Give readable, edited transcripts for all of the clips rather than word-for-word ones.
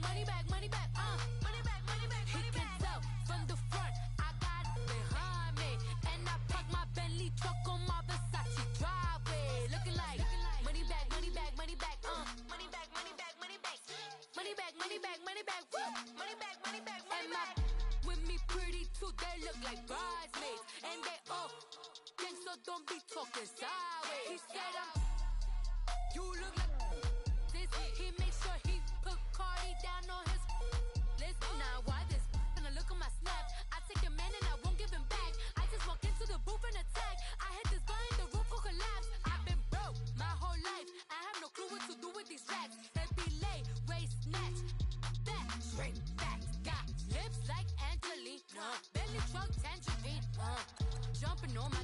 money back, money back, money back, money back, he can tell from the front, I got it behind me, and I park my Bentley truck on my Versace driveway, looking like money back, money back, money back, money back, money back, money back, money back, money back, money back, woo, money back, money back, money back. With me pretty too, they look like bridesmaids, and they all gang, so don't be talking sideways. He said you look like this. He makes sure he put Cardi down on his list. Now why this? Gonna look at my snap. I take a man and I won't give him back. I just walk into the booth and attack. I hit this guy in the roof will collapse. I've been broke my whole life. I have no clue what to do with these racks. They be late, waist snatch, back, straight back. Got lips like Angelina, belly truck tangerine, jumping on my.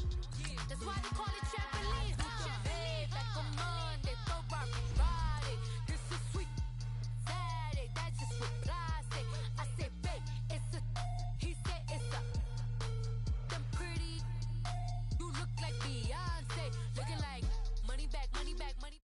That's why they call it trampoline. Hey, back on Monday, throw Friday. This is sweet Saturday, that's just what plastic. I say, babe, it's a. He said it's a. Them pretty. You look like Beyonce, looking like money back, money back, money.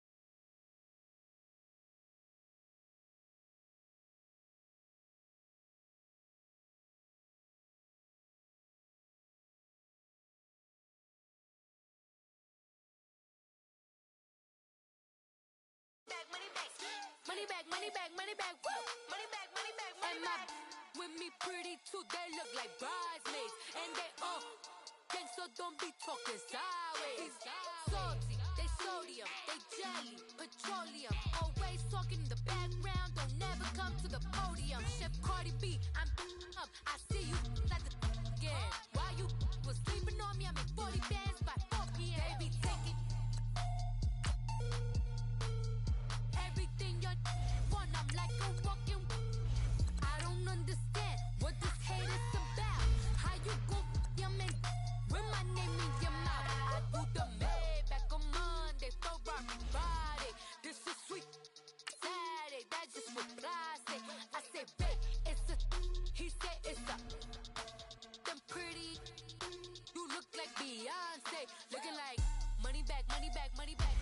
Money back, money back, money back, woo! Money back, money back, money back. With me pretty too, they look like bridesmaids, and they all gang, so don't be talking sideways. Salty, they sodium, they jelly, petroleum. Always talking in the background, don't never come to the podium. Chef Cardi B, I'm up. I see you like the again. Why you was sleeping on me? I make 40 bands by 4 p.m. They be taking. Everything you want, I'm like a walking. I don't understand what this hate is about. How you go, your man, with my name in your mouth. I do the Maybach on Monday, throw Friday. This is sweet Saturday, that's just what plastic. I say, babe, it's a. He said it's a. Them pretty, you look like Beyonce, looking like money back, money back, money back,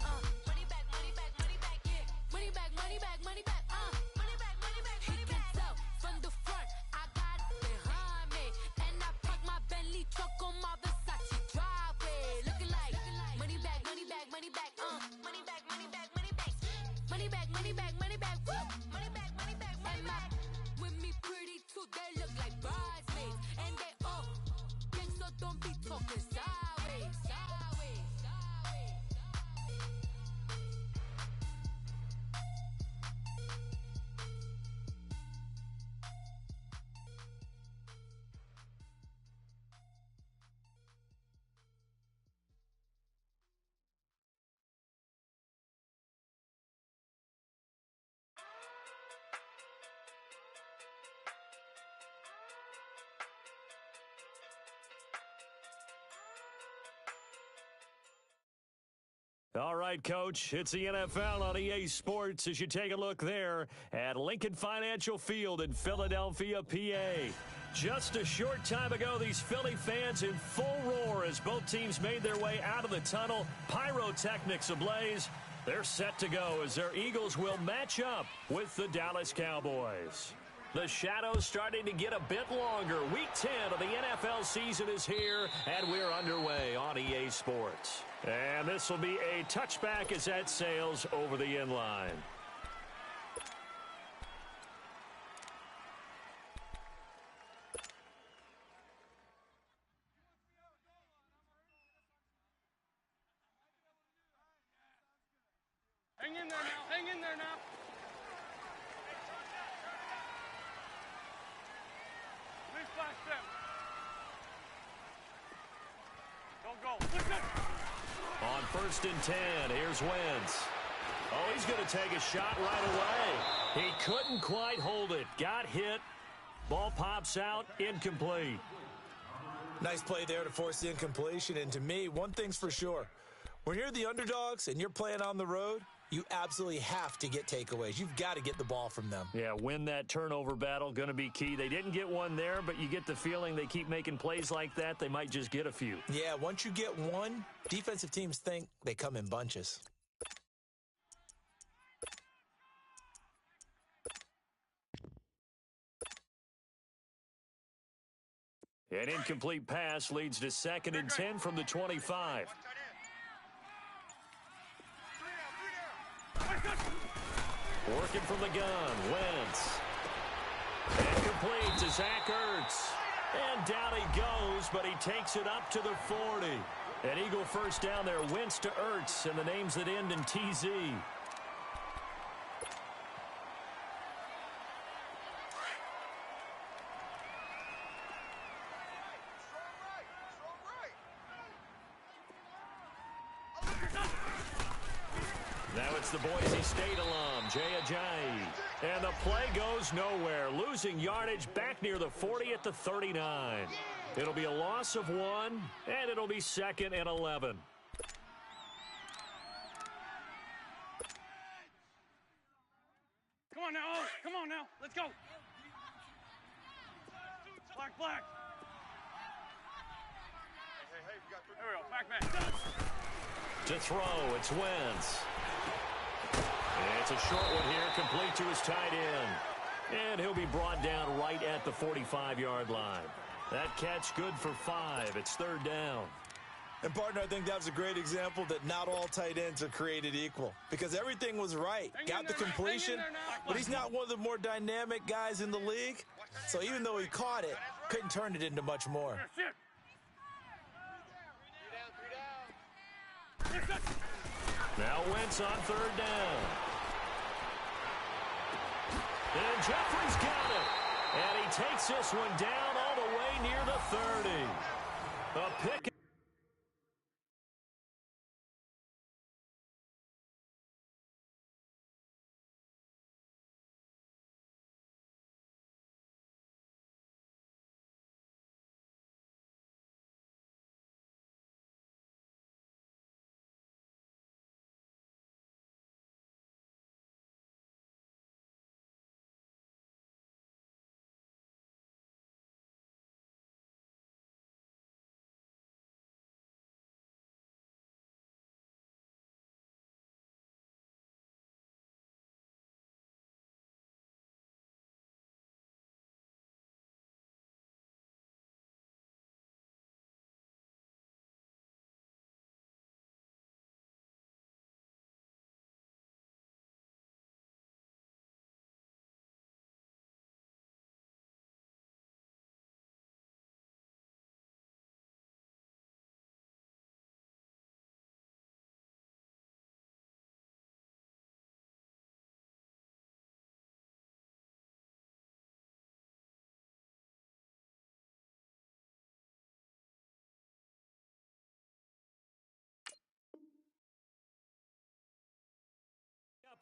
money back, money back, money back, yeah. Money back, money back, money back, money back, money back, money back. He can tell from the front, I got it behind me, and I park my Bentley truck on my Versace driveway, looking like money back, money back, money back, money back, money back, money back, money back, money back, money back, woo, money back, money back, money back. With me pretty too, they look like bridesmaids, and they all gang, so don't be talking sideways, sideways, sideways. All right, Coach, it's the NFL on EA Sports as you take a look there at Lincoln Financial Field in Philadelphia, PA. Just a short time ago, these Philly fans in full roar as both teams made their way out of the tunnel. Pyrotechnics ablaze. They're set to go as their Eagles will match up with the Dallas Cowboys. The shadows starting to get a bit longer. Week 10 of the NFL season is here, and we're underway on EA Sports. And this will be a touchback as that sails over the end line. Hang in there now. Hang in there now. Please flash them. Don't go. Listen. On 1st and 10, here's Wentz. Oh, he's going to take a shot right away. He couldn't quite hold it. Got hit. Ball pops out. Incomplete. Nice play there to force the incompletion. And to me, one thing's for sure. When you're the underdogs and you're playing on the road, you absolutely have to get takeaways. You've got to get the ball from them. Yeah, win that turnover battle, going to be key. They didn't get one there, but you get the feeling they keep making plays like that, they might just get a few. Yeah, once you get one, defensive teams think they come in bunches. An incomplete pass leads to 2nd and 10 from the 25. Working from the gun, Wentz. And complete to Zach Ertz. And down he goes, but he takes it up to the 40. An Eagle first down there, Wentz to Ertz, and the names that end in TZ. Now it's the Boise State alum, Jay Ajayi. And the play goes nowhere. Losing yardage back near the 40 at the 39. It'll be a loss of 1, and it'll be 2nd and 11. Come on now, Oak. Come on now. Let's go. Black. Hey, we got 3. There we go. Back. To throw, it's Wentz. It's a short one here, complete to his tight end. And he'll be brought down right at the 45-yard line. That catch good for 5. It's 3rd down. And, partner, I think that was a great example that not all tight ends are created equal. Because everything was right. Got the completion, but he's not one of the more dynamic guys in the league. So even though he caught it, couldn't turn it into much more. Now Wentz on 3rd down. And Jeffrey's got it. And he takes this one down all the way near the 30. A pick.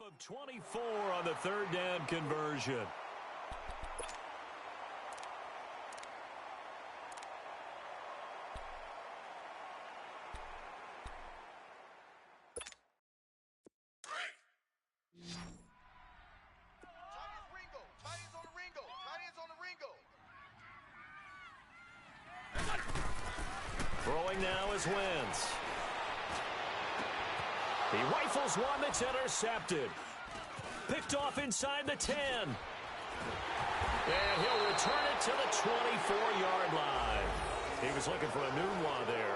Of 24 on the 3rd down conversion. Throwing now is Wentz. He rifles one that's intercepted. Picked off inside the 10. And he'll return it to the 24-yard line. He was looking for a Nunwa there.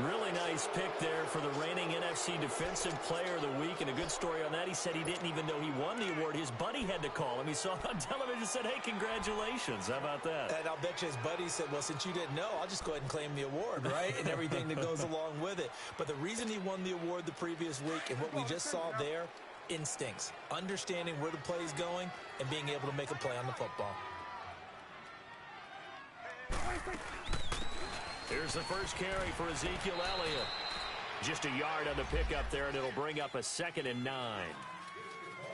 Really nice pick there for the reigning NFC Defensive Player of the Week. And a good story on that. He said he didn't even know he won the award. His buddy had to call him. He saw it on television and said, hey, congratulations. How about that? And I'll bet you his buddy said, well, since you didn't know, I'll just go ahead and claim the award, right? And everything that goes along with it. But the reason he won the award the previous week and what we just saw there, instincts. Understanding where the play is going and being able to make a play on the football. Here's the first carry for Ezekiel Elliott. Just a yard on the pickup there, and it'll bring up a 2nd and 9.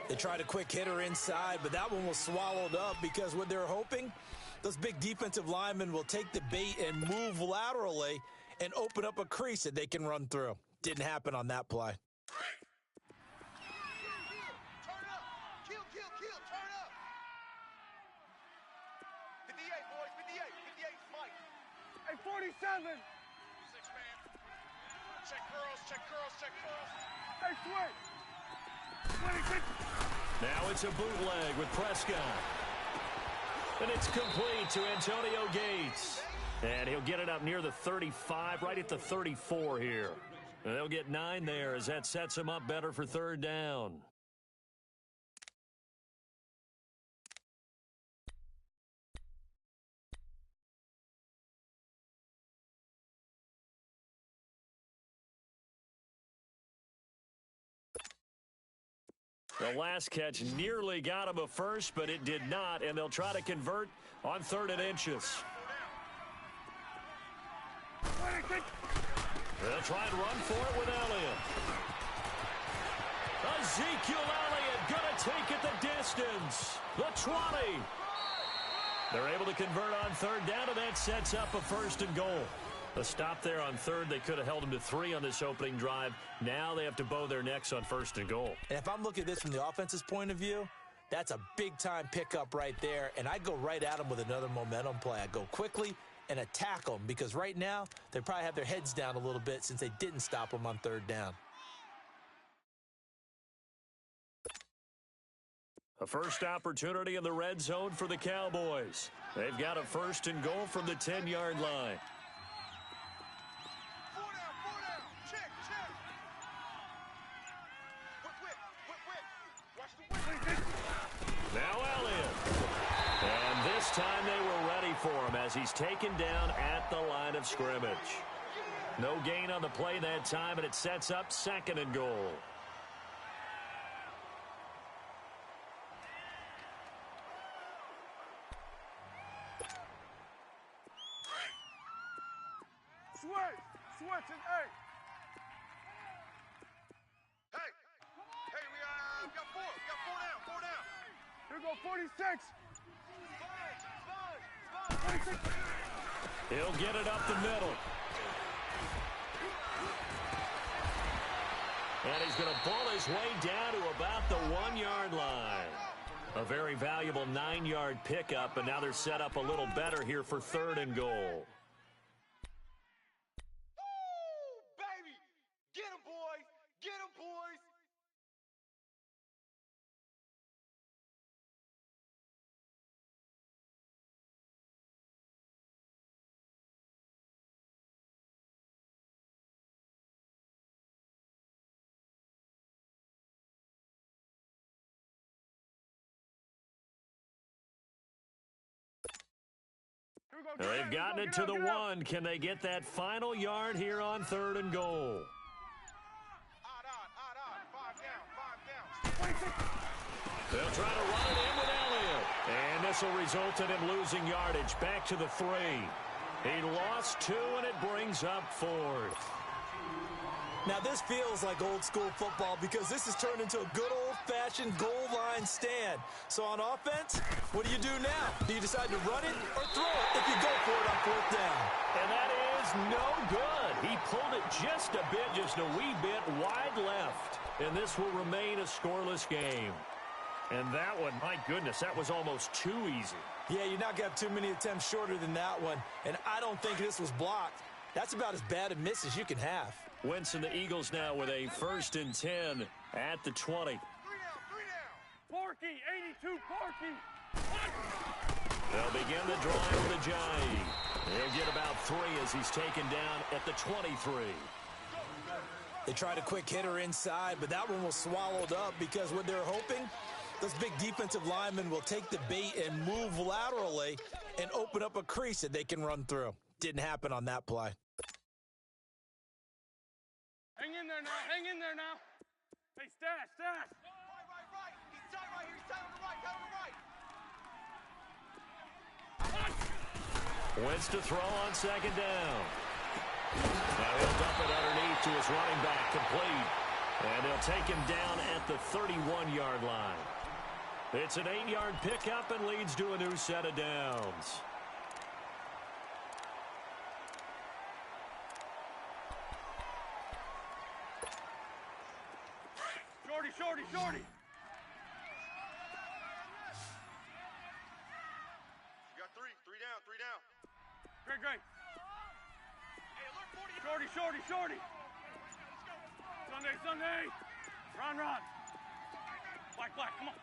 They tried a quick hitter inside, but that one was swallowed up because what they're hoping, those big defensive linemen will take the bait and move laterally and open up a crease that they can run through. Didn't happen on that play. Turn up. Kill, turn up. 58, boys, 58, Mike. Hey, 47. 6 man. Check curls. Hey, swing. 26. Now it's a bootleg with Prescott. And it's complete to Antonio Gates. And he'll get it up near the 35, right at the 34 here. And they'll get 9 there as that sets him up better for third down. The last catch nearly got him a first, but it did not, and they'll try to convert on 3rd and inches. They'll try and run for it with Elliott. Ezekiel Elliott going to take it the distance. The 20. They're able to convert on 3rd down, and that sets up a 1st and goal. A stop there on 3rd. They could have held him to 3 on this opening drive. Now they have to bow their necks on 1st and goal. And if I'm looking at this from the offense's point of view, that's a big-time pickup right there. And I go right at them with another momentum play. I go quickly and attack them because right now they probably have their heads down a little bit since they didn't stop them on 3rd down. A first opportunity in the red zone for the Cowboys. They've got a 1st and goal from the 10-yard line. Now Elliott. And this time they were ready for him as he's taken down at the line of scrimmage. No gain on the play that time, and it sets up 2nd and goal. Switch and hey. Hey, we got 4. We got 4 down. Here go 46. Spud. He'll get it up the middle. And he's going to pull his way down to about the 1-yard line. A very valuable 9-yard pickup, and now they're set up a little better here for 3rd and goal. Baby! Get him, boys! Get him, boys! They've gotten it to the 1. Can they get that final yard here on 3rd and goal? Odd. 5 down. They'll try to run it in with Elliott. And this will result in him losing yardage back to the 3. He lost 2, and it brings up 4th. Now, this feels like old-school football because this has turned into a good old-fashioned goal line stand. So on offense, what do you do now? Do you decide to run it or throw it if you go for it on 4th down? And that is no good. He pulled it just a bit, just a wee bit wide left. And this will remain a scoreless game. And that one, my goodness, that was almost too easy. Yeah, you're not going to have too many attempts shorter than that one. And I don't think this was blocked. That's about as bad a miss as you can have. Wentz and the Eagles now with a 1st and 10 at the 20. 3 down. Porky, 82, Porky. They'll begin the drive with a Giant. He'll get about 3 as he's taken down at the 23. They tried a quick hitter inside, but that one was swallowed up because what they're hoping, those big defensive linemen will take the bait and move laterally and open up a crease that they can run through. Didn't happen on that play. Hang in there now. Hey, stash. Right. He's tight right here. He's tight on the right. Wentz to throw on 2nd down. Now he'll dump it underneath to his running back, complete. And they'll take him down at the 31-yard line. It's an 8-yard pickup and leads to a new set of downs. Shorty. You got 3 down. Great. Hey, alert 40. Shorty. Sunday. Run. Black, come on.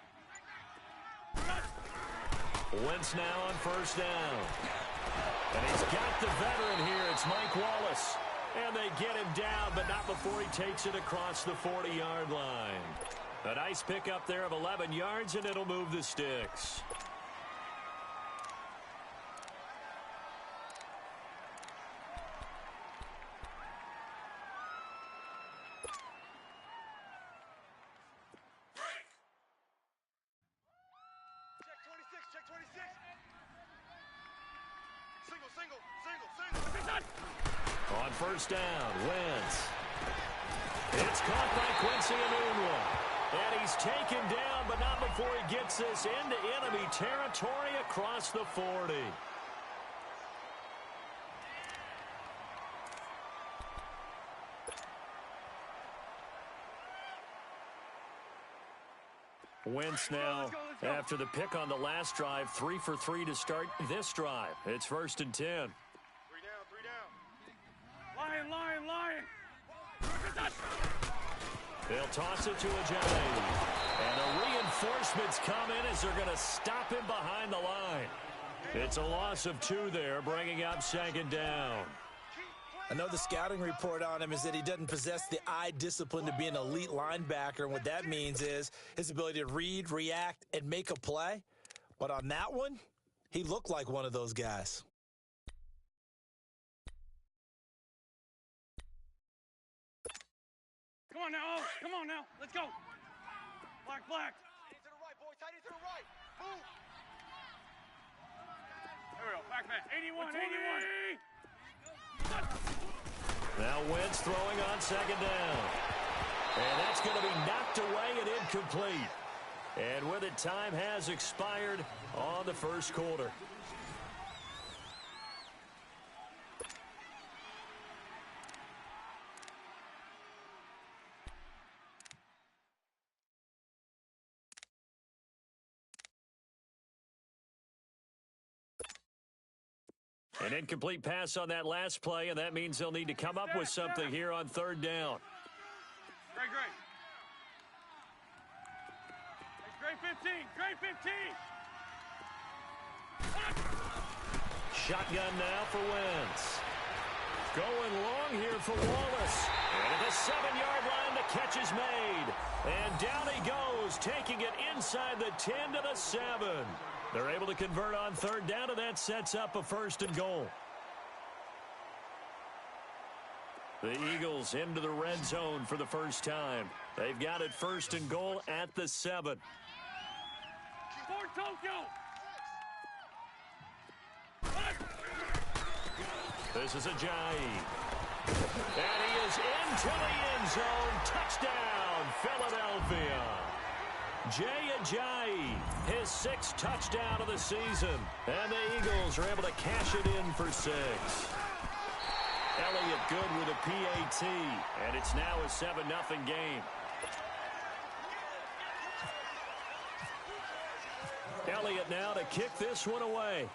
Wentz now on 1st down. And he's got the veteran here. It's Mike Wallace. And they get him down, but not before he takes it across the 40-yard line. A nice pickup there of 11 yards, and it'll move the sticks. Check 26. Single. On first down, Wentz. It's caught by Quincy Enunwa. And he's taken down, but not before he gets this into enemy territory across the 40. Wentz now, after the pick on the last drive, 3 for 3 to start this drive. It's 1st and 10. 3 down. Lion. They'll toss it to Ajayi. And the reinforcements come in as they're going to stop him behind the line. It's a loss of 2 there, bringing up 2nd down. I know the scouting report on him is that he doesn't possess the eye discipline to be an elite linebacker. And what that means is his ability to read, react, and make a play. But on that one, he looked like one of those guys. Come on now. Let's go. Black. Tight end to the right, boys. Tight end to the right. Move. There we go. Back man. 81. Now Wentz throwing on 2nd down. And that's going to be knocked away and incomplete. And with it, time has expired on the first quarter. An incomplete pass on that last play, and that means they'll need to come up with something here on 3rd down. Great 15. Shotgun now for Wentz. Going long here for Wallace. And at the 7-yard line, the catch is made. And down he goes, taking it inside the 10 to the 7. They're able to convert on 3rd down, and that sets up a 1st and goal. The Eagles into the red zone for the first time. They've got it 1st and goal at the 7. For Tokyo. This is Ajayi. And he is into the end zone. Touchdown, Philadelphia. Jay Ajayi, his 6th touchdown of the season. And the Eagles are able to cash it in for 6. Elliott good with a PAT. And it's now a 7-0 game. Elliott now to kick this one away.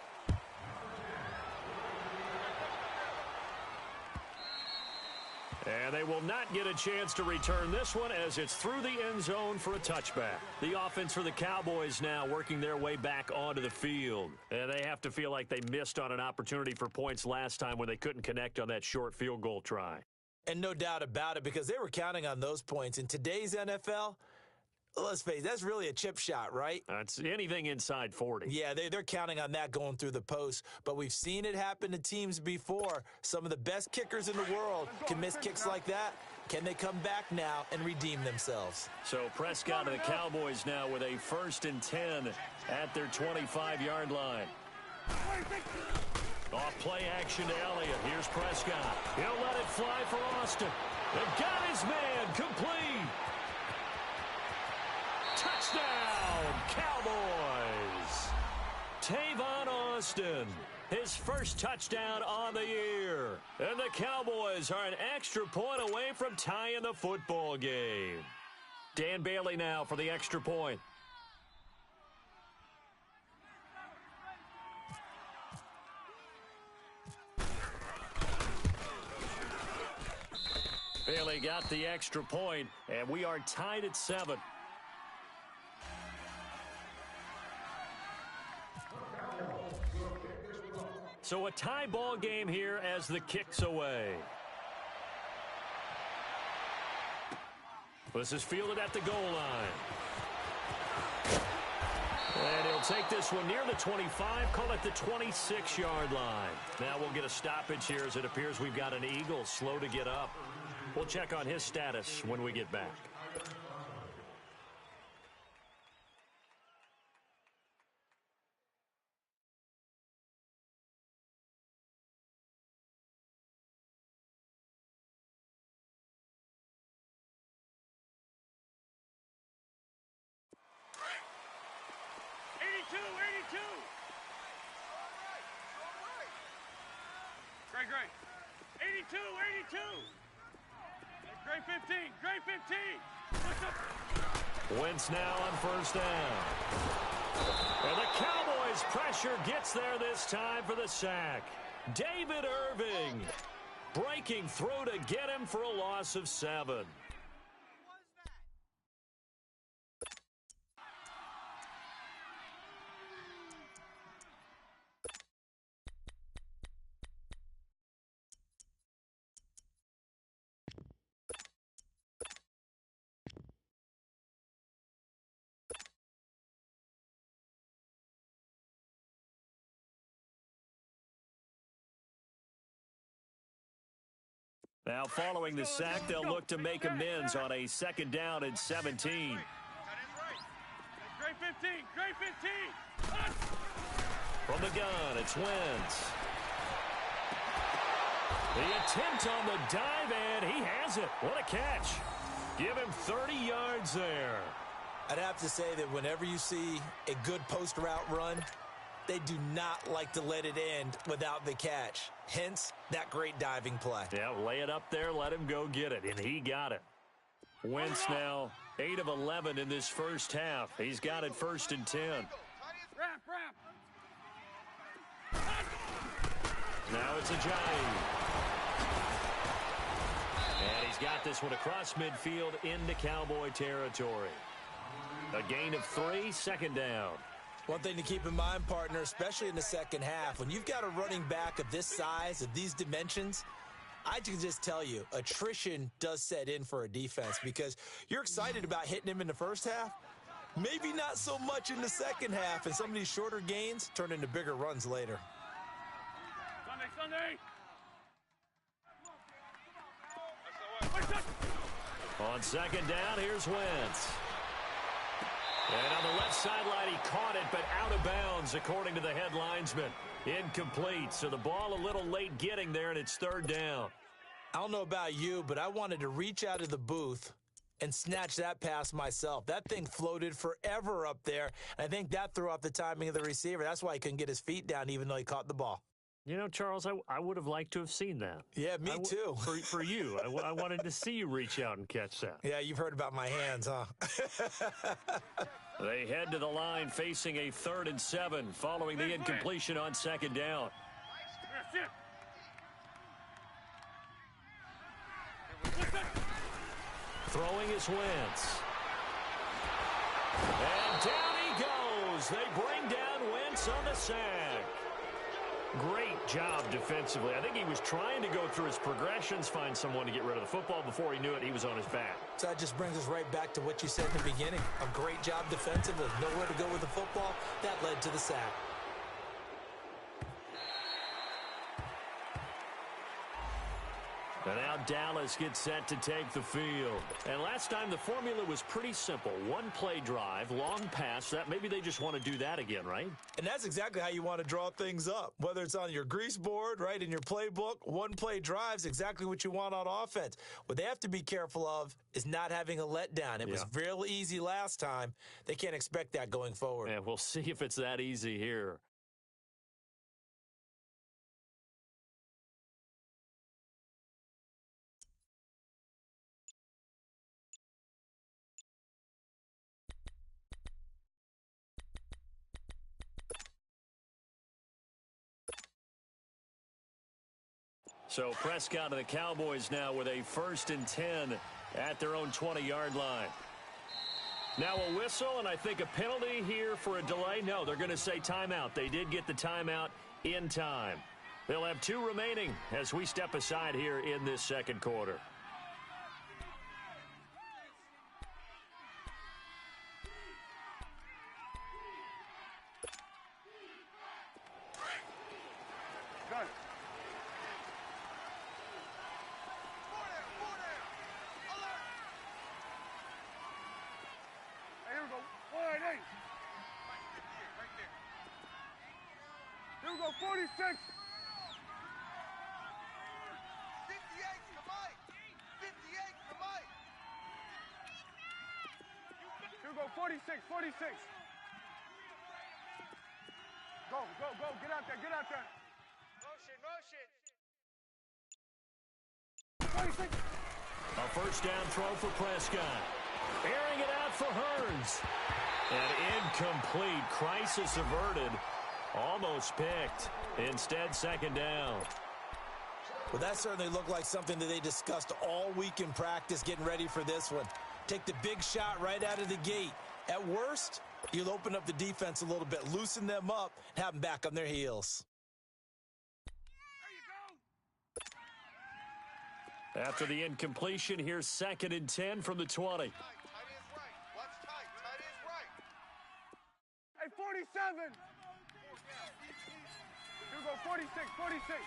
And they will not get a chance to return this one as it's through the end zone for a touchback. The offense for the Cowboys now working their way back onto the field. And they have to feel like they missed on an opportunity for points last time when they couldn't connect on that short field goal try. And no doubt about it, because they were counting on those points. In today's NFL, let's face it, that's really a chip shot, right? That's anything inside 40. Yeah, they're counting on that going through the post. But we've seen it happen to teams before. Some of the best kickers in the world can miss kicks like that. Can they come back now and redeem themselves? So Prescott and the Cowboys now with a 1st and 10 at their 25-yard line. Off play action to Elliott. Here's Prescott. He'll let it fly for Austin. They've got his man complete. Touchdown, Cowboys. Tavon Austin, his first touchdown on the year. And the Cowboys are an extra point away from tying the football game. Dan Bailey now for the extra point. Bailey got the extra point, and we are tied at 7. So a tie ball game here as the kick's away. This is fielded at the goal line. And he'll take this one near the 25, call it the 26-yard line. Now we'll get a stoppage here as it appears we've got an Eagle slow to get up. We'll check on his status when we get back. Great. 82. Great 15. Great 15. Wentz now on first down. And the Cowboys pressure gets there this time for the sack. David Irving breaking through to get him for a loss of 7. Now following the sack, they'll look to make amends on a second down and 17. Great 15. From the gun, it's Wentz. The attempt on the dive, and he has it. What a catch. Give him 30 yards there. I'd have to say that whenever you see a good post route run, they do not like to let it end without the catch. Hence, that great diving play. Yeah, lay it up there, let him go get it, and he got it. Wentz now 8 of 11 in this first half. He's got it 1st and 10. Wrap. Now it's a giant. And he's got this one across midfield into Cowboy territory. A gain of 3, second down. One thing to keep in mind, partner, especially in the second half, when you've got a running back of this size, of these dimensions, I can just tell you, attrition does set in for a defense because you're excited about hitting him in the first half. Maybe not so much in the second half, and some of these shorter gains turn into bigger runs later. Sunday. On second down, here's Wentz. And on the left sideline, he caught it, but out of bounds, according to the head linesman. Incomplete, so the ball a little late getting there, and it's 3rd down. I don't know about you, but I wanted to reach out of the booth and snatch that pass myself. That thing floated forever up there, and I think that threw off the timing of the receiver. That's why he couldn't get his feet down, even though he caught the ball. You know, Charles, I would have liked to have seen that. Yeah, me too. For you. I wanted to see you reach out and catch that. Yeah, you've heard about my hands, huh? They head to the line facing a 3rd and 7 following the incompletion on second down. Throwing is Wentz. And down he goes. They bring down Wentz on the sack. Great job defensively. I think he was trying to go through his progressions, find someone to get rid of the football. Before he knew it, he was on his back. So that just brings us right back to what you said in the beginning. A great job defensively. Nowhere to go with the football. That led to the sack. And now Dallas gets set to take the field. And last time the formula was pretty simple. One play drive, long pass. That maybe they just want to do that again, right? And that's exactly how you want to draw things up. Whether it's on your grease board, right, in your playbook, one play drive's exactly what you want on offense. What they have to be careful of is not having a letdown. It was real easy last time. They can't expect that going forward. And we'll see if it's that easy here. So Prescott and the Cowboys now with a 1st and 10 at their own 20-yard line. Now a whistle, and I think a penalty here for a delay. No, they're going to say timeout. They did get the timeout in time. They'll have 2 remaining as we step aside here in this second quarter. Good. Hey, here we go. 188. Right there. Here we go. 46. 58 to Mike. 58 to Mike. Here we go. 46. 46. Go, go, go. Get out there. Get out there. Motion, motion. 46. A first down throw for Prescott. Airing it out for Hearns. And incomplete. Crisis averted. Almost picked. Instead, second down. Well, that certainly looked like something that they discussed all week in practice getting ready for this one. Take the big shot right out of the gate. At worst, you'll open up the defense a little bit, loosen them up, and have them back on their heels. After the incompletion, here's 2nd and 10 from the 20. Tight, tight is right. Watch tight. Tight is right. Hey, 47. Here we go. 46. 46.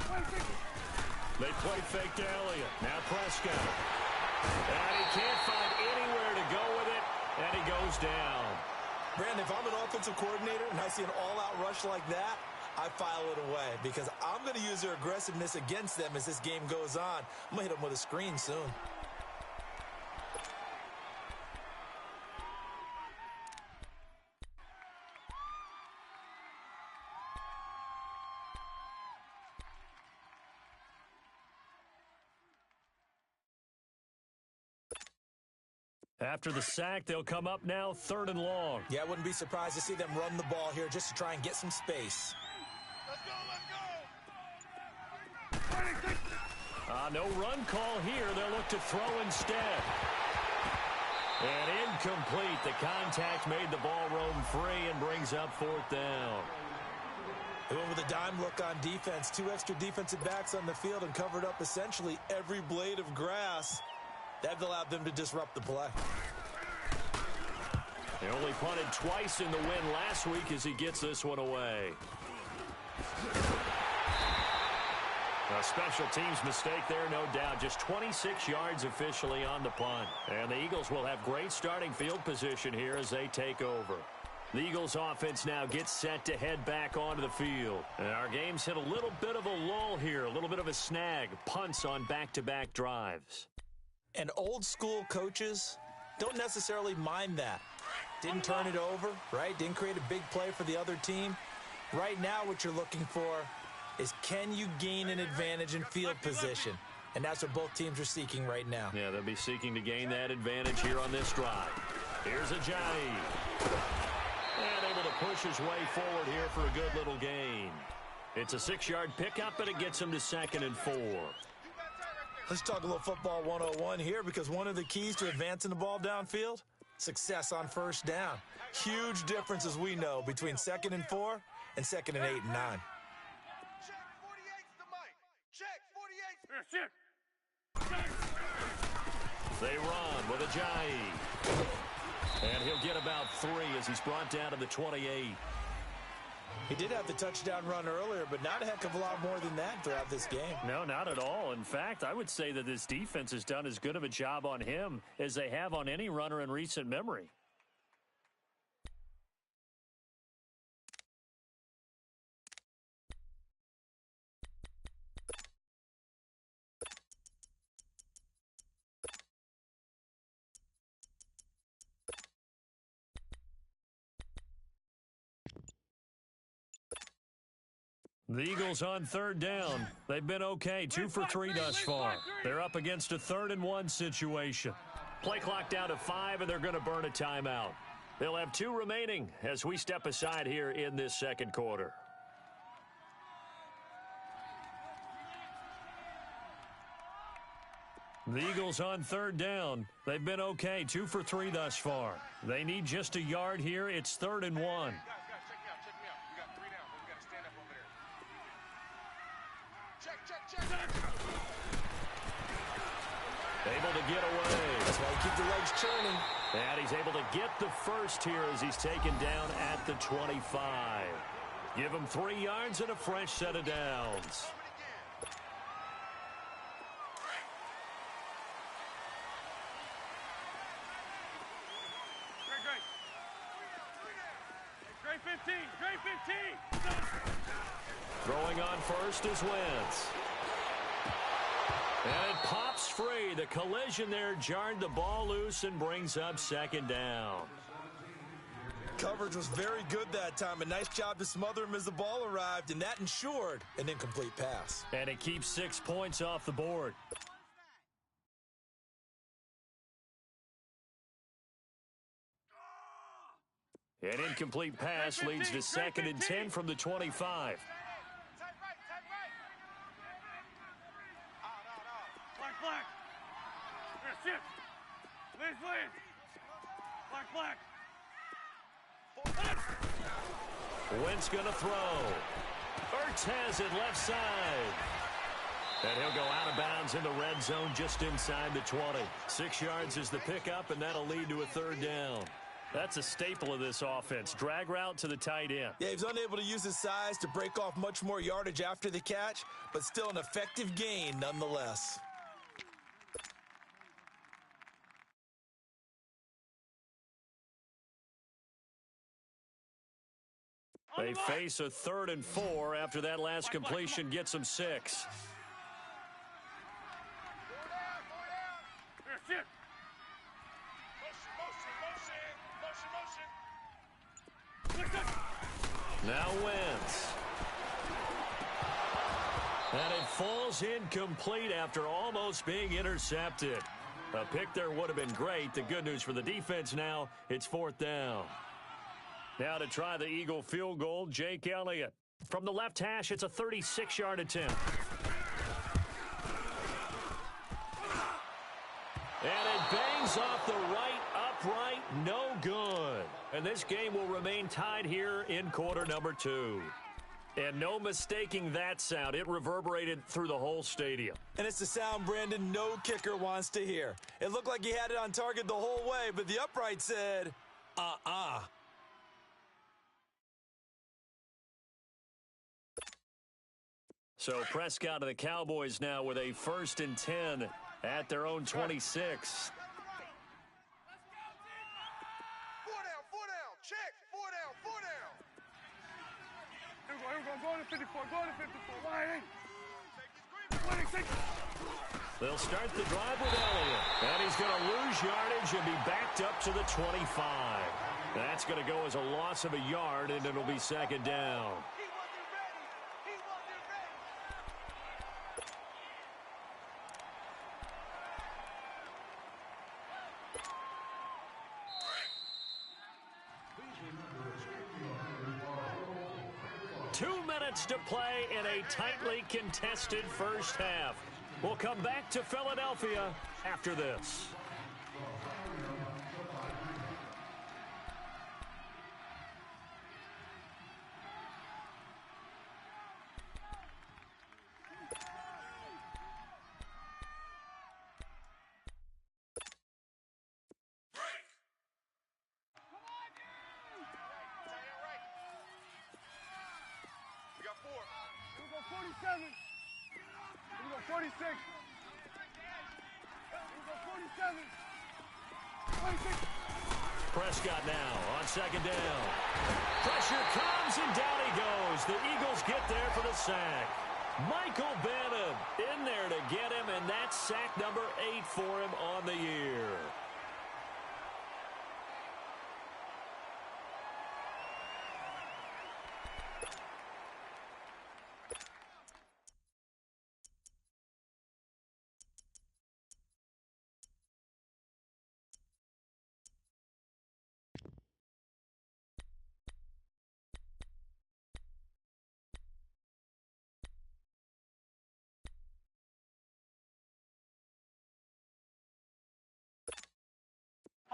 46. They play fake to Elliott. Now Prescott. And he can't find anywhere to go with it, and he goes down. Brandon, if I'm an offensive coordinator and I see an all-out rush like that, I file it away because I'm going to use their aggressiveness against them as this game goes on. I'm going to hit them with a screen soon. After the sack, they'll come up now 3rd and long. Yeah, I wouldn't be surprised to see them run the ball here just to try and get some space. Let's go, let's go. No run call here. They'll look to throw instead. And incomplete. The contact made the ball roam free and brings up 4th down. They went with a dime look on defense. 2 extra defensive backs on the field and covered up essentially every blade of grass. That allowed them to disrupt the play. They only punted twice in the win last week as he gets this one away. A special teams mistake there, no doubt. Just 26 yards officially on the punt. And the Eagles will have great starting field position here as they take over. The Eagles offense now gets set to head back onto the field. And our game's hit a little bit of a lull here, a little bit of a snag. Punts on back-to-back drives. And old school coaches don't necessarily mind that. Didn't turn it over, right? Didn't create a big play for the other team. Right now what you're looking for is can you gain an advantage in field position? And that's what both teams are seeking right now. Yeah, they'll be seeking to gain that advantage here on this drive. Here's Ajayi. And able to push his way forward here for a good little gain. It's a 6-yard pickup, and it gets him to 2nd and 4. Let's talk a little football 101 here because one of the keys to advancing the ball downfield, success on first down. Huge difference, as we know, between 2nd and 4 and 2nd and 8 and 9. Check 48's the mic. Check 48's. They run with Ajayi. And he'll get about 3 as he's brought down to the 28. He did have the touchdown run earlier, but not a heck of a lot more than that throughout this game. No, not at all. In fact, I would say that this defense has done as good of a job on him as they have on any runner in recent memory. The Eagles on 3rd down. They've been okay, 2 for 3 thus far. They're up against a 3rd and 1 situation. Play clock down to 5, and they're going to burn a timeout. They'll have 2 remaining as we step aside here in this second quarter. The Eagles on 3rd down. They've been okay, 2 for 3 thus far. They need just a yard here. It's 3rd and 1. Guys, check me out, check me out. We got 3 down, but we got to stand up over there. Able to get away. That's why you keep the legs churning. And he's able to get the first here as he's taken down at the 25. Give him 3 yards and a fresh set of downs. Great 15. Great 15. Throwing on first is Wentz. And it pops free. The collision there jarred the ball loose and brings up second down. Coverage was very good that time. A nice job to smother him as the ball arrived, and that ensured an incomplete pass. And it keeps 6 points off the board. An incomplete pass leads to 2nd and 10 from the 25. Black. Here, shift. Lead. Black. Wentz going to throw. Ertz has it left side. And he'll go out of bounds in the red zone just inside the 20. 6 yards is the pickup, and that'll lead to a 3rd down. That's a staple of this offense. Drag route to the tight end. Yeah, he was unable to use his size to break off much more yardage after the catch, but still an effective gain nonetheless. They face a 3rd and 4 after that last completion gets them 6. Here, shift. Now Wentz. And it falls incomplete after almost being intercepted. A pick there would have been great. The good news for the defense now, it's 4th down. Now to try the Eagle field goal, Jake Elliott. From the left hash, it's a 36-yard attempt. And it bangs off the right upright, no good. And this game will remain tied here in quarter number 2. And no mistaking that sound. It reverberated through the whole stadium. And it's the sound Brandon no kicker wants to hear. It looked like he had it on target the whole way, but the upright said, So Prescott and the Cowboys now with a 1st and 10 at their own 26. 4 down. Check. 4 down. Here we go. Go to 54. Line. 26. They'll start the drive with Elliott. And he's going to lose yardage and be backed up to the 25. That's going to go as a loss of a yard, and it'll be 2nd down. To play in a tightly contested first half. We'll come back to Philadelphia after this. Prescott now on 2nd down. Pressure comes and down he goes. The Eagles get there for the sack. Michael Bannon in there to get him, and that's sack number 8 for him on the year.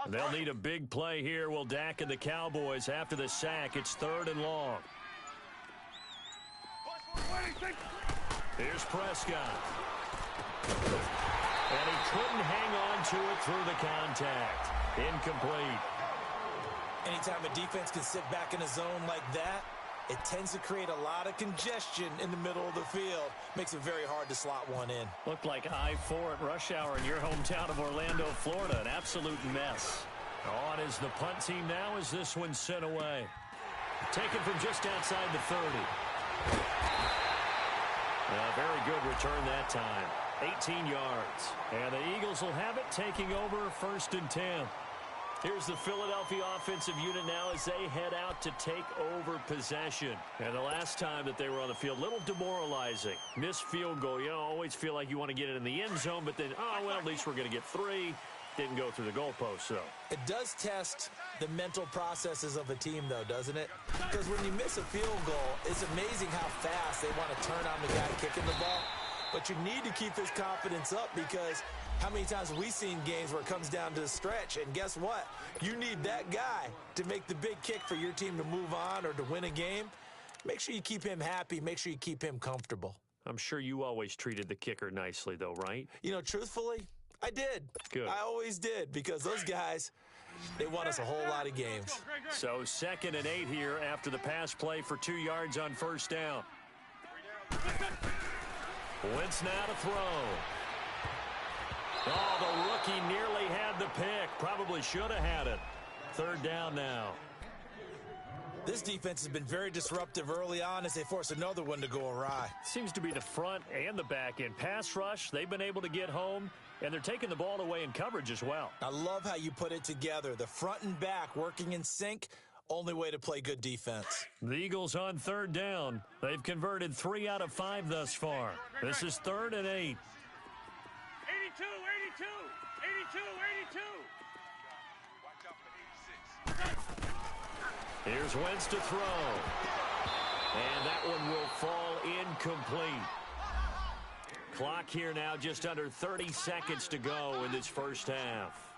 They'll need a big play here. Will Dak and the Cowboys after the sack. It's 3rd and long. Here's Prescott. And he couldn't hang on to it through the contact. Incomplete. Anytime a defense can sit back in a zone like that, it tends to create a lot of congestion in the middle of the field. Makes it very hard to slot one in. Looked like I-4 at rush hour in your hometown of Orlando, Florida. An absolute mess. On is the punt team now as this one's sent away. Taken from just outside the 30. A very good return that time. 18 yards. And the Eagles will have it, taking over 1st and 10. Here's the Philadelphia offensive unit now as they head out to take over possession. And the last time that they were on the field, a little demoralizing. Missed field goal. You always feel like you want to get it in the end zone, but then, oh, well, at least we're going to get 3. Didn't go through the goalpost, though. It does test the mental processes of a team, though, doesn't it? Because when you miss a field goal, it's amazing how fast they want to turn on the guy kicking the ball. But you need to keep his confidence up because how many times have we seen games where it comes down to the stretch? And guess what? You need that guy to make the big kick for your team to move on or to win a game. Make sure you keep him happy. Make sure you keep him comfortable. I'm sure you always treated the kicker nicely, though, right? You know, truthfully, I did. Good. I always did because those guys, they won us a whole lot of games. So 2nd and 8 here after the pass play for 2 yards on 1st down. Wentz now to throw. Oh, the rookie nearly had the pick. Probably should have had it. 3rd down now. This defense has been very disruptive early on as they force another one to go awry. Seems to be the front and the back end. Pass rush, they've been able to get home, and they're taking the ball away in coverage as well. I love how you put it together. The front and back working in sync. Only way to play good defense. The Eagles on 3rd down. They've converted 3 out of 5 thus far. This is 3rd and 8. 82, 82, 82, 82. Watch out for 86. Here's Wentz to throw. And that one will fall incomplete. Clock here now, just under 30 seconds to go in this first half.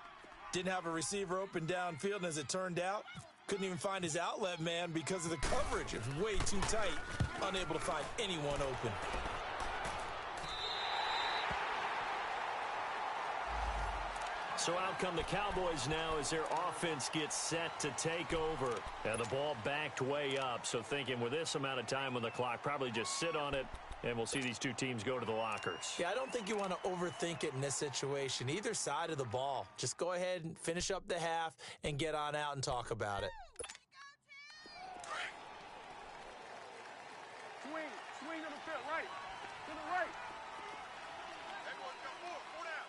Didn't have a receiver open downfield, and as it turned out, couldn't even find his outlet man because of the coverage. It was way too tight, unable to find anyone open. So out come the Cowboys now as their offense gets set to take over. And the ball backed way up. So thinking with this amount of time on the clock, probably just sit on it, and we'll see these two teams go to the lockers. Yeah, I don't think you want to overthink it in this situation. Either side of the ball. Just go ahead and finish up the half and get on out and talk about it. Swing to the field, right. To the right. Hey, boys, we got 4 down.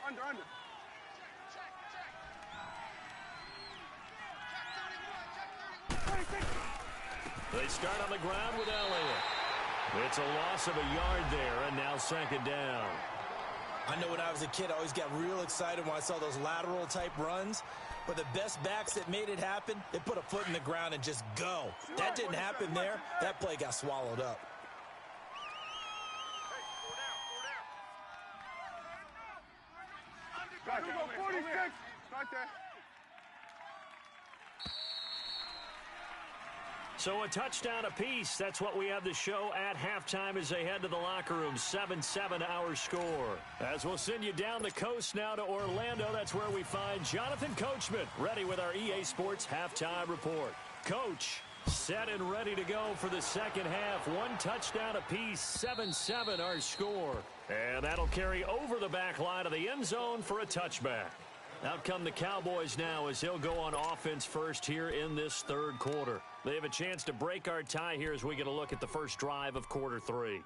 Under. Check. Check 31, check 31. They start on the ground with Elliott. It's a loss of a yard there, and now 2nd down. I know when I was a kid, I always got real excited when I saw those lateral-type runs. But the best backs that made it happen, they put a foot in the ground and just go. That didn't happen there. That play got swallowed up. Hey, 4 down. Got you, 46. Right there. So a touchdown apiece. That's what we have the show at halftime as they head to the locker room. 7-7 our score. As we'll send you down the coast now to Orlando. That's where we find Jonathan Coachman ready with our EA Sports halftime report. Coach, set and ready to go for the second half. 1 touchdown apiece. 7-7 our score. And that'll carry over the back line of the end zone for a touchback. Out come the Cowboys now as they'll go on offense first here in this 3rd quarter. They have a chance to break our tie here as we get a look at the first drive of quarter 3.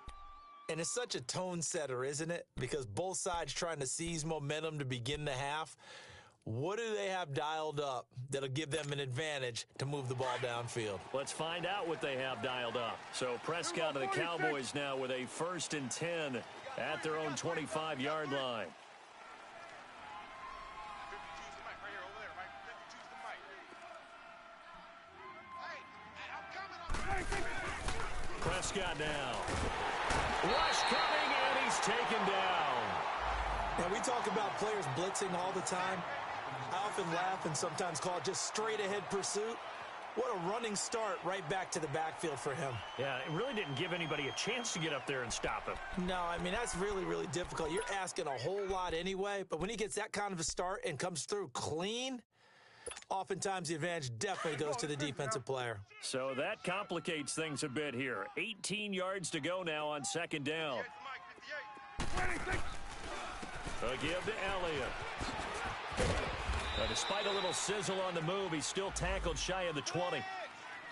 And it's such a tone setter, isn't it? Because both sides trying to seize momentum to begin the half. What do they have dialed up that'll give them an advantage to move the ball downfield? Let's find out what they have dialed up. So Prescott of the Cowboys now with a 1st and 10 at their own 25-yard line. 52's the mic right here, over there, right? 52's the mic. Hey, I'm coming. Prescott now. Rush coming, and he's taken down. Now, we talk about players blitzing all the time. I often laugh and sometimes call it just straight-ahead pursuit. What a running start right back to the backfield for him. Yeah, it really didn't give anybody a chance to get up there and stop him. No, I mean, that's really, really difficult. You're asking a whole lot anyway, but when he gets that kind of a start and comes through clean, oftentimes the advantage definitely goes to the defensive player. So that complicates things a bit here. 18 yards to go now on second down. A give to Elliott. Despite a little sizzle on the move, he's still tackled shy of the 20.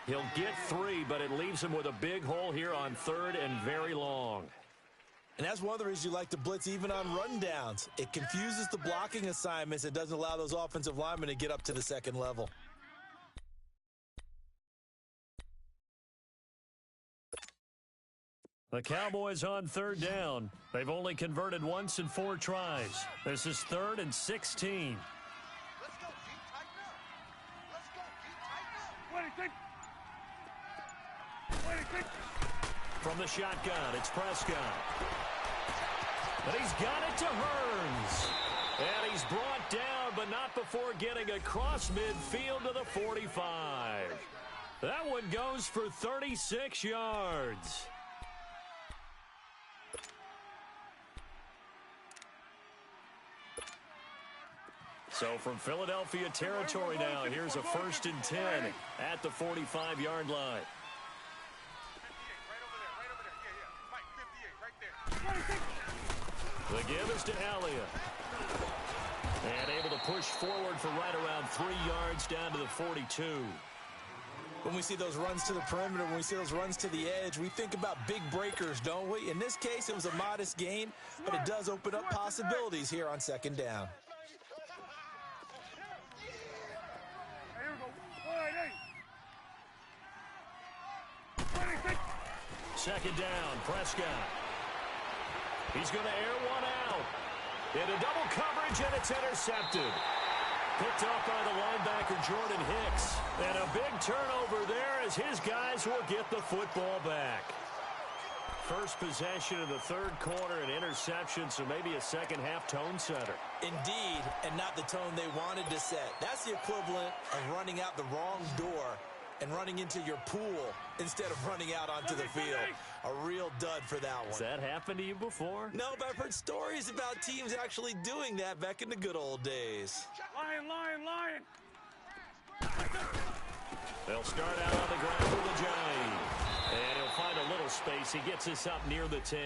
He'll get 3, but it leaves him with a big hole here on third and very long. And that's one of the reasons you like to blitz even on rundowns. It confuses the blocking assignments. It doesn't allow those offensive linemen to get up to the second level. The Cowboys on third down. They've only converted once in 4 tries. This is 3rd and 16. From the shotgun, it's Prescott. But he's got it to Hearns. And he's brought down, but not before getting across midfield to the 45. That one goes for 36 yards. So from Philadelphia territory now, here's a 1st and 10 at the 45-yard line. The give is to Elliott. And able to push forward for right around 3 yards down to the 42. When we see those runs to the perimeter, when we see those runs to the edge, we think about big breakers, don't we? In this case, it was a modest gain, but it does open up possibilities here on second down. Second down, Prescott. He's going to air one out. Into double coverage, and it's intercepted. Picked up by the linebacker, Jordan Hicks. And a big turnover there as his guys will get the football back. First possession of the third quarter, an interception, so maybe a second-half tone setter. Indeed, and not the tone they wanted to set. That's the equivalent of running out the wrong door and running into your pool instead of running out onto the field. A real dud for that one. Has that happened to you before? No, but I've heard stories about teams actually doing that back in the good old days. Lion. They'll start out on the ground with a giant. And he'll find a little space. He gets us up near the 10.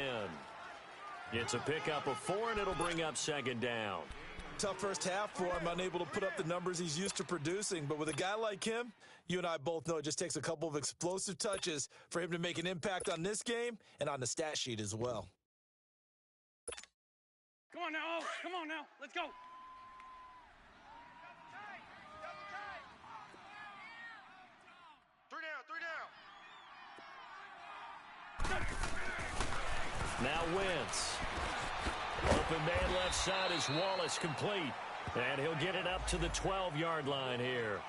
It's a pickup of 4, and it'll bring up second down. Tough first half for him, unable to put up the numbers he's used to producing. But with a guy like him, you and I both know it just takes a couple of explosive touches for him to make an impact on this game and on the stat sheet as well. Come on now. Let's go. Three down. Now Wentz. Open man left side is Wallace, complete. And he'll get it up to the 12-yard line here.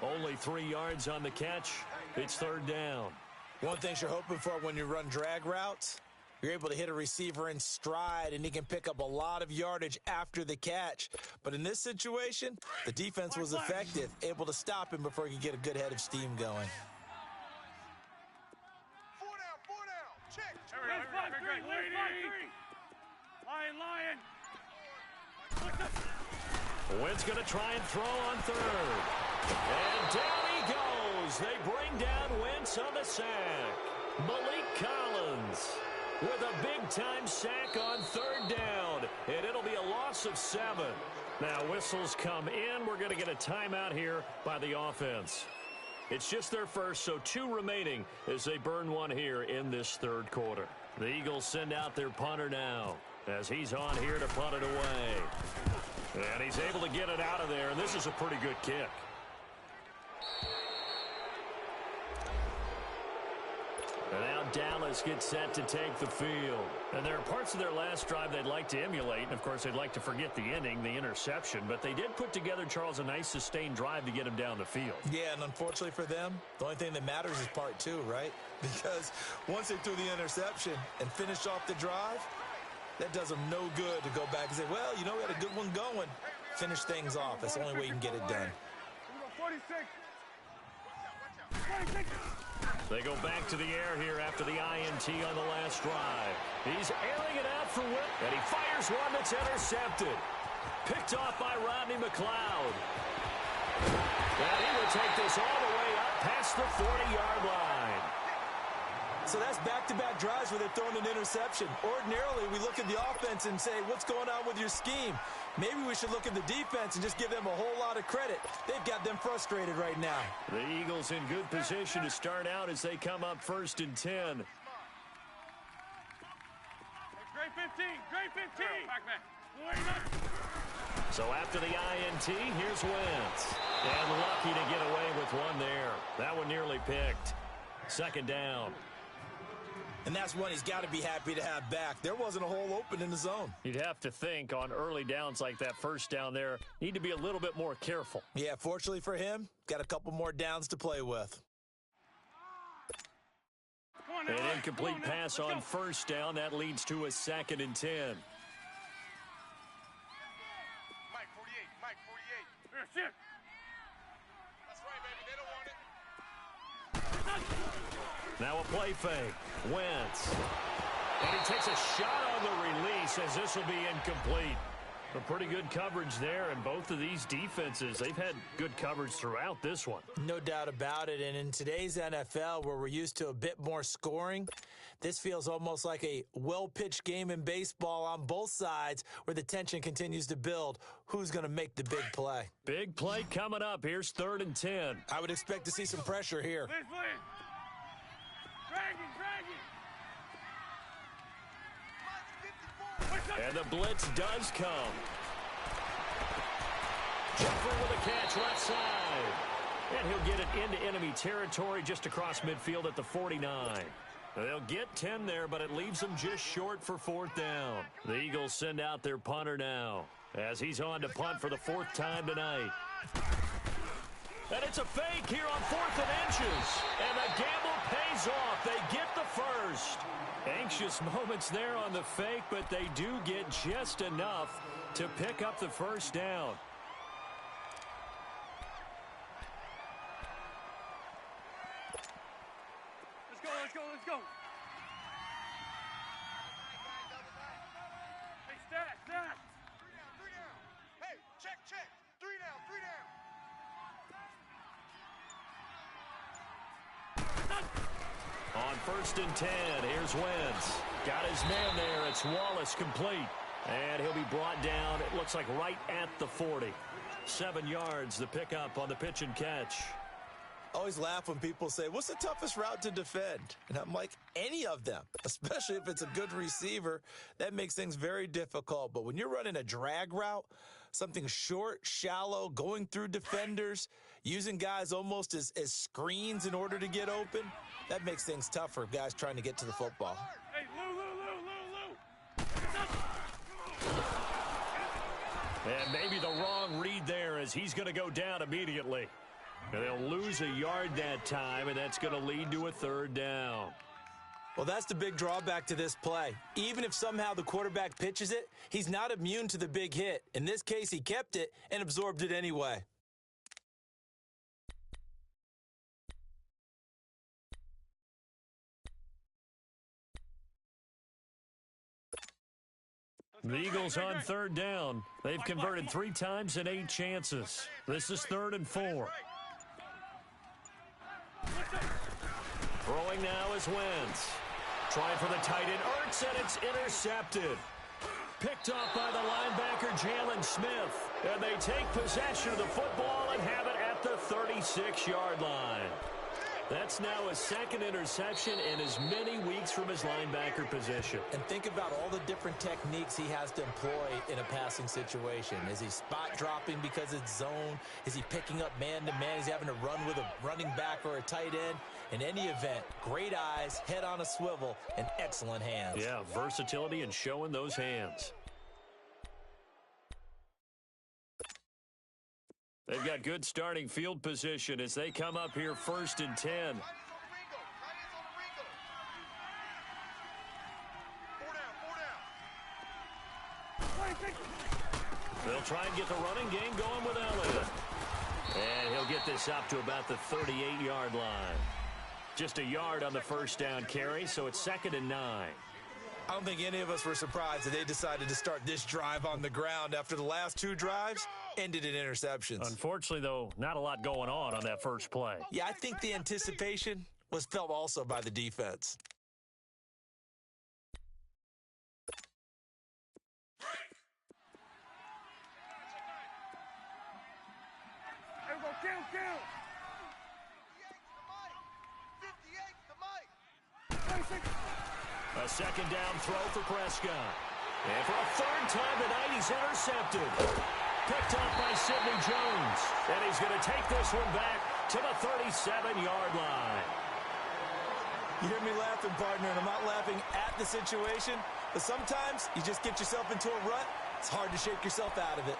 Only 3 yards on the catch. It's third down. One thing you're hoping for when you run drag routes, you're able to hit a receiver in stride, and he can pick up a lot of yardage after the catch. But in this situation, the defense was effective, able to stop him before he could get a good head of steam going. Four down. Check. Lion. Wentz going to try and throw on third. And down he goes. They bring down Wentz on the sack. Malik Collins with a big-time sack on third down. And it'll be a loss of 7. Now whistles come in. We're going to get a timeout here by the offense. It's just their first, so 2 remaining as they burn one here in this third quarter. The Eagles send out their punter now as he's on here to punt it away. And he's able to get it out of there, and this is a pretty good kick. And now Dallas gets set to take the field. And there are parts of their last drive they'd like to emulate. And, of course, they'd like to forget the inning, the interception. But they did put together, Charles, a nice sustained drive to get him down the field. Yeah, and unfortunately for them, the only thing that matters is part 2, right? Because once they threw the interception and finished off the drive, that does them no good to go back and say, well, you know, we had a good one going. Finish things off. That's the only way you can get it done. 46. They go back to the air here after the INT on the last drive. He's airing it out for Whip, and he fires one that's intercepted. Picked off by Rodney McLeod. And he will take this all the way up past the 40-yard line. So that's back-to-back drives where they're throwing an interception. Ordinarily, we look at the offense and say, what's going on with your scheme? Maybe we should look at the defense and just give them a whole lot of credit. They've got them frustrated right now. The Eagles in good position to start out as they come up 1st and 10. Great 15, great 15. Back, man. So after the INT, here's Wentz. And lucky to get away with one there. That one nearly picked. 2nd down. And that's one he's got to be happy to have back. There wasn't a hole open in the zone. You'd have to think on early downs like that 1st down there, need to be a little bit more careful. Yeah, fortunately for him, got a couple more downs to play with. An incomplete pass on 1st down. That leads to a 2nd and 10. Mike 48, Mike 48. That's right, baby. They don't want it. Now a play fake. Wentz. And he takes a shot on the release as this will be incomplete. A pretty good coverage there, and both of these defenses, they've had good coverage throughout this one. No doubt about it, and in today's NFL where we're used to a bit more scoring, this feels almost like a well-pitched game in baseball on both sides where the tension continues to build. Who's going to make the big play? Big play coming up. Here's 3rd and 10. I would expect to see some pressure here. Please. Drag it. And the blitz does come. Jeffrey with a catch left side. And he'll get it into enemy territory just across midfield at the 49. They'll get 10 there, but it leaves them just short for 4th down. The Eagles send out their punter now as he's on to punt for the 4th time tonight. And it's a fake here on 4th and inches. And the gamble pays off. They get the first. Anxious moments there on the fake, but they do get just enough to pick up the 1st down. Let's go. Hey, stat. 3 down. Hey, check. 3 down. On 1st and 10, here's Wentz. Got his man there. It's Wallace complete. And he'll be brought down, it looks like right at the 40. 7 yards, the pickup on the pitch and catch. I always laugh when people say, what's the toughest route to defend? And I'm like, any of them, especially if it's a good receiver. That makes things very difficult. But when you're running a drag route, something short, shallow, going through defenders, using guys almost as screens in order to get open, that makes things tough for guys trying to get to the football. Hey, Lou. And maybe the wrong read there as he's going to go down immediately. And they'll lose a yard that time, and that's going to lead to a 3rd down. Well, that's the big drawback to this play. Even if somehow the quarterback pitches it, he's not immune to the big hit. In this case, he kept it and absorbed it anyway. The Eagles on 3rd down. They've converted 3 times in 8 chances. This is 3rd and 4. Throwing now is Wentz. Trying for the tight end, Ertz, and it's intercepted. Picked off by the linebacker, Jalen Smith. And they take possession of the football and have it at the 36-yard line. That's now a 2nd interception in as many weeks from his linebacker position. And think about all the different techniques he has to employ in a passing situation. Is he spot dropping because it's zone? Is he picking up man-to-man? Is he having to run with a running back or a tight end? In any event, great eyes, head on a swivel, and excellent hands. Yeah, versatility and showing those hands. They've got good starting field position as they come up here 1st and 10. Play, They'll try and get the running game going with Elliott. And he'll get this up to about the 38-yard line. Just a yard on the first down carry, so it's 2nd and 9. I don't think any of us were surprised that they decided to start this drive on the ground after the last 2 drives ended in interceptions. Unfortunately, though, not a lot going on that first play. Yeah, I think the anticipation was felt also by the defense. Here we go, kill. 58 to Mike. 26. A second down throw for Prescott. And for a third time tonight, he's intercepted. Picked off by Sidney Jones. And he's going to take this one back to the 37-yard line. You hear me laughing, partner, and I'm not laughing at the situation, but sometimes you just get yourself into a rut. It's hard to shake yourself out of it.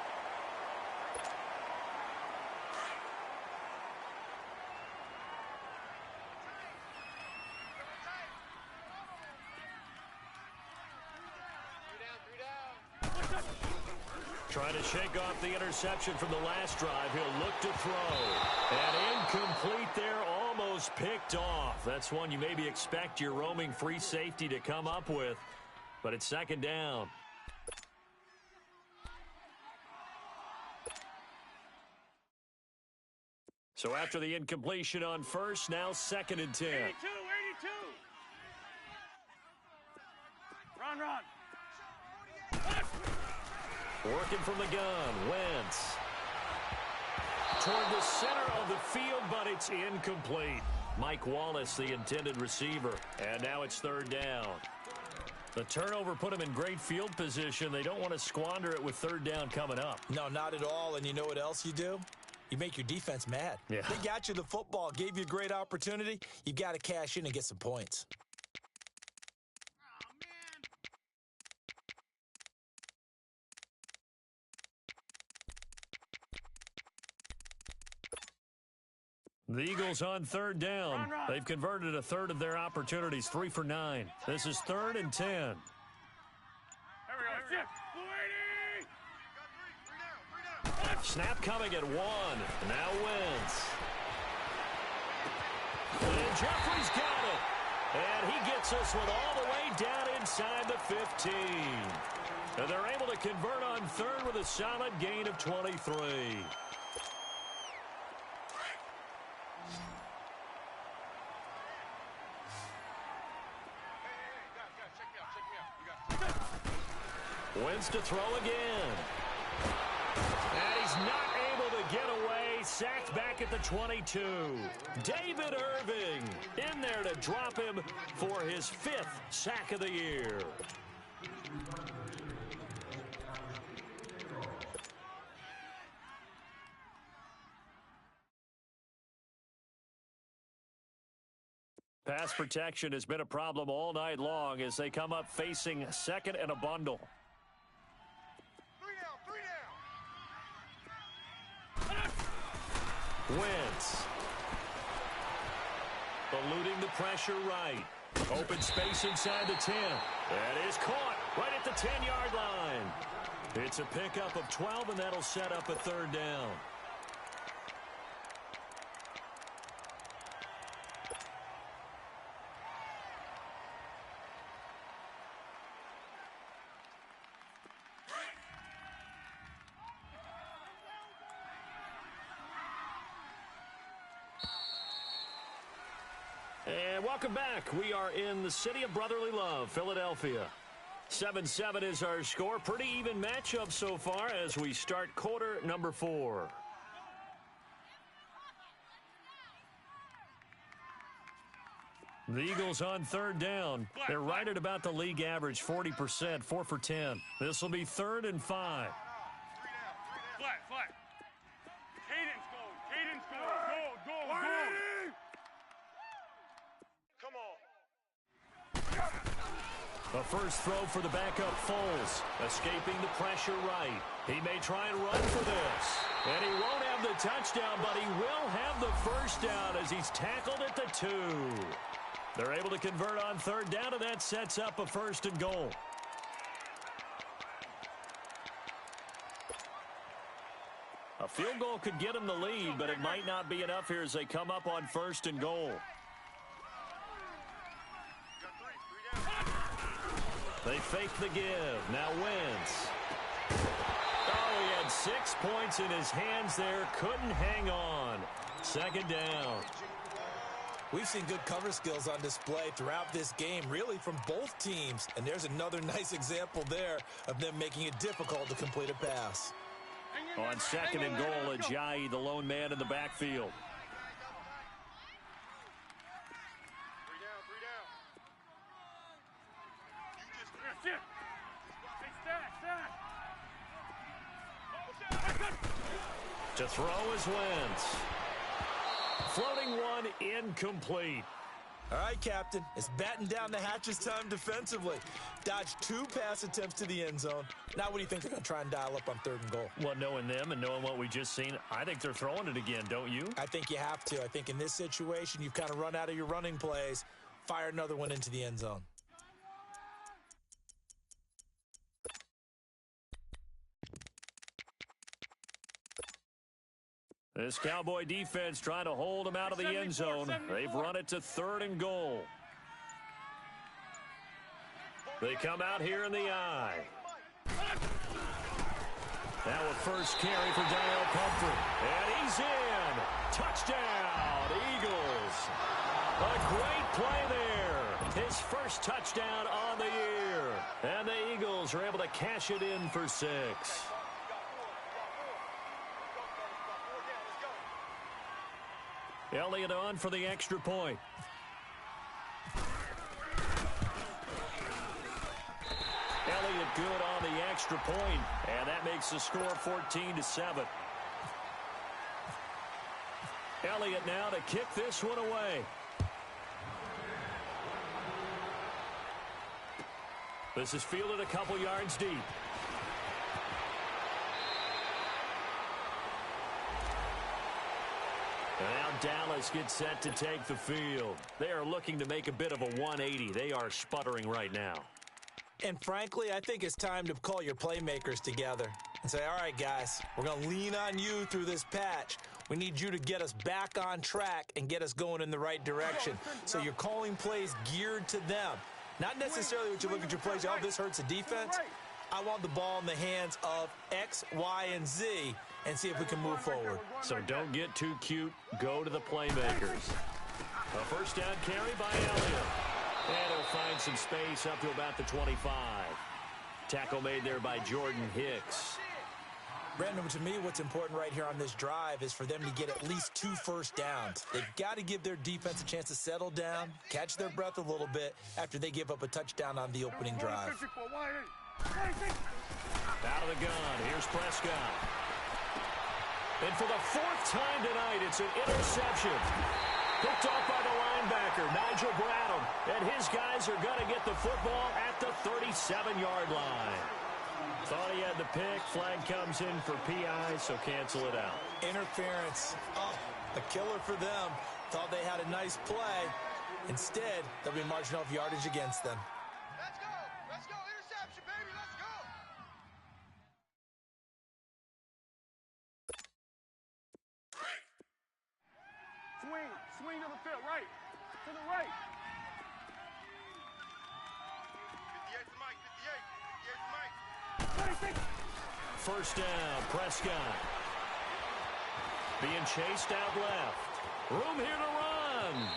Trying to shake off the interception from the last drive. He'll look to throw. And incomplete there, almost picked off. That's one you maybe expect your roaming free safety to come up with. But it's 2nd down. So after the incompletion on first, now 2nd and 10. 82. Run. Working from the gun, Wentz. Toward the center of the field, but it's incomplete. Mike Wallace, the intended receiver. And now it's 3rd down. The turnover put him in great field position. They don't want to squander it with 3rd down coming up. No, not at all. And you know what else you do? You make your defense mad. Yeah. They got you the football, gave you a great opportunity. You've got to cash in and get some points. The Eagles on 3rd down. They've converted a third of their opportunities, 3 for 9. This is 3rd and 10. Here we go. 280. Three down. Snap coming at 1. Now Wentz. And Jeffrey's got it. And he gets this one all the way down inside the 15. And they're able to convert on 3rd with a solid gain of 23. Wentz to throw again. And he's not able to get away. Sacked back at the 22. David Irving in there to drop him for his 5th sack of the year. Pass protection has been a problem all night long as they come up facing 2nd and a bundle. Three down. Wentz. Eluding the pressure right. Open space inside the 10. That is caught right at the 10-yard line. It's a pickup of 12, and that'll set up a 3rd down. And welcome back. We are in the city of brotherly love, Philadelphia. 7-7 is our score. Pretty even matchup so far as we start quarter number 4. The Eagles on 3rd down. They're right at about the league average, 40%, 4 for 10. This will be 3rd and 5. Flat. Cadence go. Go. Come on. The first throw for the backup Foles, escaping the pressure right. He may try and run for this. And he won't have the touchdown, but he will have the first down as he's tackled at the 2. They're able to convert on 3rd down, and that sets up a 1st and goal. A field goal could get them the lead, but it might not be enough here as they come up on 1st and goal. They fake the give. Now Wentz. Oh, he had 6 points in his hands there. Couldn't hang on. 2nd down. We've seen good cover skills on display throughout this game, really from both teams. And there's another nice example there of them making it difficult to complete a pass. On 2nd and goal, Ajayi, the lone man in the backfield. To throw is Wentz. Floating one, incomplete. All right, Captain. It's batten down the hatches time defensively. Dodged 2 pass attempts to the end zone. Now what do you think they're going to try and dial up on 3rd and goal? Well, knowing them and knowing what we just seen, I think they're throwing it again, don't you? I think you have to. I think in this situation, you've kind of run out of your running plays. Fire another one into the end zone. This Cowboy defense trying to hold them out of the end zone. They've run it to 3rd and goal. They come out here in the I. Now a first carry for Daniel Pumphrey. And he's in. Touchdown, Eagles. A great play there. His first touchdown on the year. And the Eagles are able to cash it in for 6. Elliott on for the extra point. Elliott good on the extra point, and that makes the score 14-7. Elliott now to kick this one away. This is fielded a couple yards deep. And now Dallas gets set to take the field. They are looking to make a bit of a 180. They are sputtering right now. And frankly, I think it's time to call your playmakers together and say, all right, guys, we're going to lean on you through this patch. We need you to get us back on track and get us going in the right direction. So you're calling plays geared to them. Not necessarily what you look at your plays, oh, this hurts the defense. I want the ball in the hands of X, Y, and Z and see if we can move forward. So don't get too cute. Go to the playmakers. A first down carry by Elliott. And he'll find some space up to about the 25. Tackle made there by Jordan Hicks. Brandon, to me, what's important right here on this drive is for them to get at least 2 first downs. They've got to give their defense a chance to settle down, catch their breath a little bit after they give up a touchdown on the opening drive. Out of the gun, here's Prescott. And for the 4th time tonight, it's an interception. Picked off by the linebacker, Nigel Bradham. And his guys are going to get the football at the 37-yard line. Thought he had the pick. Flag comes in for PI, so cancel it out. Interference. Oh, a killer for them. Thought they had a nice play. Instead, they'll be marching off yardage against them. Let's go. Let's go. Interception, baby. Let's go. Swing to the field, right. To the right. 58 to Mike. 58 to Mike. 26. First down, Prescott. Being chased out left. Room here to run.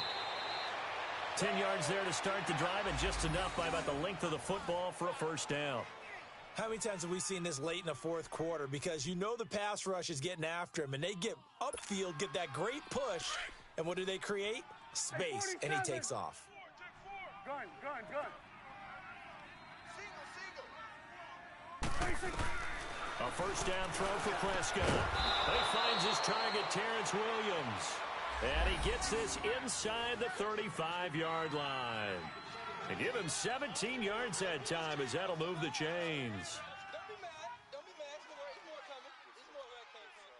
10 yards there to start the drive, and just enough by about the length of the football for a first down. How many times have we seen this late in the 4th quarter? Because you know the pass rush is getting after him, and they get upfield, get that great push, and what do they create? Space, and he takes off. Gun. Single. A first down throw for Prescott. He finds his target, Terrence Williams. And he gets this inside the 35-yard line. And give him 17 yards that time, as that'll move the chains. Don't be mad. Don't be mad. There's more coming. There's more where that came from.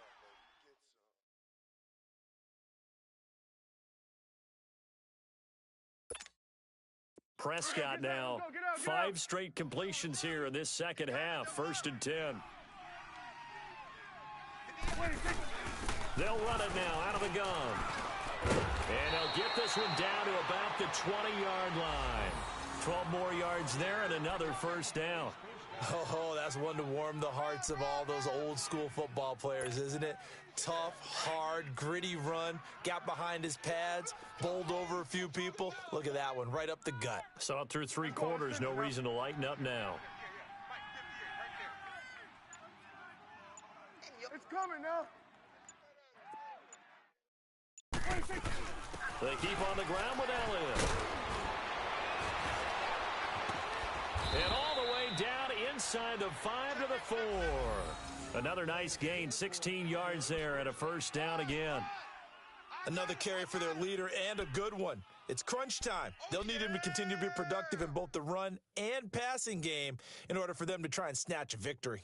Prescott now, 5 straight completions here in this second half. 1st and 10. They'll run it now out of the gun. And they'll get this one down to about the 20-yard line. 12 more yards there and another first down. Oh, that's one to warm the hearts of all those old-school football players, isn't it? Tough, hard, gritty run, got behind his pads, bowled over a few people. Look at that one, right up the gut. Saw it through 3 quarters, no reason to lighten up now. It's coming now. They keep on the ground with Elliott. And all the way down inside the 5 to the 4. Another nice gain, 16 yards there and a first down again. Another carry for their leader and a good one. It's crunch time. They'll need him to continue to be productive in both the run and passing game in order for them to try and snatch a victory.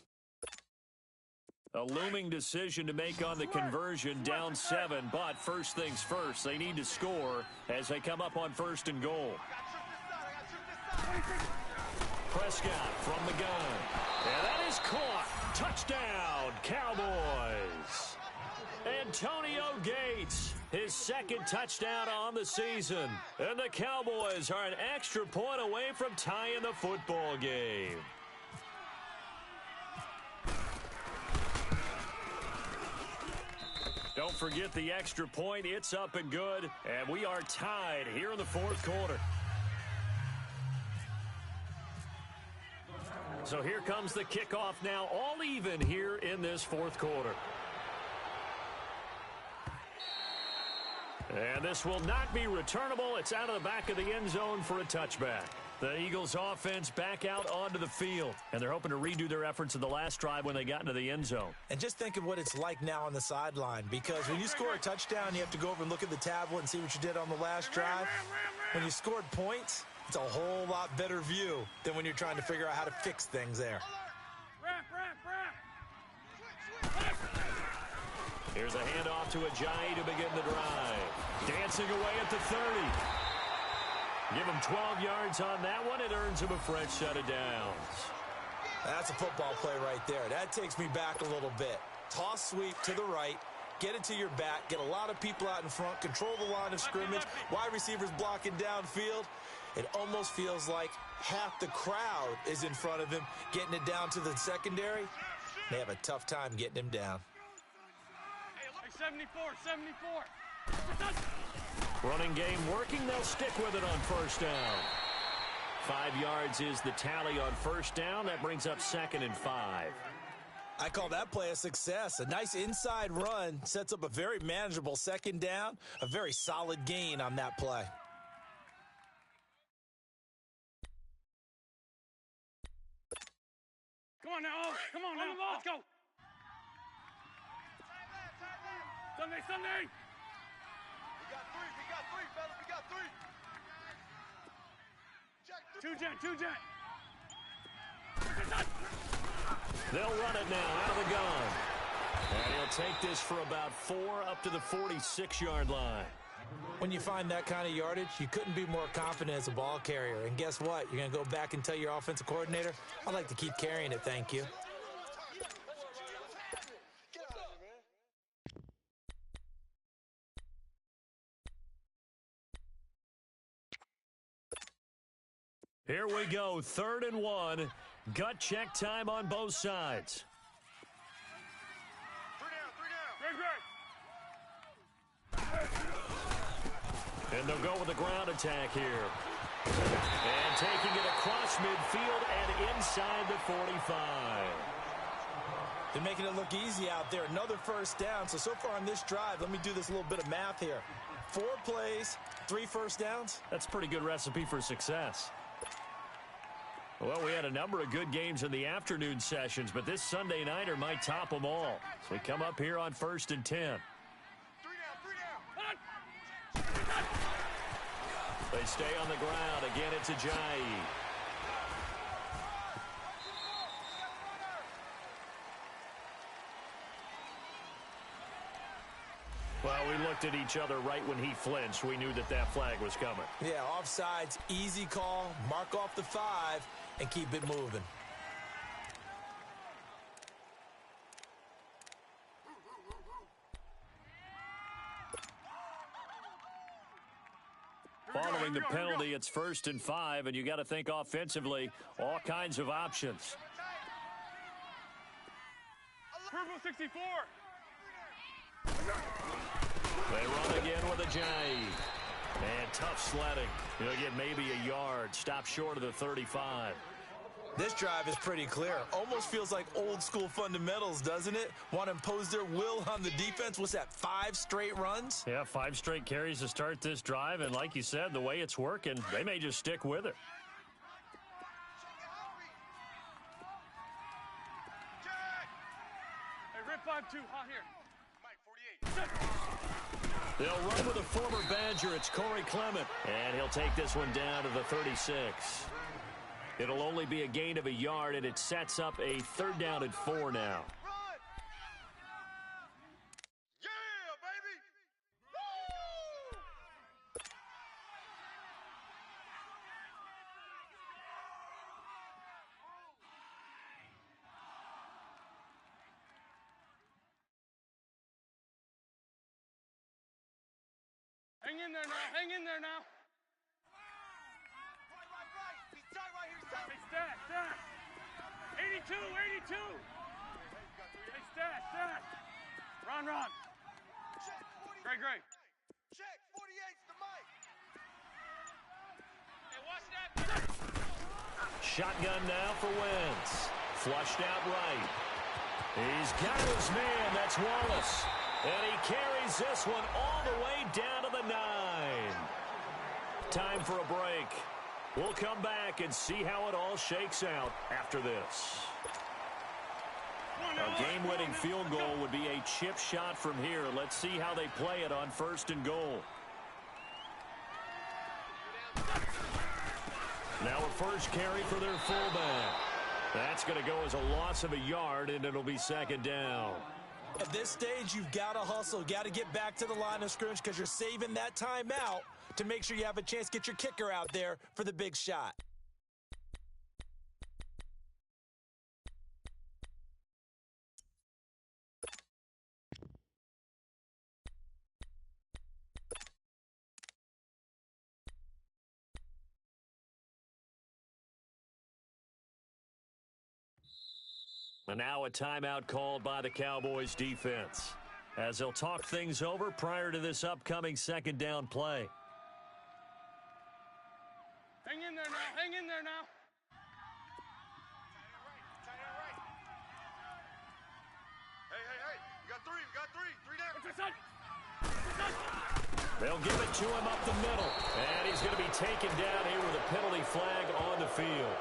A looming decision to make on the conversion, down 7, but first things first, they need to score as they come up on 1st and goal. Prescott from the gun, and that is caught. Touchdown, Cowboys. Antonio Gates, his 2nd touchdown on the season, and the Cowboys are an extra point away from tying the football game. Don't forget the extra point. It's up and good, and we are tied here in the 4th quarter. So here comes the kickoff now, all even here in this 4th quarter. And this will not be returnable. It's out of the back of the end zone for a touchback. The Eagles offense back out onto the field, and they're hoping to redo their efforts in the last drive when they got into the end zone. And just think of what it's like now on the sideline, because when you score a touchdown, you have to go over and look at the tablet and see what you did on the last drive. When you scored points, it's a whole lot better view than when you're trying to figure out how to fix things there. Here's a handoff to Ajayi to begin the drive. Dancing away at the 30. Give him 12 yards on that one. It earns him a fresh set of downs. That's a football play right there. That takes me back a little bit. Toss sweep to the right. Get it to your back. Get a lot of people out in front. Control the line of scrimmage. Wide receivers blocking downfield. It almost feels like half the crowd is in front of him, getting it down to the secondary. They have a tough time getting him down. 74. Running game working. They'll stick with it on first down. 5 yards is the tally on first down. That brings up 2nd and 5. I call that play a success. A nice inside run sets up a very manageable 2nd down. A very solid gain on that play. Come on now. Come on now. Let's go. Sunday. We got three, fellas. We got 3. Check 2 jet. They'll run it now out of the gun. And he'll take this for about 4 up to the 46-yard line. When you find that kind of yardage, you couldn't be more confident as a ball carrier. And guess what? You're going to go back and tell your offensive coordinator, I'd like to keep carrying it, thank you. Here we go, 3rd and 1. Gut check time on both sides. 3 down. And they'll go with the ground attack here. And taking it across midfield and inside the 45. They're making it look easy out there. Another first down. So far on this drive, let me do this little bit of math here. 4 plays, 3 first downs. That's a pretty good recipe for success. Well, we had a number of good games in the afternoon sessions, but this Sunday nighter might top them all. So we come up here on 1st and 10. 3 down. They stay on the ground. Again, it's Ajayi. Well, we looked at each other right when he flinched. We knew that that flag was coming. Yeah, offsides, easy call, mark off the 5, and keep it moving. Following the penalty, it's 1st and 5, and you got to think offensively, all kinds of options. Purple 64. They run again with a J. And tough sledding. He'll get maybe a yard. Stop short of the 35. This drive is pretty clear. Almost feels like old school fundamentals, doesn't it? Want to impose their will on the defense. What's that, 5 straight runs? Yeah, 5 straight carries to start this drive. And like you said, the way it's working, they may just stick with it. Hey, rip 5-2, hot here. Mike, 48. They'll run with a former Badger. It's Corey Clement. And he'll take this one down to the 36. It'll only be a gain of a yard, and it sets up a 3rd down and 4 now. Run! Yeah, baby! Woo! Hang in there now. Hang in there now. Right. He's tight right here. He's tight. Hey, stat. 82. Hey, stat. Ron. Check, 40. Great. Check, 48's the mic. Hey, watch that. Shotgun now for Wentz. Flushed out right. He's got his man. That's Wallace. And he carries this one all the way down to the 9. Time for a break. We'll come back and see how it all shakes out after this. A game-winning field goal would be a chip shot from here. Let's see how they play it on 1st and goal. Now a first carry for their fullback. That's going to go as a loss of a yard, and it'll be 2nd down. At this stage, you've got to hustle. Got to get back to the line of scrimmage because you're saving that timeout to make sure you have a chance to get your kicker out there for the big shot. And now a timeout called by the Cowboys defense as they'll talk things over prior to this upcoming 2nd down play. Hang in there now. Tight end right. Hey. We got three. 3 down. What's your son? They'll give it to him up the middle. And he's going to be taken down here with a penalty flag on the field.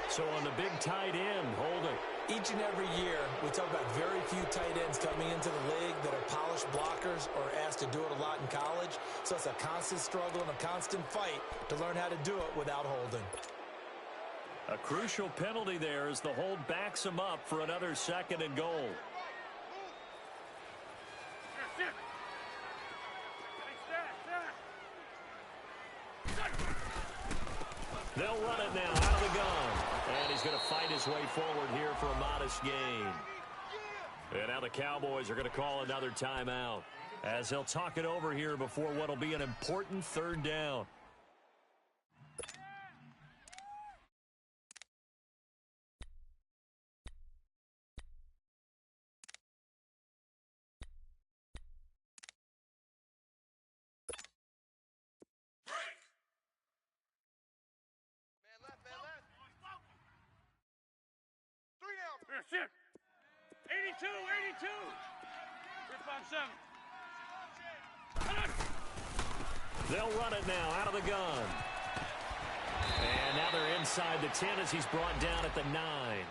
So on the big tight end, holding. Each and every year, we talk about very few tight ends coming into the league that are polished blockers or asked to do it a lot in college. So it's a constant struggle and a constant fight to learn how to do it without holding. A crucial penalty there as the hold backs him up for another 2nd and goal. Hey, stat. They'll run it now out of the gun. And he's going to fight his way forward here for a modest gain. And now the Cowboys are going to call another timeout as they'll talk it over here before what will be an important 3rd down. Man left. 3 down. Shit. 82. Rip 5-7. They'll run it now out of the gun. And now they're inside the 10 as he's brought down at the 9.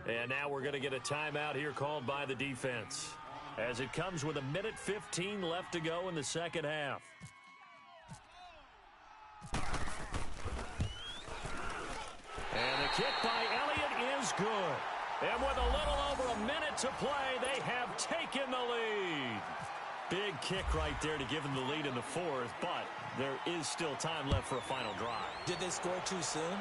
And now we're going to get a timeout here called by the defense as it comes with 1:15 left to go in the 2nd half. And the kick by Elliott is good. And with a little over a minute to play, they have taken the lead. Big kick right there to give them the lead in the 4th, but there is still time left for a final drive. Did they score too soon?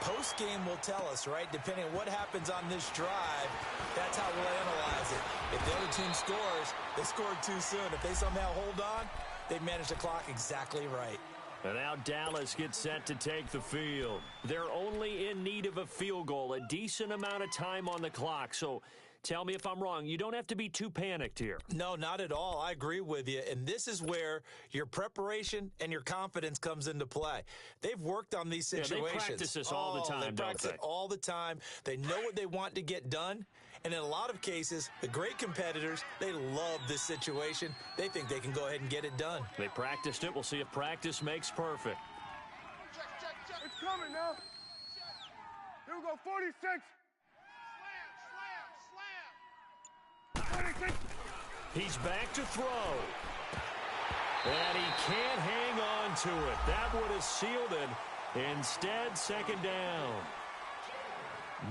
Post-game will tell us, right? Depending on what happens on this drive, that's how we'll analyze it. If the other team scores, they scored too soon. If they somehow hold on, they managed the clock exactly right. And now Dallas gets set to take the field. They're only in need of a field goal, a decent amount of time on the clock. So tell me if I'm wrong. You don't have to be too panicked here. No, not at all. I agree with you. And this is where your preparation and your confidence comes into play. They've worked on these situations. They practice this all the time, They don't practice it all the time. They know what they want to get done. And in a lot of cases, the great competitors, they love this situation. They think they can go ahead and get it done. They practiced it. We'll see if practice makes perfect. It's coming now. Here we go, 46. Slam, slam, slam. 46. He's back to throw. And he can't hang on to it. That would have sealed it. Instead, second down.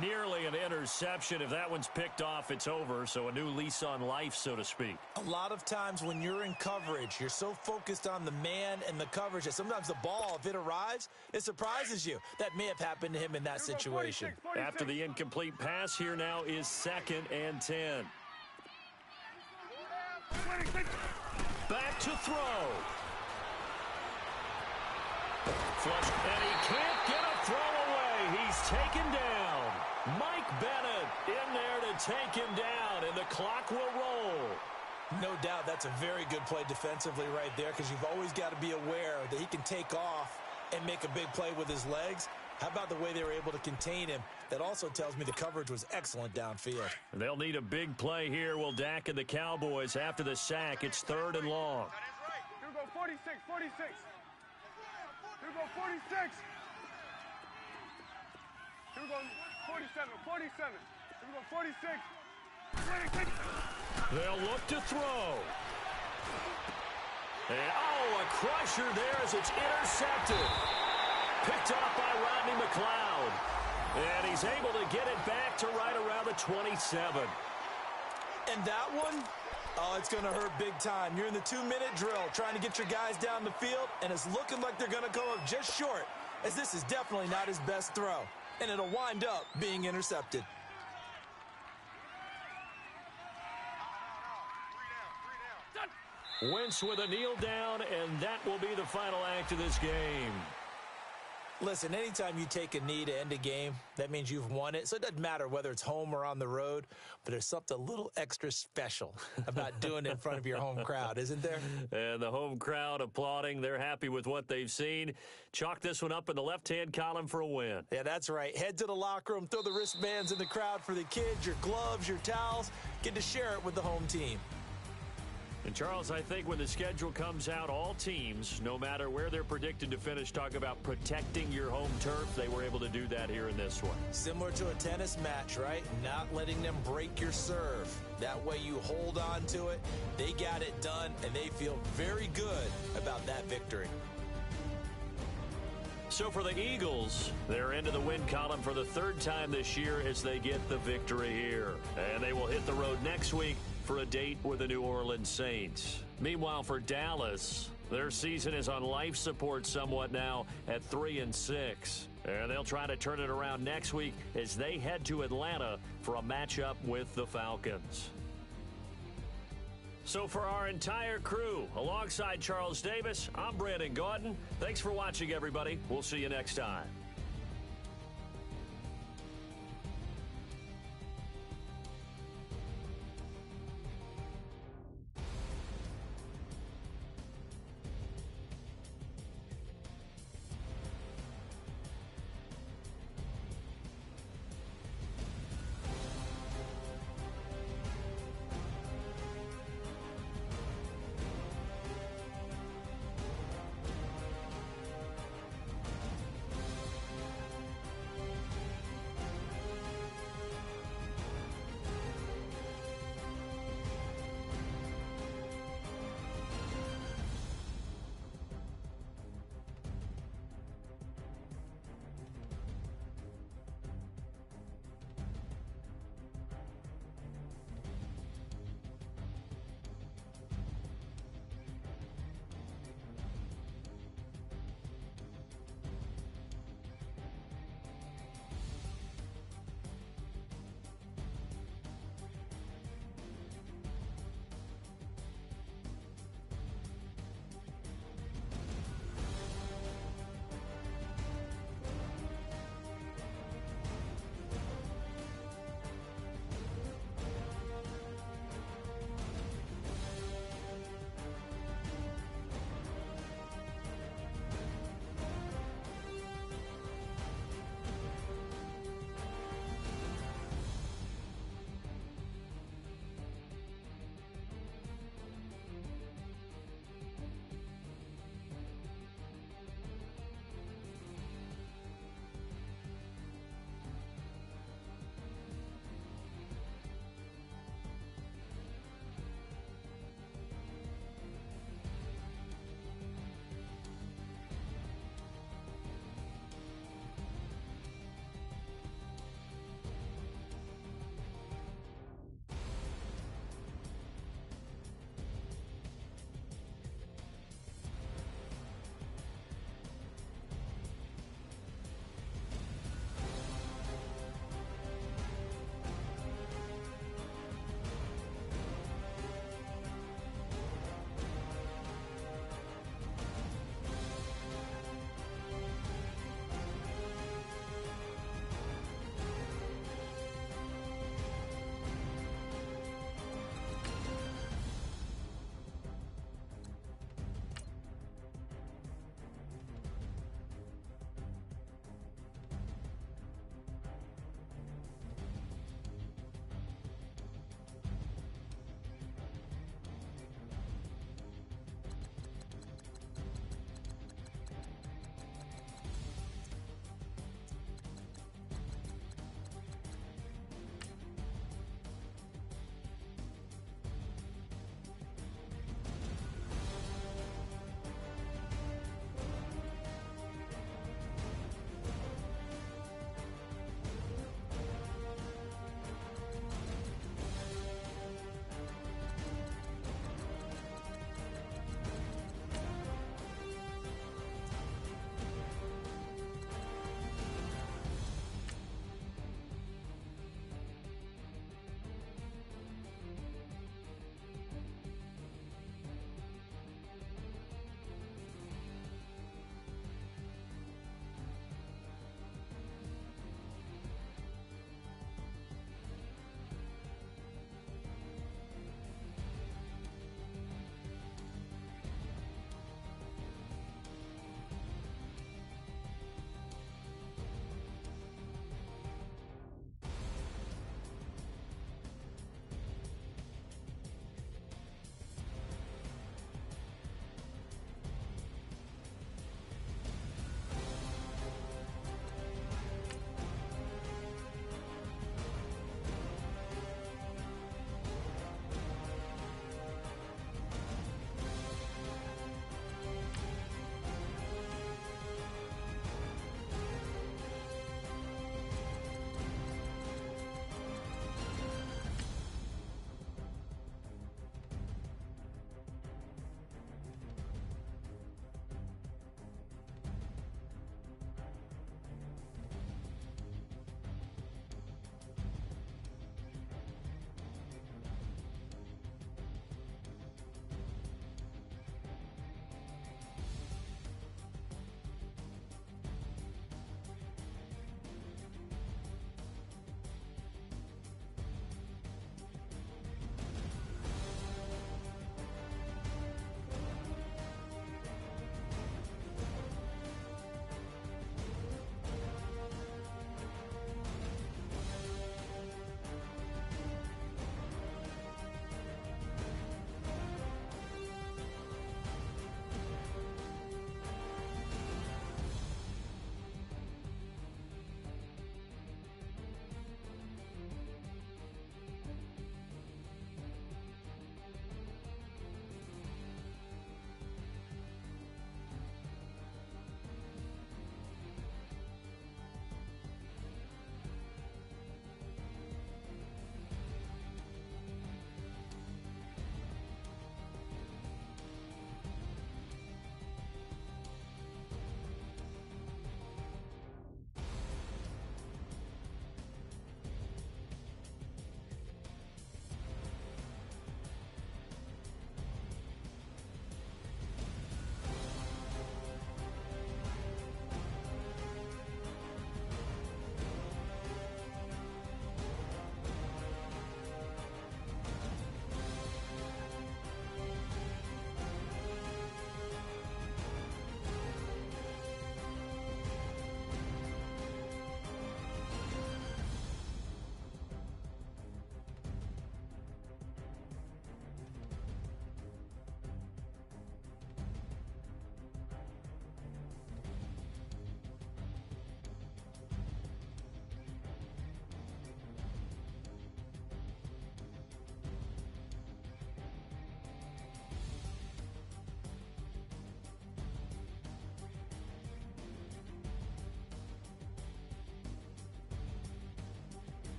Nearly an interception. If that one's picked off, it's over. So a new lease on life, so to speak. A lot of times when you're in coverage, you're so focused on the man and the coverage that sometimes the ball, if it arrives, it surprises you. That may have happened to him in that situation. 46. After the incomplete pass, here now is 2nd and 10. 26. Back to throw. Flush, and he can't get a throw away. He's taken down. Mike Bennett in there to take him down, and the clock will roll. No doubt that's a very good play defensively right there, because you've always got to be aware that he can take off and make a big play with his legs. How about the way they were able to contain him? That also tells me the coverage was excellent downfield. They'll need a big play here. Will Dak and the Cowboys after the sack. It's 3rd and long. Here we go, 46, 46. Here we go, 46. Here we go, 47, 47. Here we go, 46. 26. They'll look to throw. And, a crusher there as it's intercepted. Picked up by Rodney McLeod. And he's able to get it back to right around the 27. And that one, it's going to hurt big time. You're in the 2-minute drill trying to get your guys down the field, and it's looking like they're going to come up just short, as this is definitely not his best throw. And it'll wind up being intercepted. Wentz with a kneel down, and that will be the final act of this game. Listen, anytime you take a knee to end a game, that means you've won it. So it doesn't matter whether it's home or on the road, but there's something a little extra special about doing it in front of your home crowd, isn't there? And the home crowd applauding. They're happy with what they've seen. Chalk this one up in the left-hand column for a win. Yeah, that's right. Head to the locker room, throw the wristbands in the crowd for the kids, your gloves, your towels. Get to share it with the home team. And, Charles, I think when the schedule comes out, all teams, no matter where they're predicted to finish, talk about protecting your home turf. They were able to do that here in this one. Similar to a tennis match, right? Not letting them break your serve. That way you hold on to it. They got it done, and they feel very good about that victory. So for the Eagles, they're into the win column for the 3rd time this year as they get the victory here. And they will hit the road next week for a date with the New Orleans Saints. Meanwhile, for Dallas, their season is on life support somewhat now at 3-6. And they'll try to turn it around next week as they head to Atlanta for a matchup with the Falcons. So for our entire crew, alongside Charles Davis, I'm Brandon Gaudin. Thanks for watching, everybody. We'll see you next time.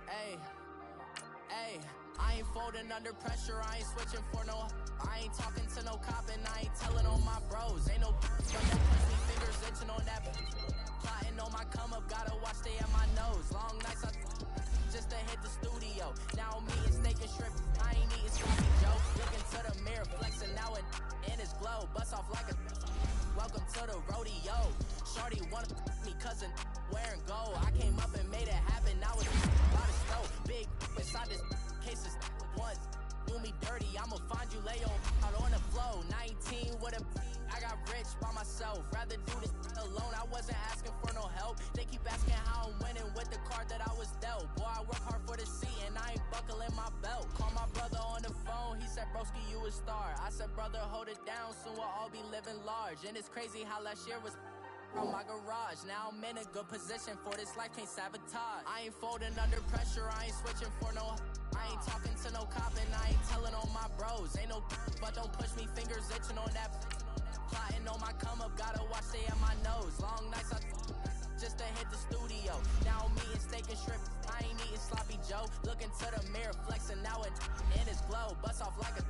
Ayy, I ain't folding under pressure, I ain't switching for no. I ain't talking to no cop and I ain't telling on my bros. Ain't no but don't push me, fingers itching on that. Plotting on my come up, gotta watch stay at my nose. Long nights just to hit the studio. Now I'm eating steak and shrimp, I ain't eating sloppy Joe. Looking to the mirror, flexing now it in his glow. Bust off like a welcome to the rodeo. Shorty wanna me cousin wearing gold. I came up and made it happen, now it's by the snow. Big inside this cases once do me dirty, I'ma find you lay out on the flow. 19 with a I got rich by myself. Rather do this alone, I wasn't asking for no help. They keep asking how I'm winning with the card that I was dealt. Boy, I work hard for the seat and I ain't buckling my belt. Call my brother on the phone, he said, broski, you a star. I said, brother, hold it down, soon we'll all be living large. And it's crazy how last year was from my garage. Now I'm in a good position for this life, can't sabotage. I ain't folding under pressure, I ain't switching for no. I ain't talking to no cop and I ain't telling on my bros. Ain't no but don't push me, fingers itching on that. Plotting on my come up, gotta watch stay at my nose. Long nights just to hit the studio. Now I'm eating steak and shrimp, I ain't eating sloppy Joe. Looking to the mirror, flexing now it in his glow. Bust off like a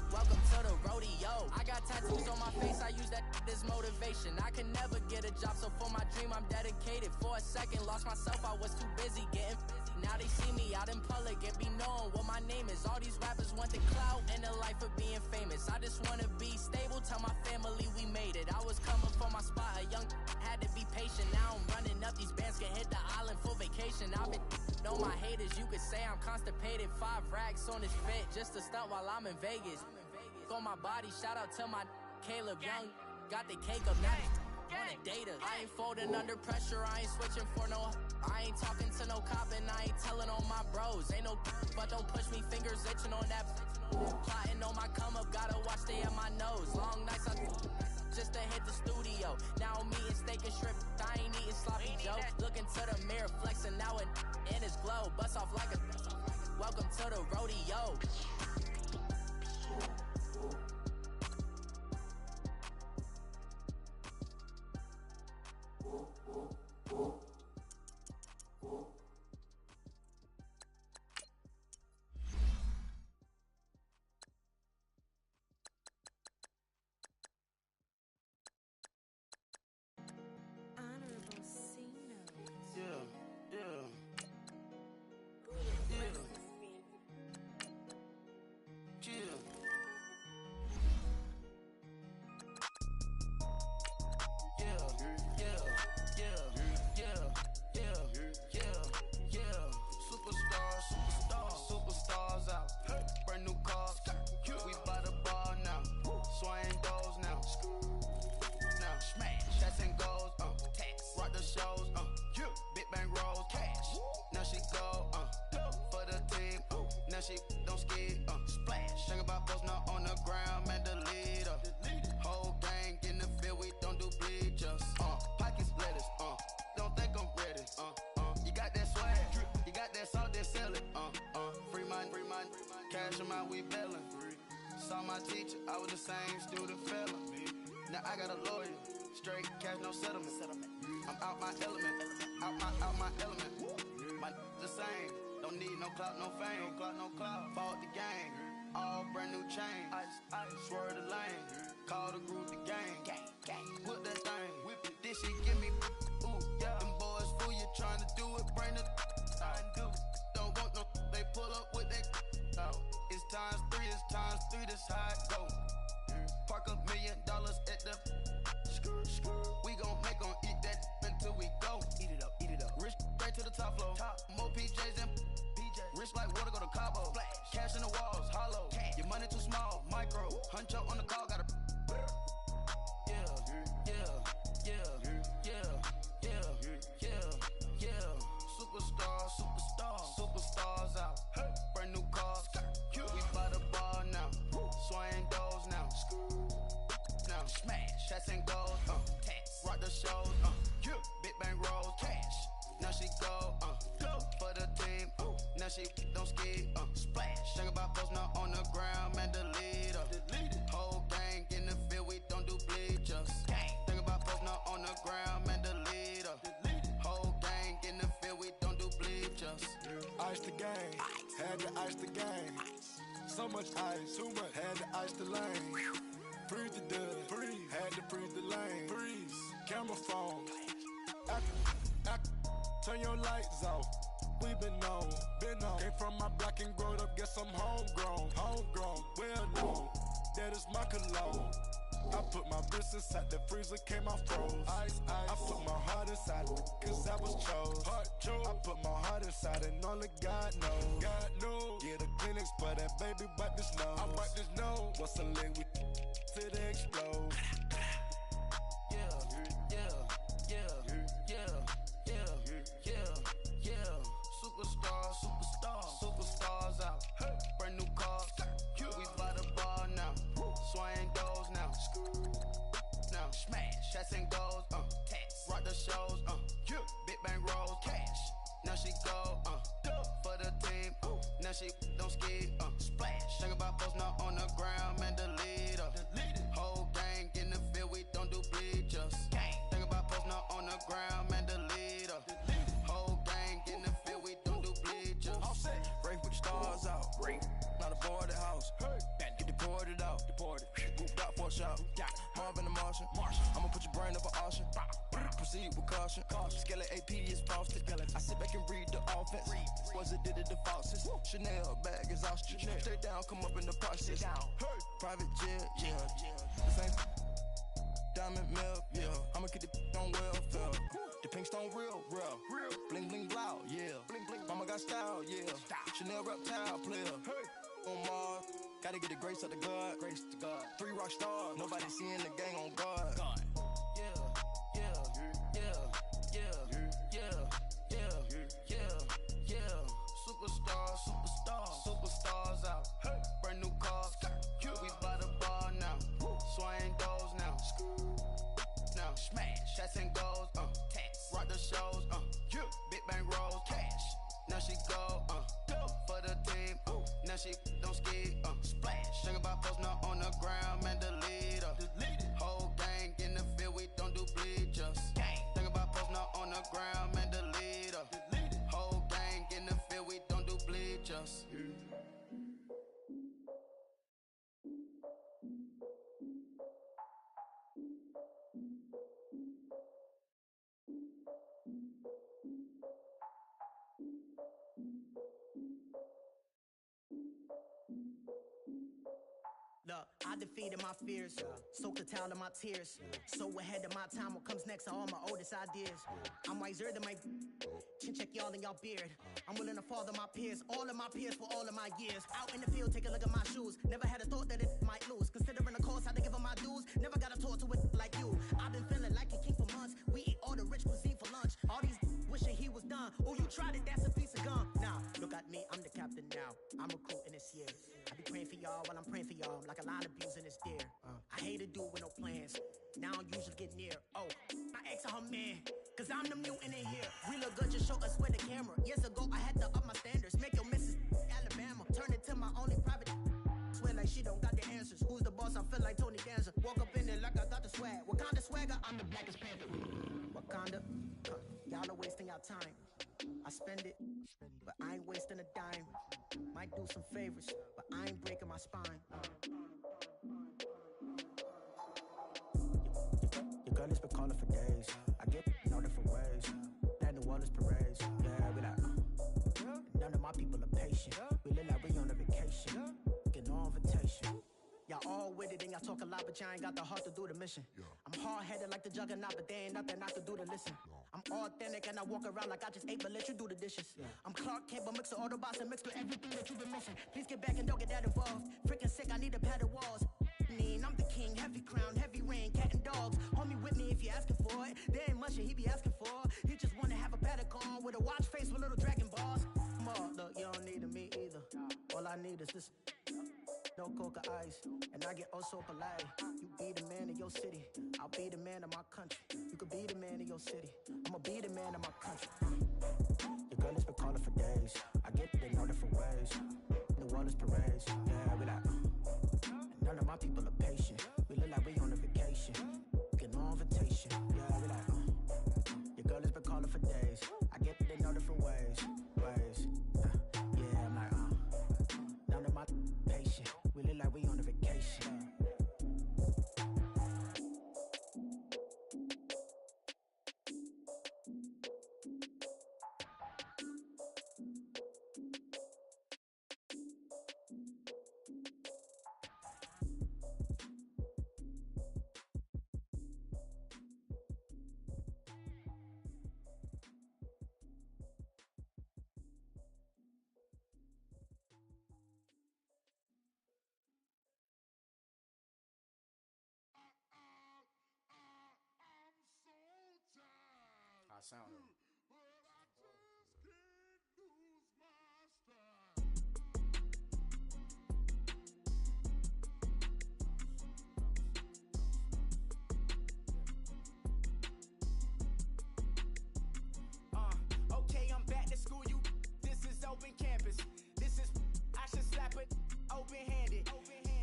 welcome to the rodeo. I got tattoos on my face, I use that as motivation. I can never get a job, so for my dream I'm dedicated. For a second, lost myself, I was too busy getting busy. Now they see me out in public and be knowing what my name is. All these rappers want the clout and the life of being famous. I just wanna be stable, tell my family we made it. I was coming for my spot, a young had to be patient. Now I'm running up, these bands can hit the island for vacation. I've been on my haters, you could say I'm constipated. 5 racks on this fit, just to stunt while I'm in Vegas. On my body, shout out to my Caleb Young. Got the cake up, now wanna date us. I ain't folding under pressure, I ain't switching for no. I ain't talking to no cop and I ain't telling on my bros. Ain't no but don't push me, fingers itching on that. Plotting on my come up, gotta watch stay at my nose. Long nights just to hit the studio. Now I'm eating steak and shrimp, I ain't eating sloppy Joe. Looking to the mirror, flexing now it in his glow. Bust off like a welcome to the rodeo. She don't skid, splash. Think about posting up on the ground, man, delete her. Whole gang in the field, we don't do bleachers. Pockets lettuce, don't think I'm ready. You got that swag, you got that salt, then sell it. Free mind, cash them out, we bailin'. Saw my teacher, I was the same student fella. Now I got a lawyer, straight cash, no settlement. I'm out my element, out my element. My the same. Don't need no clout, no fame. No clout. Bought the game. All brand new chain. I swerve the lane. Call the group the gang. Whip that thing. Whip it. This shit give me. Ooh, yeah. Them boys fool you trying to do it. Bring the. Don't want no. They pull up with that. It's times 3. This how it go. Park $1 million at the. We gon' make 'em eat that until we go. Eat it up. Rich straight to the top floor. More PJs and rich like water, go to Cabo. Cash in the walls, hollow. Your money too small, micro. Huncho on the call, got a. Superstars out. Brand new cars. We by the bar now. Swing doors now. Smash. Shots and goals. Rock the shows. Big bang rolls. Cash. Now she go. For the team. Now she don't skid, splash. Think about posting up on the ground, man, delete her. Whole gang in the field, we don't do bleachers. Think about posting up on the ground, man, delete her. Whole gang in the field, we don't do bleachers. ice the game. Had to ice the game. So much ice, too much. Had to ice the lane. Freeze the dud, freeze. Had to freeze the lane. Freeze. Camera phone. Turn your lights off. We been on. Came from my block and growed up. Guess I'm homegrown. Well known. That is my cologne. I put my wrist inside the freezer, came off froze. Ice. I put my heart inside it, cause I was chose. I put my heart inside it, and only God knows. Get a clinics, but that baby wipe this nose. I wipe this nose. What's a leg with till they explode? Superstars out. Brand new cars. We by the bar now. Swaying doors now. Now smash. Shots and goals. Rock the shows. Big bang rolls. Cash. Now she go. For the team. Now she don't ski. Splash. Think about post now on the ground. Man, the leader. Whole gang in the field. We don't do bleachers. Think about post now on the ground. Man, the leader. Whole gang in the field. We don't do bleachers. All set. Break with the stars out. Not a boarded house. Get deported out. Moved out for a shot. Marvin the Martian. I'ma put your brain up for auction. Proceed with caution. Skeleton AP is frosted. I sit back and read the offense. Was it did it the faucets? Chanel bag is ostrich. Stay down, come up in the process. Private jet, yeah. The same diamond milk, yeah. I'ma get the on welfare. The pink stone real. Bling bling blow, yeah. Mama got style, yeah. Chanel reptile player. On Mars, gotta get the grace of the God. 3 rock stars, nobody seeing the gang on guard. Superstars out. Brand new cars. We by the bar now. Swaying doors now. Now smash. Shots and goals. Rock the shows. Big bang rolls. Cash. Now she go. For the team. Now she don't ski. Splash. Think about post now on the ground. Man, the leader. Whole gang in the field. We don't do bleachers. Think about post now on the ground. Man, the leader. Whole gang in the field. We don't do bleachers. Look, I defeated my fears, soaked a towel in my tears. So ahead of my time, what comes next are all my oldest ideas. I'm wiser than my chin check y'all in y'all beard. I'm willing to father my peers, all of my peers for all of my years. Out in the field, take a look at my shoes. Never had a thought that it might lose. Considering the cost, I had to give them my dues. Never got a talk to it like you. I've been feeling like a king for months. We eat all the rich cuisine for lunch. All these wishing he was done. Oh, you tried it, that's a piece of gum. Now, look at me, I'm the captain now. I'm recruiting this year. I be praying for y'all while I'm praying for y'all. Like a line abusing this deer. I hate a dude with no plans. Now I don't usually get near. Oh, I ex her man. Cause I'm the mutant in here. We look good, just show us with the camera. Years ago, I had to up my standards. Make your missus Alabama. Turn it to my only private. Swear like she don't got the answers. Who's the boss? I feel like Tony Danza. Walk up in it like I got the swag. Wakanda swagger, I'm the blackest panther. Wakanda, y'all are wasting your time. I spend it, but I ain't wasting a dime. Might do some favors, but I ain't breaking my spine. Your girl has been calling for days. I get no different ways. That New Orleans parades. Yeah, we like, none of my people are patient. We look like we on a vacation. Get no invitation. Y'all all with it and y'all talk a lot, but y'all ain't got the heart to do the mission. I'm hard-headed like the juggernaut, but there ain't nothing I can do to listen. I'm authentic and I walk around like I just ate, but let you do the dishes. I'm Clark Kent, but mix the Autobots and mix with everything that you've been missing. Please get back and don't get that involved. Freaking sick, I need a padded walls. I'm the king, heavy crown, heavy rain, cat and dogs. Homie with me if you're asking for it. There ain't much that he be asking for. He just wanna have a paddock on with a watch face with little dragon balls. Look, you don't need me either. All I need is this. No coca ice, and I get oh so polite. You be the man of your city, I'll be the man of my country. You could be the man of your city, I'ma be the man of my country. Your girl has been calling for days. I get it in all different ways. New Orleans parades, yeah, we like. None of my people are patient. We look like we on a vacation. Get no invitation, yeah, we like. Your girl has been calling for days. I get it in all different ways. sound though. Okay, I'm back to school, you. This is open campus. This is, I should slap it open-handed.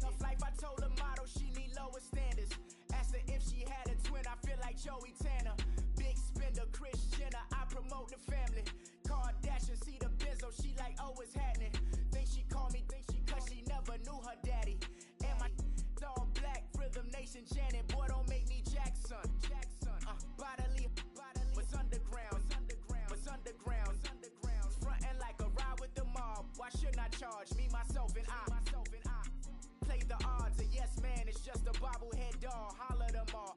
Tough life, I told the model she need lower standards. Asked her if she had a twin, I feel like Joey Tanner. Big spender, Kris Jenner, I promote the family. Kardashian, see the benzo, she like, oh, it's happening. Think she called me, cause she never knew her daddy. And my all black, Rhythm Nation, Janet, boy, don't make me Jackson. Bodily, was underground. Frontin' like a ride with the mob. Why shouldn't I charge me, myself, and I? Play the odds, a yes man, it's just a bobblehead doll. Holler them all.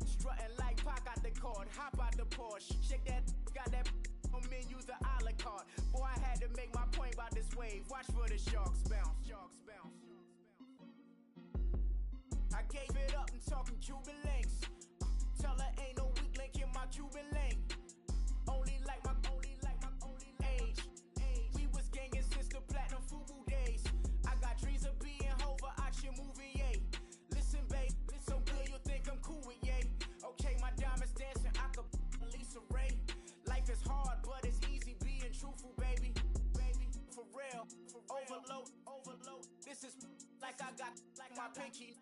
Strutting like Pac out the court, hop out the Porsche. Shake that, got that on menu, the a la carte. Boy, I had to make my point about this wave. Watch for the sharks bounce. I gave it up and talking Cuban links. Tell her ain't no weak link in my Cuban link. Only like my age. We was gangin' since the platinum FUBU days. I got dreams of being Hova out your movie, yay. Listen, babe, so good you think I'm cool with yay. Okay, my diamonds dancing, I could Lisa Ray. Life is hard, but it's easy being truthful, baby. For real, overload. This is like I got like my pinky.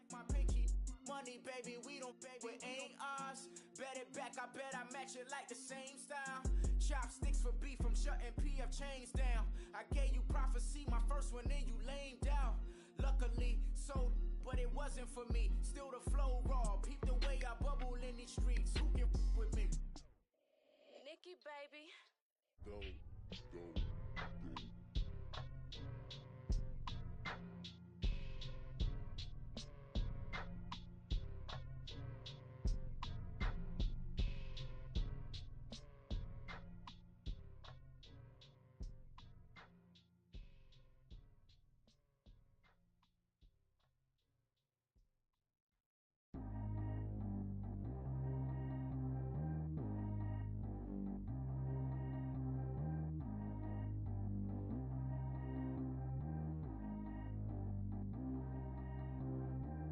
Money, baby, we don't pay, but ain't ours. Bet it back, I bet I match it like the same style. Chopsticks for beef, I'm shutting PF chains down. I gave you prophecy, my first one, then you lamed out. Luckily, sold, but it wasn't for me. Still the flow raw, peep the way I bubble in these streets. Who can with me? Nikki, baby. Go.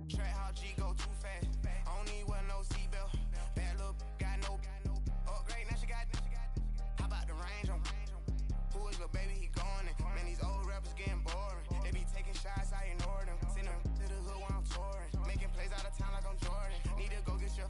Track how G go too fast. I don't need wear no seatbelt. Bad little got no upgrade. Now she got. How about the range on? Who is little baby? He going in. Man, these old rappers getting boring. They be taking shots, I ignore them. Send them to the hood while I'm touring. Making plays out of town like I'm Jordan. Need to go get your.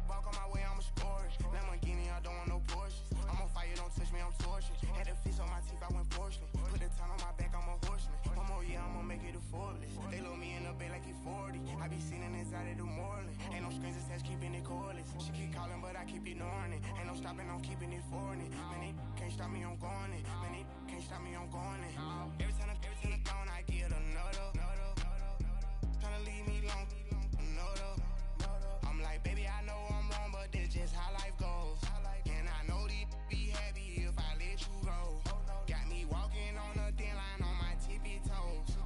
Walk on my way, I'ma score it. Lamborghini, I don't want no Porsches. I'm on fire, don't touch me, I'm tortured. Had the fish on my teeth, I went porcelain. Put the town on my back, I'm a horseman. One more year, I'ma make it a Forbes. They load me in the bay like he 40. I be sitting inside of the Moreland. Ain't no strings attached, keeping it cordless. She keep calling, but I keep ignoring it. Ain't no stopping, I'm keeping it foreign. Man, they can't stop me, I'm going it. Man, they can't stop me, I'm going it. Every time I gone, I get another. Tryna leave me long, another. I'm like, baby, I know I'm wrong, but this just how life goes. And I know these be happy if I let you go. Got me walking on a thin line on my tippy toes.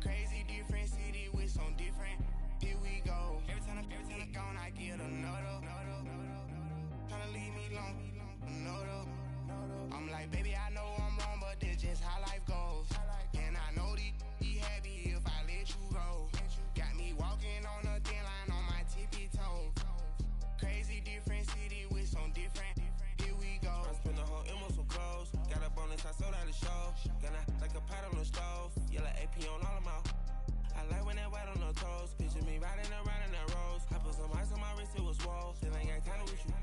Crazy different city with some different. Here we go. Every time I gone, I get another. Tryna leave me long, another. I'm like, baby, I know I'm wrong, but this just how life goes. And I know these be happy if I let you go. Got me walking on a thin line on my tippy toes. Crazy different city with some different. Here we go. I spent the whole M on some clothes. Got a bonus, I sold out the show. Got like a pot on the stove. Yellow AP on all of my. I like when that white on the toes. Picture me riding around in that rose. I put some ice on my wrist, it was swole. Then I got time with you.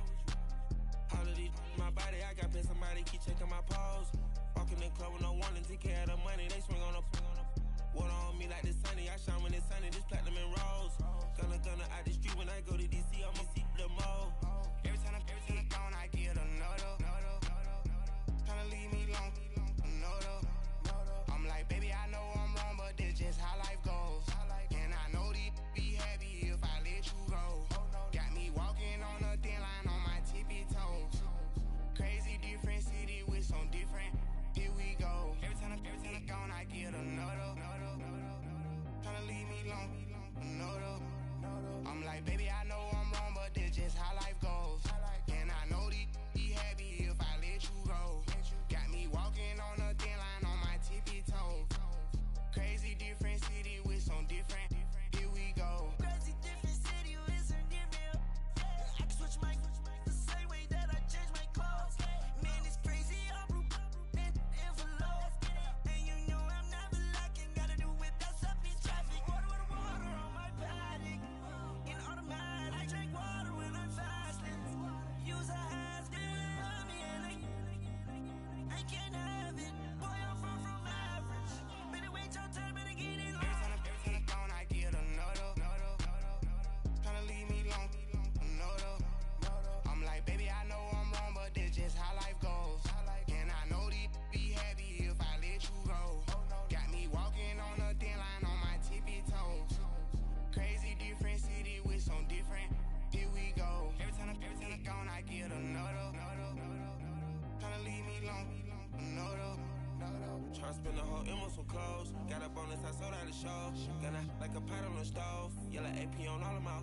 All of these my body, I got paid somebody keep checking my pose. Walking in the club with no warning, take care of the money. They swing on the. Water on me like the sunny, I shine when it's sunny. This platinum and rose. Gonna out the street when I go to DC, I'ma see the mall. Every time I gone, I get another. Tryna leave me long, another. I'm like, baby, I know I'm wrong, but this just how life goes. And I know these be happy if I let you go. Got me walking on a thin line on my tippy toes. Crazy different city with some different. Here we go. Every time whole M on some clothes. Got up on this, I sold out the show. Gonna like a pot on the stove. Yellow AP on all of my.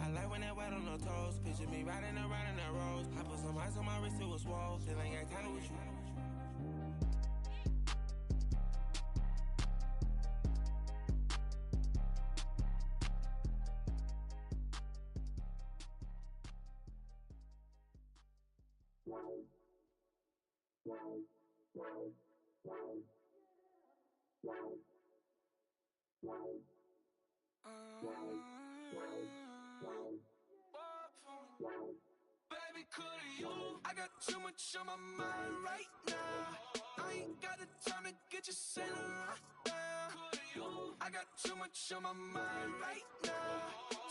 I like when that wet on the toes. Picture me riding around in that rose. I put some ice on my wrist, it was swole. Still ain't got time with you. Baby, could you? I got too much on my mind right now. I ain't got the time to get you sitting right now. Could you? I got too much on my mind right now.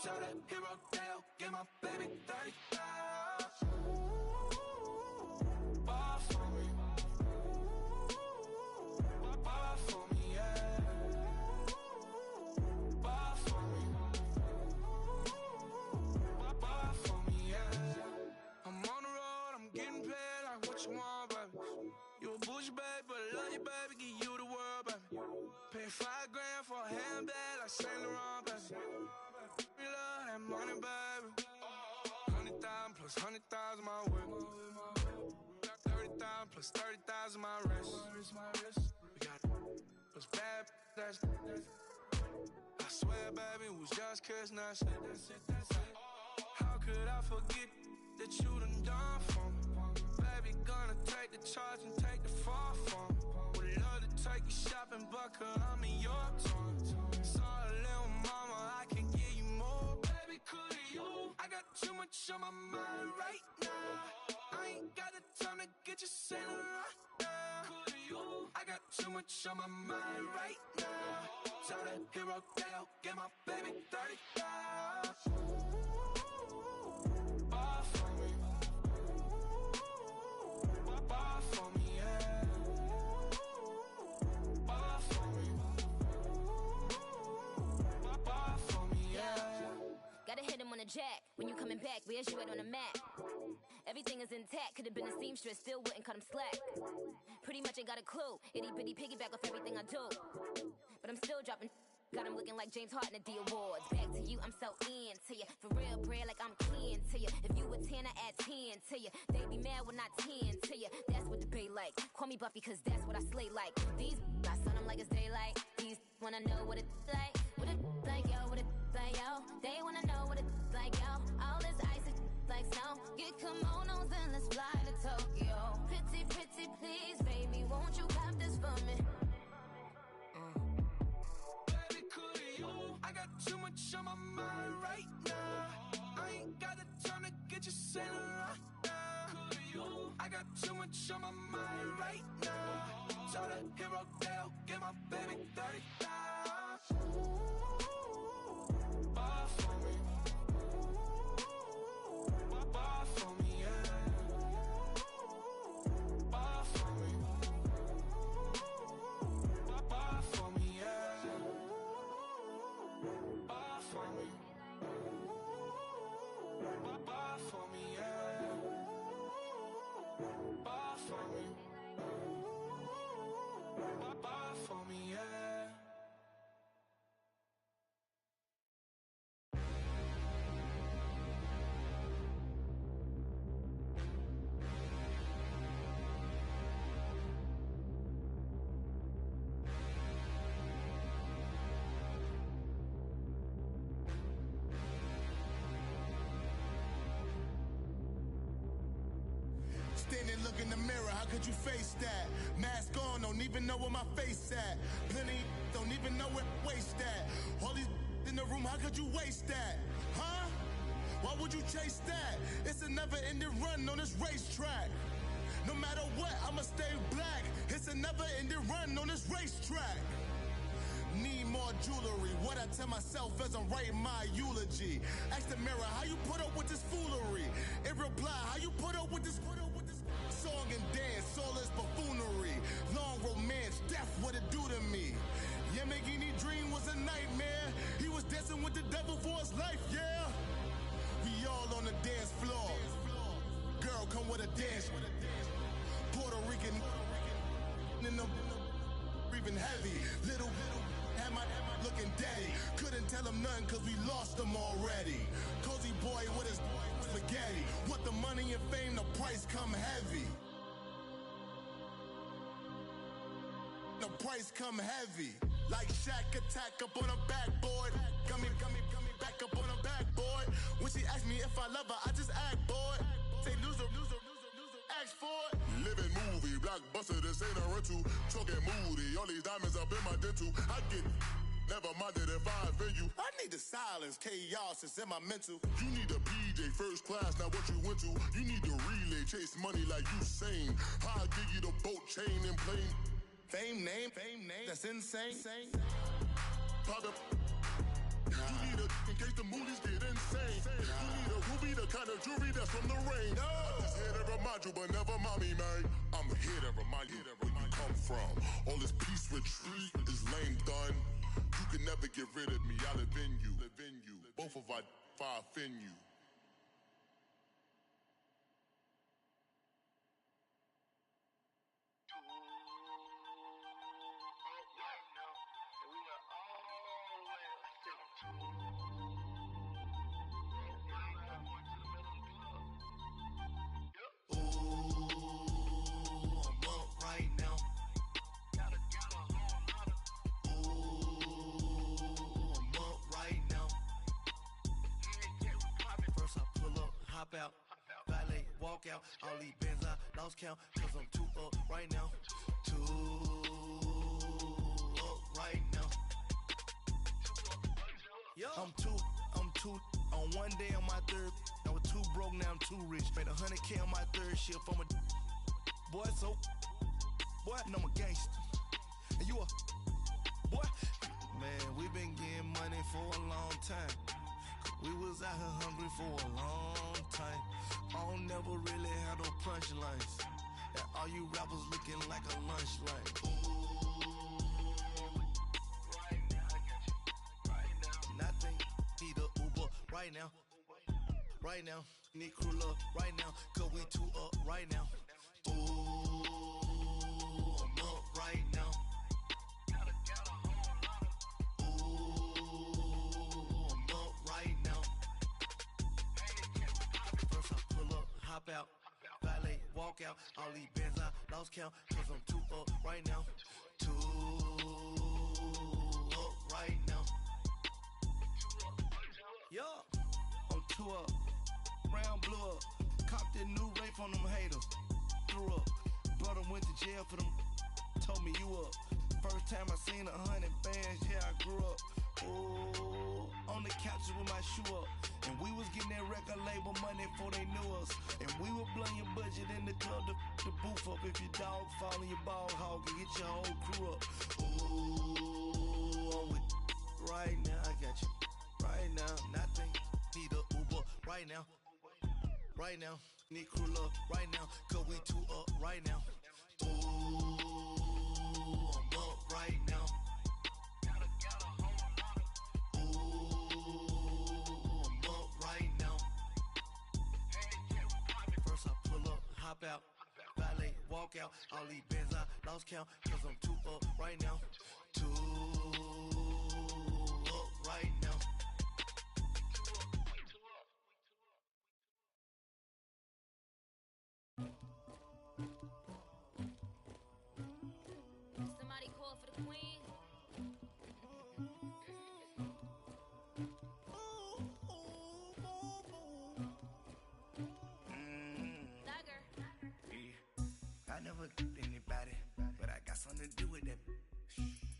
Tell that hero Dale, get my baby 30,000. Bar for me. Bar for me, yeah. Bar for me. Bar for me, yeah. I'm on the road, I'm getting paid like what you want, baby. You a bougie, baby, but I love you, baby. Give you the world, baby. Pay $5 for a handbag like Saint Laurent, baby. We love that money, baby. 100,000 plus 100,000 my whip. 30,000 plus 30,000 my wrist. We got it. Plus bad, that's I swear, baby, it was just kissing, that's it. How could I forget that you done for me? Baby, gonna take the charge and take the fall from me. Would love to take you shopping, but I'm in your tongue. Sorry, little mama, I can give you more. Baby, could you? I got too much on my mind right now. I ain't got the time to get you sitting right now. Could you? I got too much on my mind right now. Tell that hero Dale, get my baby 30,000. Bar for me. Bar for me, yeah. Bar for me. Bar for me, yeah. Gotta hit him on the jack. When you coming back, where's you at on the map? Everything is intact. Could've been a seamstress, still wouldn't cut him slack. Pretty much ain't got a clue. Itty bitty piggyback off everything I do. But I'm still dropping. Got him looking like James Harden at the awards. Back to you, I'm so into you. For real, bread, like I'm kin to you. If you a 10, I add 10 to you. They be mad when I 10 to you. That's what the bay like. Call me Buffy, cause that's what I slay like. These, I sun them like it's daylight. These wanna know what it's like. What it like, yo, what it like, yo. They wanna know what it's like, yo. All this ice is like snow. Get kimonos and let's fly to Tokyo. Pretty, pretty, please, baby, won't you pop this for me? I got too much on my mind right now. I ain't got the time to get you sitting right now. I got too much on my mind right now. Tell that hero Dale, get my baby 30,000. Bar for me. Bar for me, yeah. Bar for me. Bar for me, yeah. Bar for me. Bar for me, yeah. Bar for me. Bar for me, yeah. Standing, look in the mirror, how could you face that? Mask on, don't even know where my face at. Plenty, don't even know where waist at. All these in the room, how could you waste that? Huh? Why would you chase that? It's a never-ending run on this racetrack. No matter what, I'ma stay black. It's a never-ending run on this racetrack. Need more jewelry. What I tell myself as I'm writing my eulogy. Ask the mirror, how you put up with this foolery? In reply, how you put up with this song and dance, all this buffoonery. Long romance, death, what it do to me? Yamagini dream was a nightmare. He was dancing with the devil for his life, yeah. We all on the dance floor. Girl, come with a dance. Puerto Rican in the breathing heavy. Little had my looking daddy. Couldn't tell him nothing cause we lost him already. Cozy boy with his spaghetti. With the money and fame, the price come heavy. The price come heavy. Like Shaq attack up on a backboard. Gummy, back up on a backboard. When she asked me if I love her, I just act bored. Say loser, ask for it. Living movie, blockbuster, this ain't a rental. Talking moody, all these diamonds up in my dental. I get never minded if I offend you. I need the silence, chaos is in my mental. You need a PJ, first class, not what you went to. You need the relay, chase money like you sane. I'll give you the boat, chain, and plane. Fame name, that's insane. Pop up. You need a, in case the movies get insane. You need a ruby, the kind of jewelry that's from the rain. I'm just here to remind you, but never mind me, man. I'm here to remind you where you come from. All this peace retreat is lame done. You can never get rid of me, I live in you. Both of our fire offend you. Out, valet, walk out, all these bands I lost count, cause I'm too up right now, too up right now. Yo. I'm too, on one day on my third, I was too broke, now I'm too rich, made 100K on my third shift, I'm a boy, so, boy, and I'm a gangster, and you a, boy, man, we been getting money for a long time. We was out here hungry for a long time. I don't never really have no punchlines. And all you rappers looking like a lunch line. Right now, I got you. Right now. Nothing, need a Uber right now. Right now, need crew love right now. Cause we too up right now. Ooh, I'm up right now. Hop out, valet, walk out, all these bands I lost count, cause I'm too up right now, too up right now. Yo, I'm too up, round blew up, copped that new rape on them haters, threw up, brother went to jail for them, told me you up, first time I seen 100 bands, yeah I grew up, ooh, on the couches with my shoe up. And we was getting that record label money before they knew us. And we were blowing your budget in the club to the booth up. If your dog fall in your ball hog and get your whole crew up. Ooh, I'm with right now, I got you. Right now, nothing, need a Uber right now. Right now, need crew love right now. Cause we too up right now. Ooh, I'm up right now. Hop out, valet, walk out, all these bands I lost count, cause I'm too up right now, too up right now. Somebody call for the queen. I never anybody, but I got something to do with that.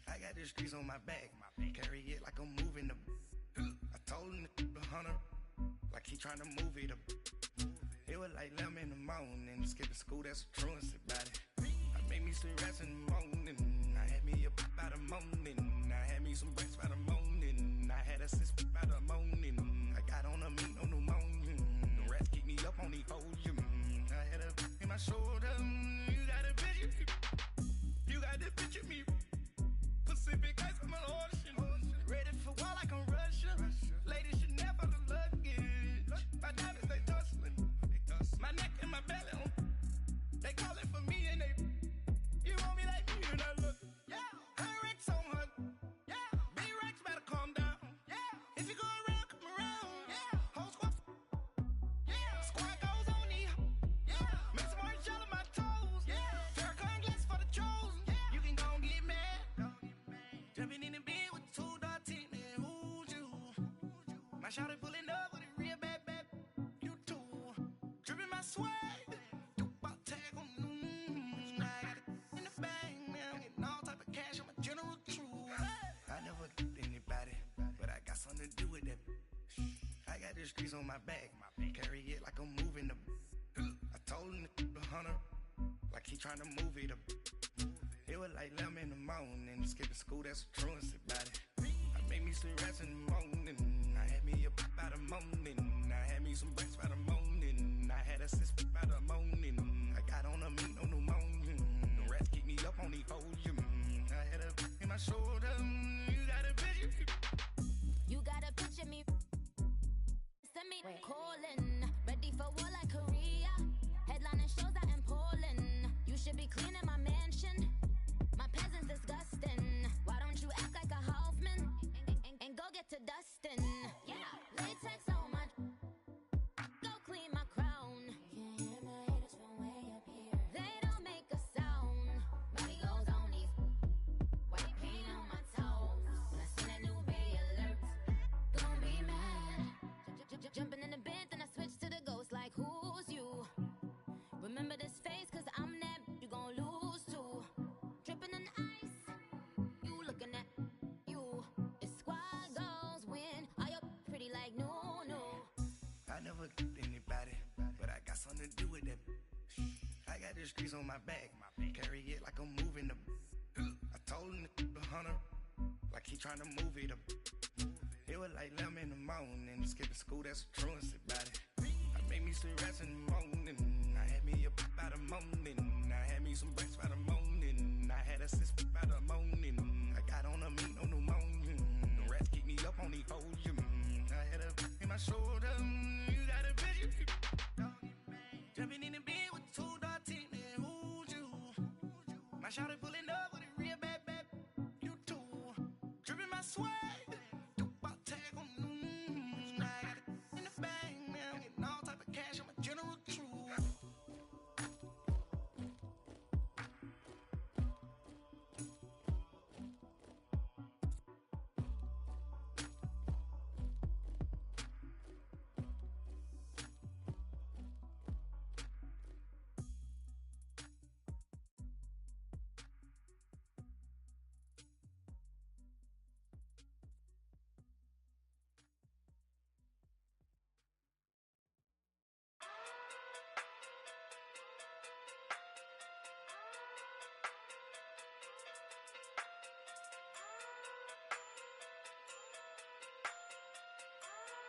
I got the streets on my back, carry it like I'm moving the. I told him the 100, like he trying to move it up. It was like 11 in the morning, skipping school, that's the truancy about it. I made me some rats in the morning, I had me a pop by the morning, I had me some breaks by the morning, I had a sis by the morning, I got on a meat on the morning, the rats keep me up on the podium, I had a in my shoulder. You got this picture me, Pacific ice on my ocean, ready for war like I'm Russia. Ladies should never the luggage. My diamonds they tussling, my neck and my belly on. They calling for me and they, you want me like me and I look. shawty pulling up with a real bad, bad. You too. Dripping my swag. You about tag on. I got it in the bag, man. I'm getting all type of cash. I'm a general true. I never anybody, but I got something to do with that. I got the streets on my back. Carry it like I'm moving the. I told him the 100, like he trying to move it up. It was like 11 in the morning, skipping school, that's the truancy about it. I made me some rats in the morning, I had me a pop by the morning, I had me some breaks by the morning, I had a sis by the morning, I got on a meat, no pneumonia, the rats keep me up on the podium, I had a in my shoulder, you got a picture? You got a picture me, send me calling, ready for war like Korea, headlining shows out in Poland, you should be cleaning my mansion. My peasants disgusting. Why don't you act like a Hoffman and go get to dustin'? Yeah, latex on my. Go clean my crown. Can't hear my haters from way up here. They don't make a sound. Body goes on these. White paint on my toes. When I see that new bay alert, gon' be mad. Jumping in the bed, then I switch to the ghost. Like who's you? Remember this face, 'cause I'm that you gon' lose to. Dripping in ice, you looking at you. It's squad goals win. Are you pretty like no? I never anybody, but I got something to do with that. I got the streets on my back, carry it like I'm moving the. I told him the 100, like he trying to move it up. It was like 11 in the morning, skipping school, that's the truancy about it. I made me some rats in the morning, I had me a pop by the morning, I had me some breaks by the morning, I had a sis by the morning, I got on a meat, no pneumonia, the rats keep me up on the podium, I had a in my shoulder, you got a picture? Jumping in the bed with 2 dark teeth, man, who's you? My shawty pulling up with a real bad, bad, you too. Dripping my swag.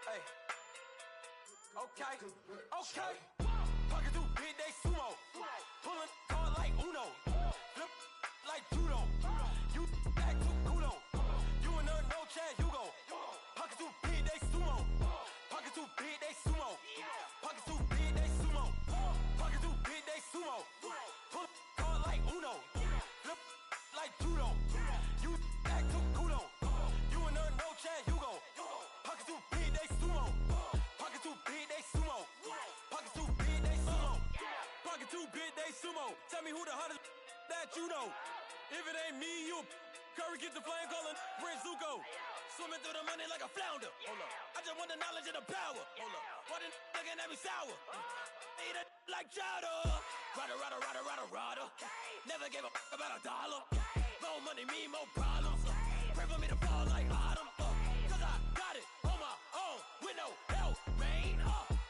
Hey. Okay. Talking through big day sumo. Pulling card like Uno. Flip like judo. You back to kudo. You and no Chad Hugo. Pocket through big day sumo. Pocket through big day sumo. Pocket through big day sumo. Pocket through big day sumo. Pull card like Uno. Flip like judo. You back to kudo. You and no Chad Hugo. Pocket through big day sumo. Pocket through big day sumo. Pocket through big day sumo. Pocket through big day sumo. Tell me who the hottest that you know. If it ain't me, you Curry get the flame calling Prince Zuko. Swimming through the money like a flounder. Hold up. I just want the knowledge and the power. Hold up. Why the looking at me sour? Eat it like chowder. Rada. Never gave a about $1. More money, me, more problems. Pray for me to fall like autumn. Cause I got it on my own with no help, man.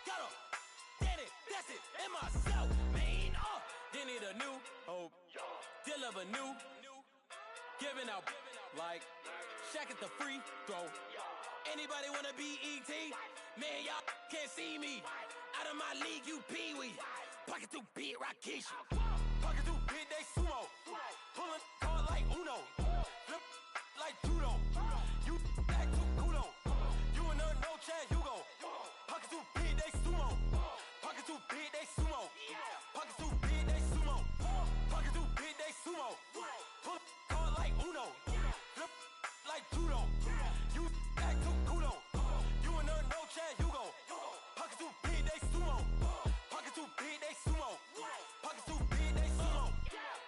Gotta get it, that's it, in myself, man. They need a new hope, deliver new, giving out like Shaq at the free throw. Anybody wanna be ET? Man, y'all can't see me. Out of my league, you pee-wee. Pocket through beat Rakish. Pocket through big day sumo. Pulling card like Uno. Flip like judo. You back to kudo. You and no Chad Hugo. Pocket through big day sumo. Pocket through big day sumo. Pocket through big day sumo. Pocket through big day sumo. Pull card like Uno. Flip like judo. You back to kudo. You and no Chad Hugo. Pocket through big day sumo. Pocket through big day sumo. Pocket through big day sumo.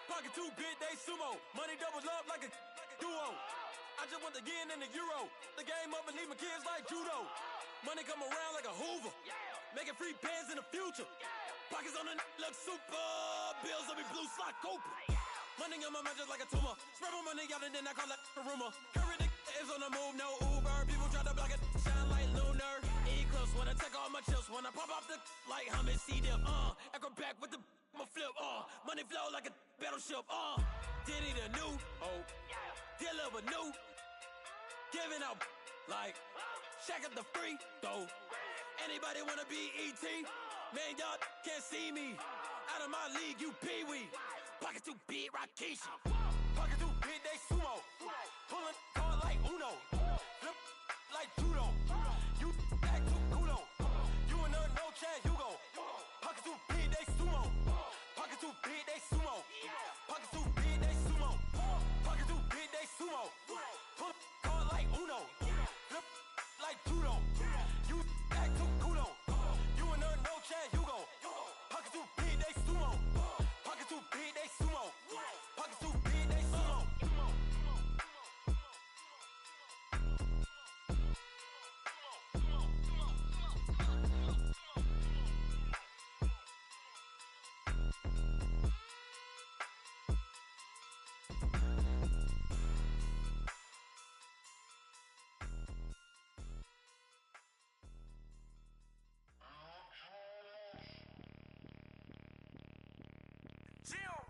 Pocket through big day sumo. Money doubles up like a duo. I just want the yen and the euro. The game up and leave my kids like judo. Money come around like a Hoover. Making free bands in the future. Pockets on the look super. Bills on me blue slot Cooper. Money on my mind just like a tumor. Spread my money out and then I call it a rumor. Curry is on the move, no Uber. People try to block it, shine like lunar. Eclipse when I take all my chips. When I pop off the like hummus, C-dip. Acrobat with the I'ma flip. Money flow like a battleship. Diddy the new hope. Deliver new. Giving out like Shaq at the free throw. Anybody wanna be E.T.? Man, y'all can't see me. Out of my league, you pee-wee. Pocket too big, Rakishi. Pocket too big, they sumo. Pulling card like Uno. Flip like judo. You act too kudo. You in there, no chance, you go. Pocket too big, they sumo. Pocket too big, they sumo. Pocket too big, they sumo. Pocket too big, they sumo. Pull card like Uno. Flip like judo. You act too kudo. You in there, no chance, you go. Pocket too big, they sumo. Pocket too big, they sumo. Pocket too big, they sumo.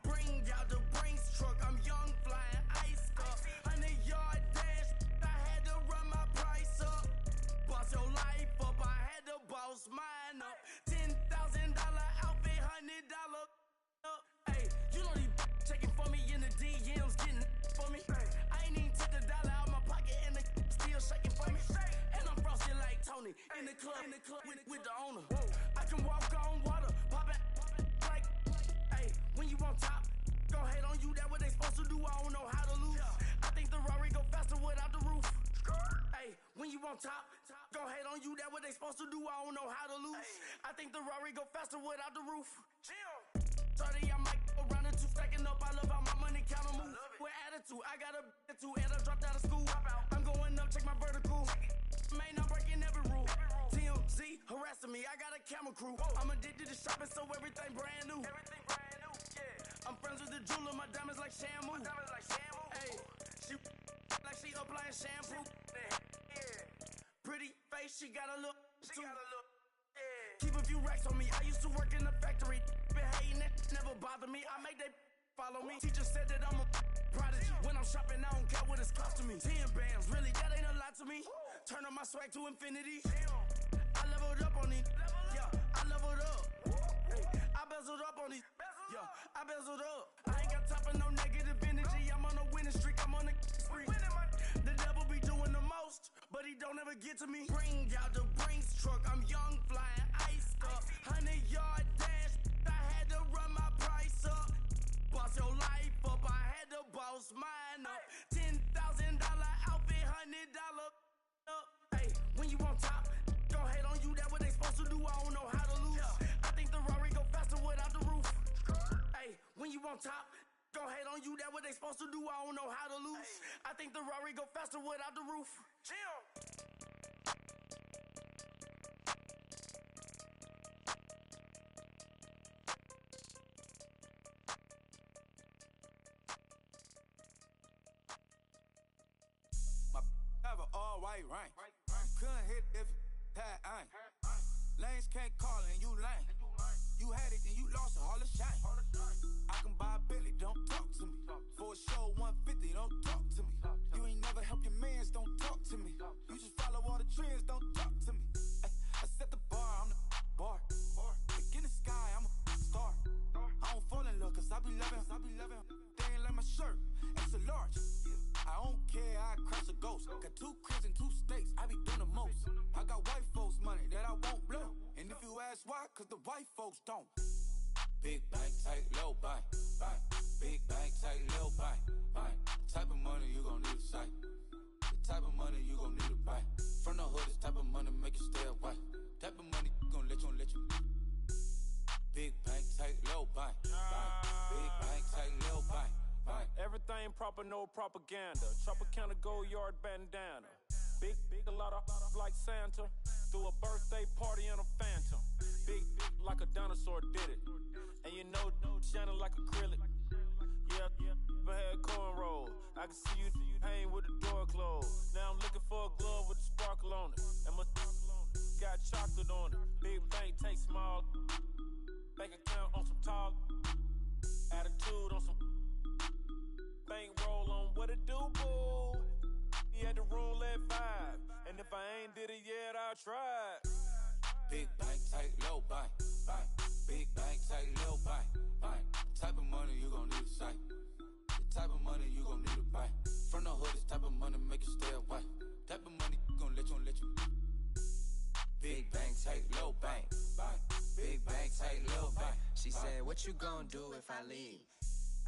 Bring out the Brinks truck, I'm young, flying ice up. 100-yard dash, I had to run my price up. Boss your life up, I had to boss mine up. $10,000 outfit, $100 up. Hey, you know these checking for me in the DMs, getting for me. I ain't even took the dollar out my pocket and the still shaking for me. And I'm frosty like Tony in the club with the owner. I can walk on water, pop it like. When you on top, gon' hate on you, that what they supposed to do, I don't know how to lose. I think the Rari go faster without the roof. Hey, when you on top, gon' hate on you, that what they supposed to do, I don't know how to lose. I think the Rari go faster without the roof. 30, I'm like around the two, stacking up, I love how my money count on move. With attitude, I got a attitude, and I dropped out of school. I'm going up, check my vertical. Man, I'm breaking every rule. TMZ harassing me, I got a camera crew. I'm addicted to shopping, so everything brand new. I'm friends with the jeweler, my diamonds like Shamu. Hey, she like she applying shampoo. Pretty face, she got a look. Keep a few racks on me. I used to work in the factory. Been hating it, never bother me. I make they follow me. Teacher said that I'm a prodigy. When I'm shopping, I don't care what it's costing me. 10 bands, really, that ain't a lot to me. Turn up my swag to infinity. I leveled up on these. Yeah, I leveled up. Hey, I bezeled up on these. Yeah, I bezeled up. I ain't got time for no negative energy. I'm on a winning streak. I'm on a spree. The devil be doing the most, but he don't ever get to me. Bring out the Brinks truck. I'm young, flying iced up. 100-yard dash. I had to run my price up. Boss your life up. I had to boss mine up. $10,000 outfit, $100 up. Hey, when you on top, gon' hate on you. That what they supposed to do. I don't know how to lose. I think the Rari go faster without the roof. Hey, when you on top, gon' hate on you. That what they supposed to do. I don't know how to lose. I think the Rari go faster without the roof. My have an all-white rank. Couldn't hit if it had ain't. Lanes can't call and you lame. You had it and you lost all the shine. I can buy a Billy, don't talk to me. For a show 150, don't talk to me. You ain't never help your mans, don't talk to me. You just follow all the trends, don't talk to me. I set the bar, I'm the bar. Look in the sky, I'm a star. I don't fall in love, cause I be loving. They ain't like my shirt, it's a large. I don't care, I crush a ghost. Got 2 cribs and 2 states, I be doing the most. I got white folks money that I won't blow. And if you ask why, cause the white folks don't. Big bank, tight, low bank. Big bank, tight, low bank. The type of money you gon' need to sight. The type of money you gon' need to buy. From the hood, this type of money make you stay away. Type of money gon' let you. Big bank, tight, low bank. Big bank, tight, low bank. Everything proper, no propaganda. Chopper counter, gold yard bandana. Big, a lot of like Santa. Threw a birthday party in a phantom. Big like a dinosaur did it. And you know, shining like acrylic. Yeah, but had cornrow. I can see you hang with the door closed. Now I'm looking for a glove with a sparkle on it. And my got chocolate on it. Big bank take small. Bank account on some tall. Attitude on some. Bank roll on what it do, boo. He had the roulette vibe. And if I ain't did it yet, I'll try. Big bank, tight, low bank, bank. Big bank, tight, low bank, bank. Type of money you gon' need to sight. The type of money you gon' need to buy. From the hood, this type of money make you stay away. Type of money gon' let you. Big bank, tight, low bank, bank. Big bank, tight, low bank. She said, what you gon' do if I leave?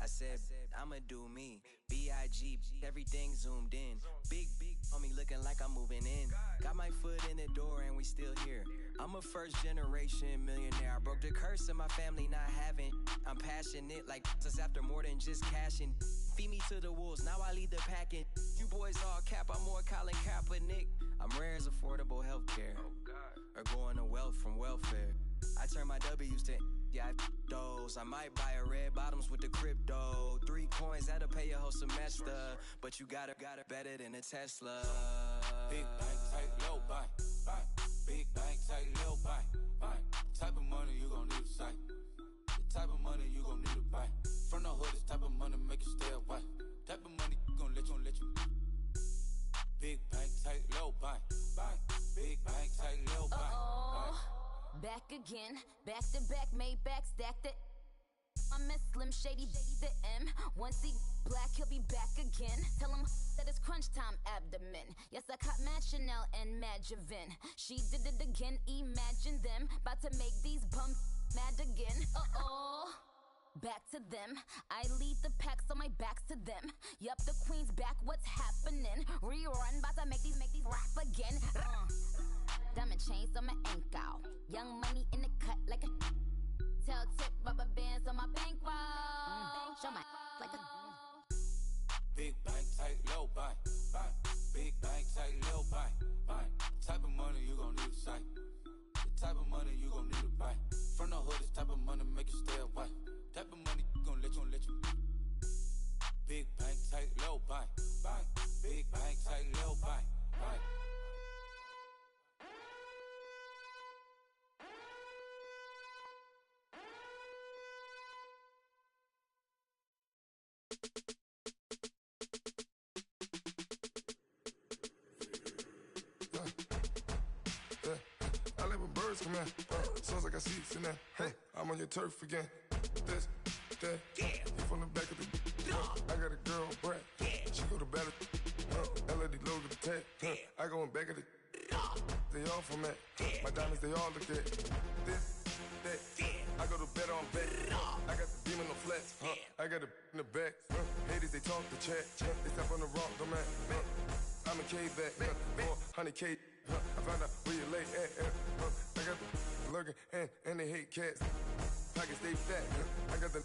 I said, I'ma do me. B.I.G. Everything zoomed in. Big on me looking like I'm moving in. Got my foot in the door and we still here. I'm a first generation millionaire. I broke the curse of my family not having. I'm passionate like this after more than just cashing. Feed me to the wolves, now I lead the packing. You boys all cap, I'm more Colin Kaepernick. I'm rare as affordable healthcare. Or going to wealth from welfare. I turn my W's to those. I might buy a red bottoms with the crypto. 3 coins, that'll pay your whole semester. But you got it better than a Tesla. Big bank, tight, low bank, bank. Big bank, tight, low bank, bank. Type of money you gon' need to sight. The type of money you gon' need to buy. From the hood, this type of money make you stay away. Type of money gon' let you. Big bank, tight, low bank, bank. Big bank, tight, low bank, bank. Back again, back to back, made back, stacked it. I miss Slim Shady, the M. Once he black, he'll be back again. Tell him that it's crunch time abdomen. Yes, I caught Mad Chanel and Mad Javin. She did it again, imagine them. About to make these bums mad again. Back to them. I lead the pack, so my back's to them. Yup, the queen's back, what's happening? Rerun, about to make these rap again. Diamond chains on my ankle. Young money in the cut like a tail tip, rubber bands on my bankroll. Show my like a Big bank, tight, low bank, bank. Big bank, tight, low bank, bank. Type of money you gon' need to sight. The type of money you gon' need to buy. From the hood, this type of money make you stay away. Type of money gon' let you. Big bank, tight, low bank, bank. Big bank, tight, low bank, bank. I live with birds come in. Sounds like I see seats in there. Hey, I'm on your turf again. This, that, you from the back of the. I got a girl, Brad. She go to battle. LED logo the tag. I go in back of the. They all from that. My diamonds, they all look at. This, that. I go to bed on bed. I got the demon on flats. I got the in the back. Haters, they talk the chat. They step on the rock, the man. I'm a K-back. 400K. I found out where you lay at. I got the lurking and they hate cats. Pockets stay fat. I got the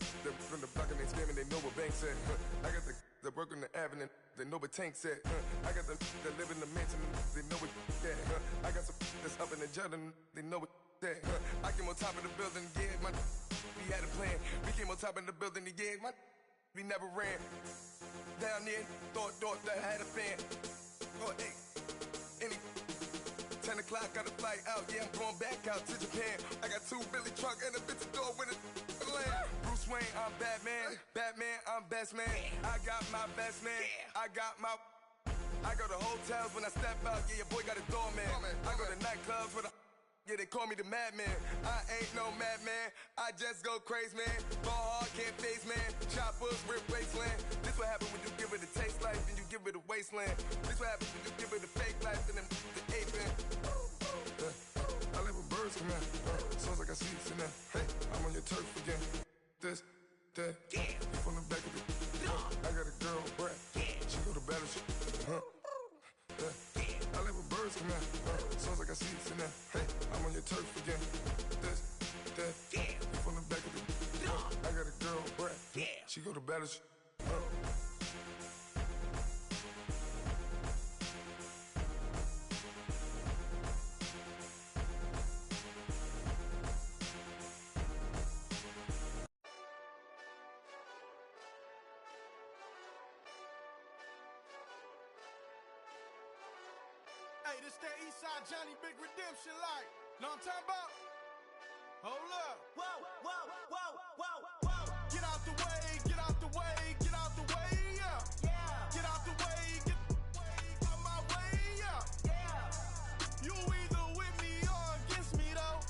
from the block and they scamming, they know what banks at. I got the work on the avenue, they know what tanks at. I got the live in the mansion, they know what that. I got some that's up in the Jordan, they know what that. I came on top of the building, yeah, we had a plan. We came on top of the building, yeah, we never ran. Down there, thought that I had a fan. Oh, hey, any 10 o'clock, got a flight out, yeah, I'm going back out to Japan. I got 2 Billy truck and a bitch door with a land. Bruce Wayne, I'm Batman. Batman, I'm best man. I got my best man. I got my. I go to hotels when I step out, yeah, your boy got a doorman. I go to nightclubs with a. Yeah, they call me the madman. I ain't no madman. I just go crazy, man. Ball hard, can't face, man. Choppers, rip wasteland. This what happen when you give it a taste life and you give it a wasteland. This what happens when you give it a fake life and then the aping. I live with birds come in. Sounds like I see seats in there. Hey, I'm on your turf again. This, that, you from the back of the. I got a girl, Brad. She go to battle. I live with birds come in. Sounds like I see seats in there. Hey, I'm on your turf again. This, that, you from the back of the. I got a girl, Brad. She go to battle. Hey, this that Eastside Johnny Big Redemption like. Know what I'm talking about? Hold up. Whoa, whoa, whoa, whoa, whoa. Get out the way, get out the way, get out the way, yeah. Yeah. Get out the way, get out my way, yeah. Yeah. You either with me or against me, though.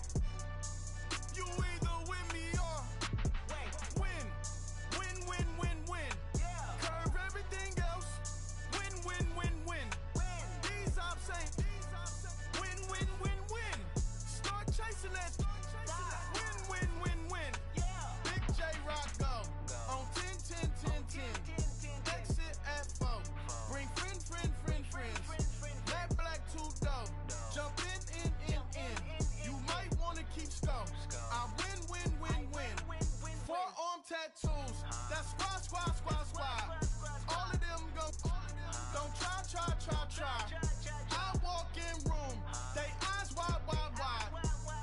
You either with me or win. Win, win, win, win. Yeah. Curve everything else. Win, win, win, win. These ops ain't. Win, win, win, win. Start chasing that. Win, win, win, win. Yeah. Big J Rock go. On 10, 10, 10, 10. Exit at 4. Bring friends. Matt Black 2 dope. Jump in. You might wanna keep score. I win. Forearm tattoos. That's squad. All of them go. Don't try. I walk in room. They eyes wide.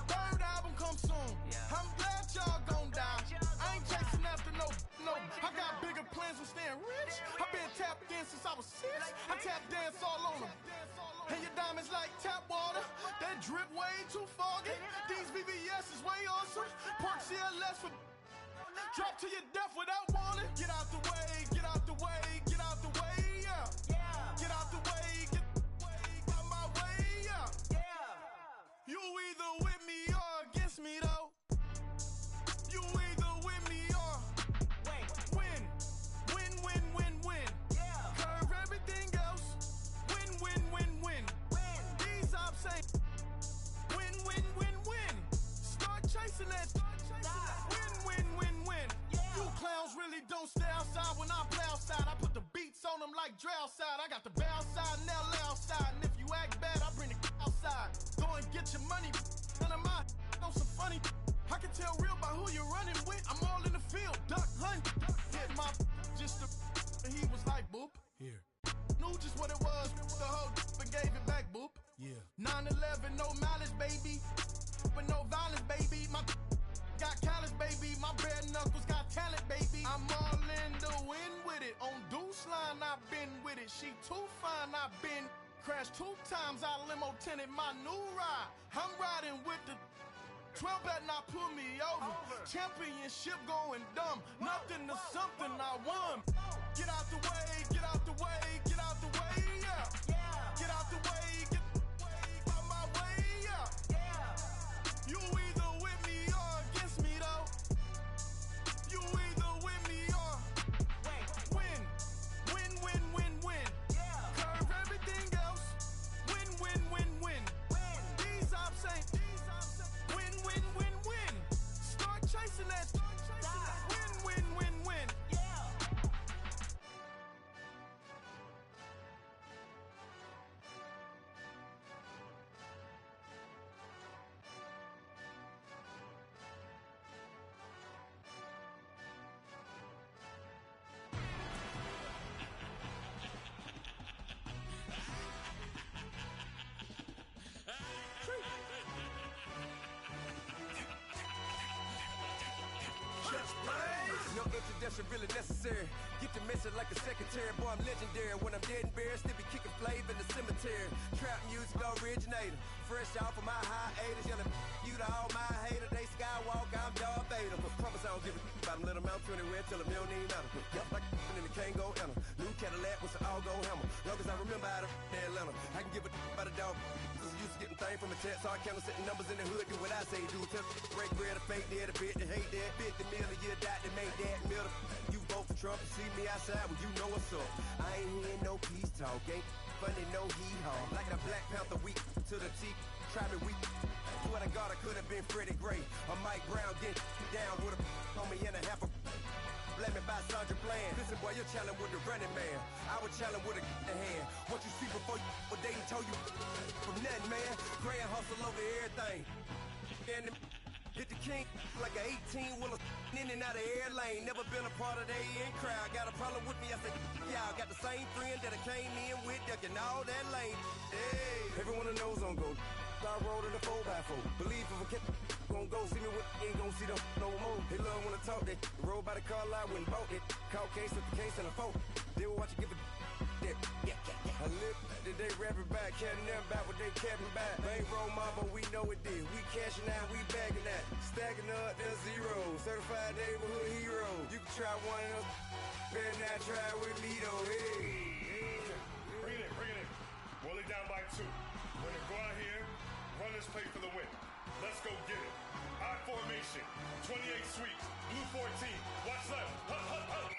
Third album come soon. I'm glad y'all gon' die. I ain't chasing after no. I got bigger plans than staying rich. I've been tapped in since I was 6. I tap dance all on them. And your diamonds like tap water. That drip way too foggy. These VVS is way awesome. Pork CLS for drop to your death without warning. Get out the way, get out the way, get out the way, yeah. Get out the way, get out my way, yeah. You either with me or against me, though. You either with me or win. Win. Curve everything else. Win. These ops ain't. Win. Start chasing that. Win. You clowns really don't stay outside when I play outside. I put the beats on them like Dre outside. I got the bow side and LA outside. And if you act bad, I bring the outside. Go and get your money. None of my know some funny. I can tell real by who you're running with. I'm all in the field. Duck hunt. Hit my just and he was like boop. Here. Knew just what it was. The whole and gave it back boop. Yeah. 9/11, no malice, baby. But no violence, baby. My got callous, baby. My bare knuckles got talent, baby. I'm all in the wind with it. On Deuce Line, I've been with it. She too fine, I've been crashed 2 times. I limo tinted my new ride. I'm riding with the 12 better not pull me over. Championship going dumb. Nothing to something I won. Get out the way, get out the way, get out the way, yeah. Get out the way, get out my way, yeah. You either with me or against me, though. You either with me or win. Curve everything else. Win. These ops ain't. Win. Start chasing that. Win. No introduction really necessary. Get the message like a secretary. Boy, I'm legendary. When I'm dead and buried, still be kicking flavor in the cemetery. Trap music originator. Fresh off of my hiatus. Yelling you to all my haters. They skywalk, I'm Darth Vader. Promise I don't give a about them. Let them out 20 red till them don't even matter. Yup, like in the Kango Anna. New Cadillac with some all-go hammer. Long as I remember out of Atlanta. I can give a about a dog. I'm used to getting things from a text. So I count setting numbers in the hood. Do what I say, do. Tell break bread or fake dead. A bit to hate that. 50 million a year, die to make that middle. You vote for Trump and see me outside when you know what's up. I ain't hearing no peace talk. Ain't funny, no hee-haw. Like a Black Panther weak to the teeth. Try me weak. Swear to God, I could have been Freddie Gray. Or Mike Brown getting down with a on me and a half a. Let me buy Sandra Bland. Listen, boy, you're challenging with the running man. I was challenging with a in hand. What you see before you what they told you from nothing, man. Grand hustle over everything. And hit the king like an 18-wheeler in and out of air lane. Never been a part of the in crowd. Got a problem with me? I said, y'all got the same friend that I came in with, ducking all that lane. Hey, everyone knows on go. I rolled in the 4x4. Believe if a kid gon' go see me with ain't gon' see them no more. They love when I talk that. Roll by the car lot when bought it. Caught case with the case and a phone. They will watch you give a that. I live today rapping back, carrying them back what they capping back. Bankroll mama, we know it did. We cashing out, we bagging that. Stacking up, there's zero. Certified neighborhood hero. You can try one of them, better not try with me though. Hey. Bring it in. Roll it down by 2. We're gonna go out here, run this play for the win. Let's go get it. I formation, 28 sweeps, blue 14. Watch left. Hup, hup, hup.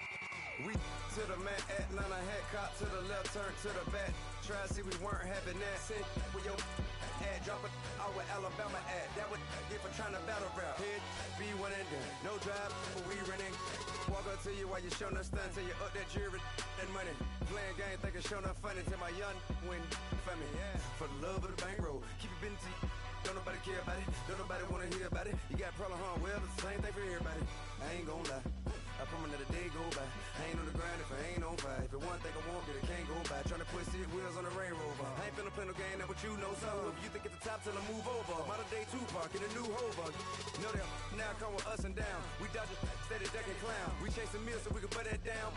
We to the man, Atlanta head cop to the left, turn to the back. Try to see we weren't having that. Send with your ad, drop it out with Alabama ad. That would get for trying to battle rap. Head, be one and done. No drive, but we running. Walk up to you while you showing us stunts. Till you up that jury and money. Playing game, thinking showing up funny. Till my young win for me. Yeah. For the love of the bankroll. Keep it busy. Don't nobody care about it. Don't nobody wanna hear about it. You got problem, huh? Well, it's the same thing for everybody. I ain't gon' lie. I promise that a day go by. I ain't on the grind if I ain't on fire. If it one thing I want, then it can't go by. Tryna put 6 wheels on the Range Rover. I ain't finna play no game, that what you know. So if you think at the top, tell them move over. Modern day Tupac in a new Hova. Know that now come with us and down. We dodge it, steady ducking clown. We chasing meals so we can put that down.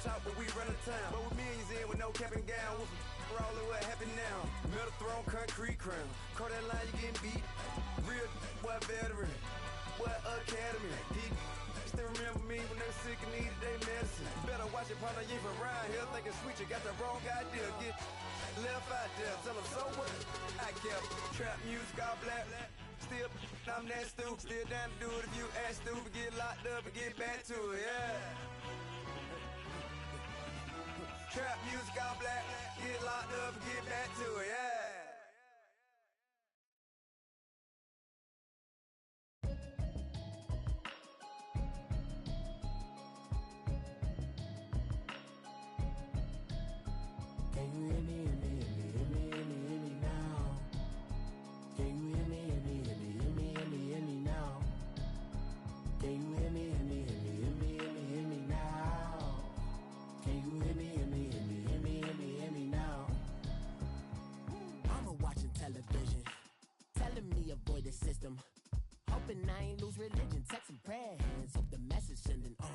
Talk when we run the town. But with millions in with no cap and gown. We're all in what happened now. Metal throne, concrete crown. Call that line, you getting beat. Real what veteran. What academy. He still remember me when they were sick and needed their medicine. Better watch it, partner, you ain't around here thinking sweet, you got the wrong idea. Get left out there, tell them so what? I kept trap music all black. Still, I'm that stupid. Still down to do it if you act stupid. Get locked up and get back to it, yeah. Trap music all black. Get locked up and get back to it, yeah. System. Hoping I ain't lose religion, text and prayers. Hope the message sending on.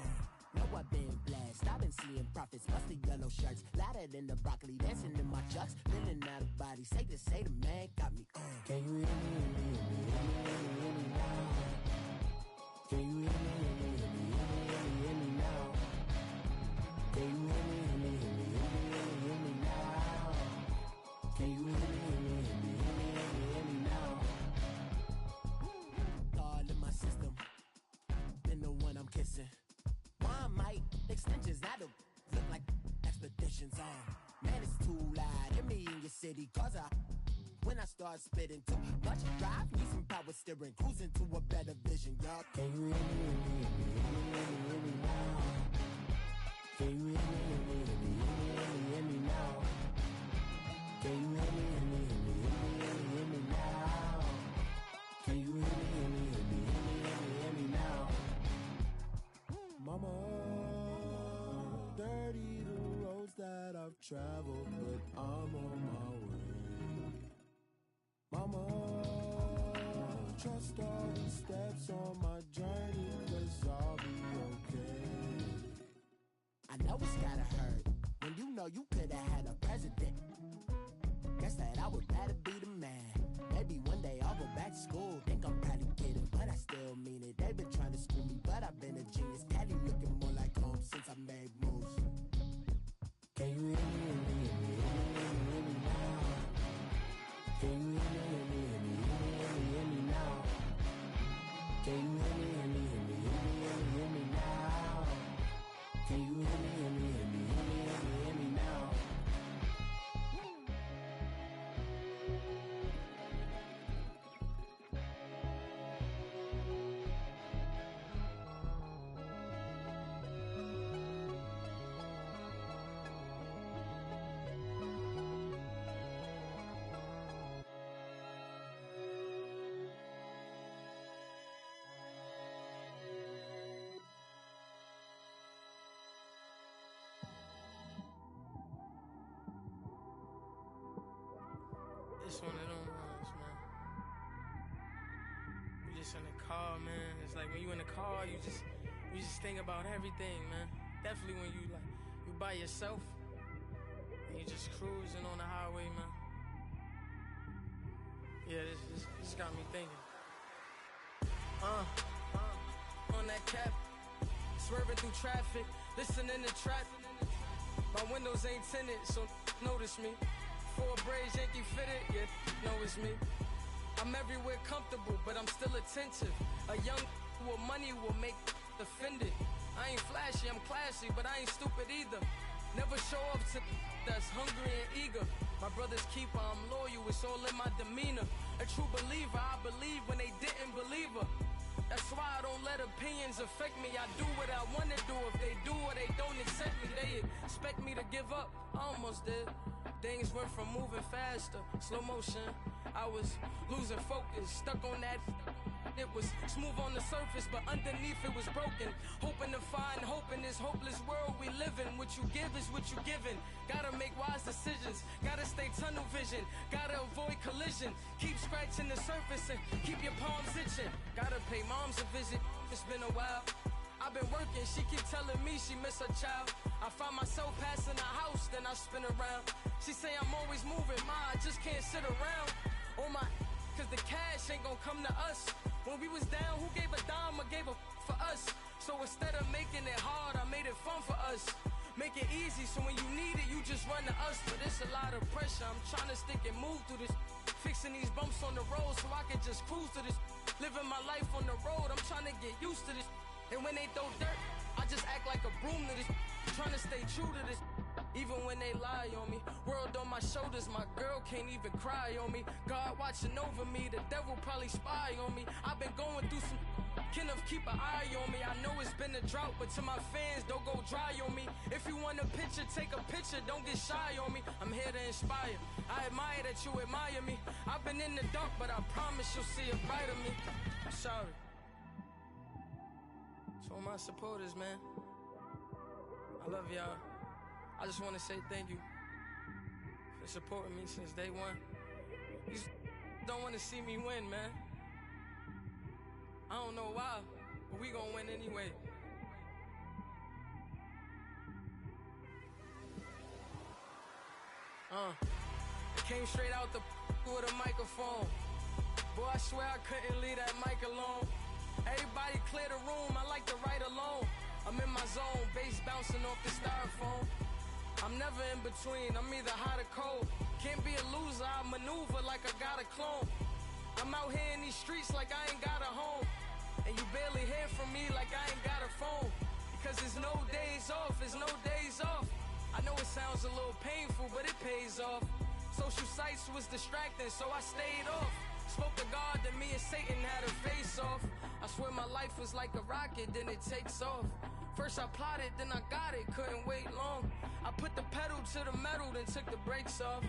Know I've been blessed. I've been seeing prophets, mostly yellow shirts. Louder than the broccoli, dancing in my chucks. Feeling out of body, say the man got me on. Can you hear me, hear me now? Can you hear me, hear me now? Can you hear me, hear me now? Can you hear me, hear me now? System, been the one I'm kissing. Why might extensions now look like expeditions on? Man, it's too loud in me in your city. Cause when I start spitting too much drive, need some power steering, cruising to a better vision, y'all. Can you hear me, hear me now? Can you hear me, hear me now? Can you hear me, hear me now? Can you hear me, Mama, dirty the roads that I've traveled, but I'm on my way. Mama, trust all the steps on my journey, 'cause I'll be okay. I know it's gotta hurt when you know you could've had a president. Guess that I would rather be the man. Maybe one day I'll go back to school. Think I'm probably kidding, but I still mean it. They've been trying to school me, but I've been a genius. Cali looking more like home since I made moves. Can you hear me, hear me now? Can you hear me now? Can you hear me, hear me now? Can you hear me now? It's one of them ones, man. You just in the car, man. It's like when you in the car, you just think about everything, man. Definitely when you by yourself and you just cruising on the highway. way, man. Yeah, this got me thinking. On that cap, swerving through traffic, listening to trap. My windows ain't tinted, so notice me. Four braids, Yankee fitted, yeah, know it's me. I'm everywhere comfortable, but I'm still attentive. A young with money will make offended. I ain't flashy, I'm classy, but I ain't stupid either. Never show up to that's hungry and eager. My brother's keeper, I'm loyal, it's all in my demeanor. A true believer, I believe when they didn't believe her. That's why I don't let opinions affect me. I do what I want to do. If they do or they don't accept me, they expect me to give up. I almost did. Things went from moving faster, slow motion. I was losing focus, stuck on that. It was smooth on the surface, but underneath it was broken. Hoping to find hope in this hopeless world we live in. What you give is what you given. Gotta make wise decisions. Gotta stay tunnel vision. Gotta avoid collision. Keep scratching the surface and keep your palms itching. Gotta pay moms a visit. It's been a while. I've been working, she keep telling me she miss her child. I find myself passing the house, then I spin around. She say I'm always moving, ma, I just can't sit around. Oh my, cause the cash ain't gon' come to us. When we was down, who gave a dime or gave a for us? So instead of making it hard, I made it fun for us. Make it easy, so when you need it, you just run to us. But it's a lot of pressure, I'm trying to stick and move through this. Fixing these bumps on the road so I can just cruise to this. Living my life on the road, I'm trying to get used to this. And when they throw dirt, I just act like a broom to this. Trying to stay true to this. Even when they lie on me. World on my shoulders, my girl can't even cry on me. God watching over me, the devil probably spy on me. I've been going through some. Kenneth, keep an eye on me. I know it's been a drought, but to my fans, don't go dry on me. If you want a picture, take a picture, don't get shy on me. I'm here to inspire. I admire that you admire me. I've been in the dark, but I promise you'll see a brighter me. I'm sorry. To all my supporters, man, I love y'all. I just want to say thank you for supporting me since day one. You don't want to see me win, man. I don't know why, but we gonna win anyway. I came straight out the with a microphone. Boy, I swear I couldn't leave that mic alone. Everybody clear the room, I like to write alone. I'm in my zone, bass bouncing off the styrofoam. I'm never in between, I'm either hot or cold. Can't be a loser, I maneuver like I got a clone. I'm out here in these streets like I ain't got a home. And you barely hear from me like I ain't got a phone. Because there's no days off, there's no days off. I know it sounds a little painful, but it pays off. Social sites was distracting, so I stayed off. Spoke to God that me and Satan had a face off. I swear my life was like a rocket, then it takes off. First I plotted, then I got it, couldn't wait long. I put the pedal to the metal, then took the brakes off.